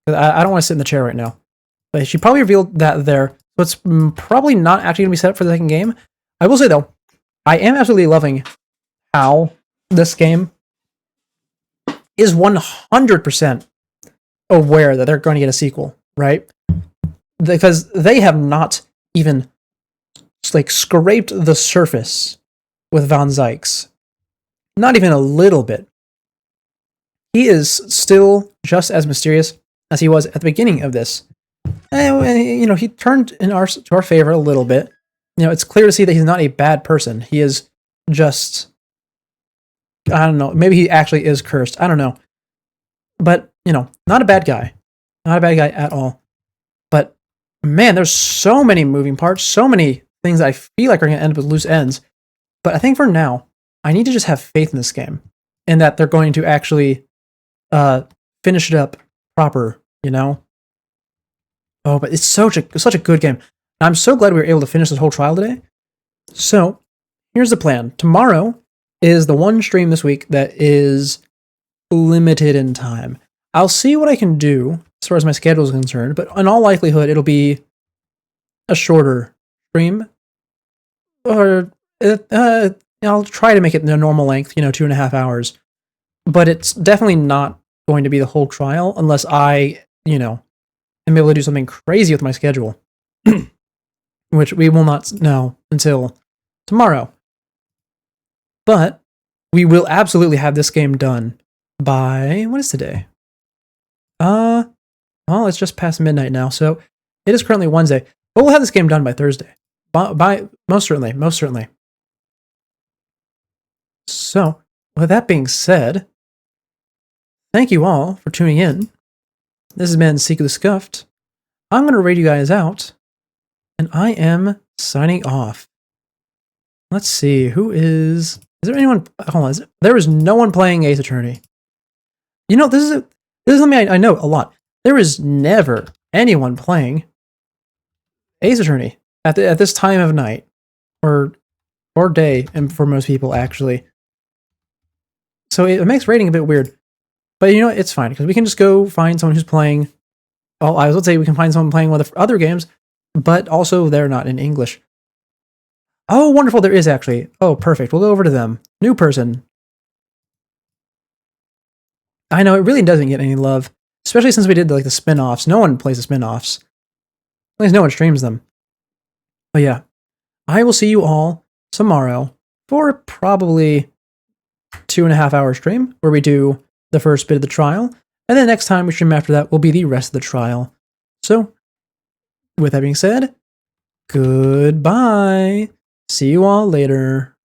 Speaker 1: I don't want to sit in the chair right now. But she probably revealed that there, so it's probably not actually going to be set up for the second game. I will say, though, I am absolutely loving how this game is 100% aware that they're going to get a sequel, right? Because they have not even like scraped the surface with Van Zykes. Not even a little bit. He is still just as mysterious as he was at the beginning of this. And, you know, he turned to our favor a little bit. You know, it's clear to see that he's not a bad person. He is just, I don't know, maybe he actually is cursed. I don't know. But, you know, not a bad guy. Not a bad guy at all. But, man, there's so many moving parts, so many things that I feel like are going to end up with loose ends. But I think for now, I need to just have faith in this game. And that they're going to actually finish it up proper, you know? Oh, but it's such a good game. I'm so glad we were able to finish this whole trial today. So, here's the plan. Tomorrow is the one stream this week that is limited in time. I'll see what I can do as far as my schedule is concerned, but in all likelihood, it'll be a shorter stream. Or I'll try to make it the normal length, 2.5 hours. But it's definitely not going to be the whole trial unless I, am able to do something crazy with my schedule. Which we will not know until tomorrow. But we will absolutely have this game done by, what is today? Well, it's just past midnight now, so it is currently Wednesday. But we'll have this game done by Thursday. By most certainly. So, with that being said, thank you all for tuning in. This has been Seek of the Scuffed. I'm going to read you guys out, and I am signing off. Let's see, is there anyone, hold on, there is no one playing Ace Attorney. This is something I know a lot. There is never anyone playing Ace Attorney at this time of night, or day, and for most people, actually. So it makes rating a bit weird. But it's fine, because we can just go find someone who's playing. Well, I would say we can find someone playing one of the other games, but also they're not in English. Oh, wonderful, there is actually. Oh, perfect, we'll go over to them. New person. I know, it really doesn't get any love, especially since we did the spin-offs. No one plays the spin-offs. At least no one streams them. But yeah, I will see you all tomorrow for probably 2.5 hour stream where we do the first bit of the trial, and then next time we stream after that will be the rest of the trial. So, with that being said, goodbye. See you all later.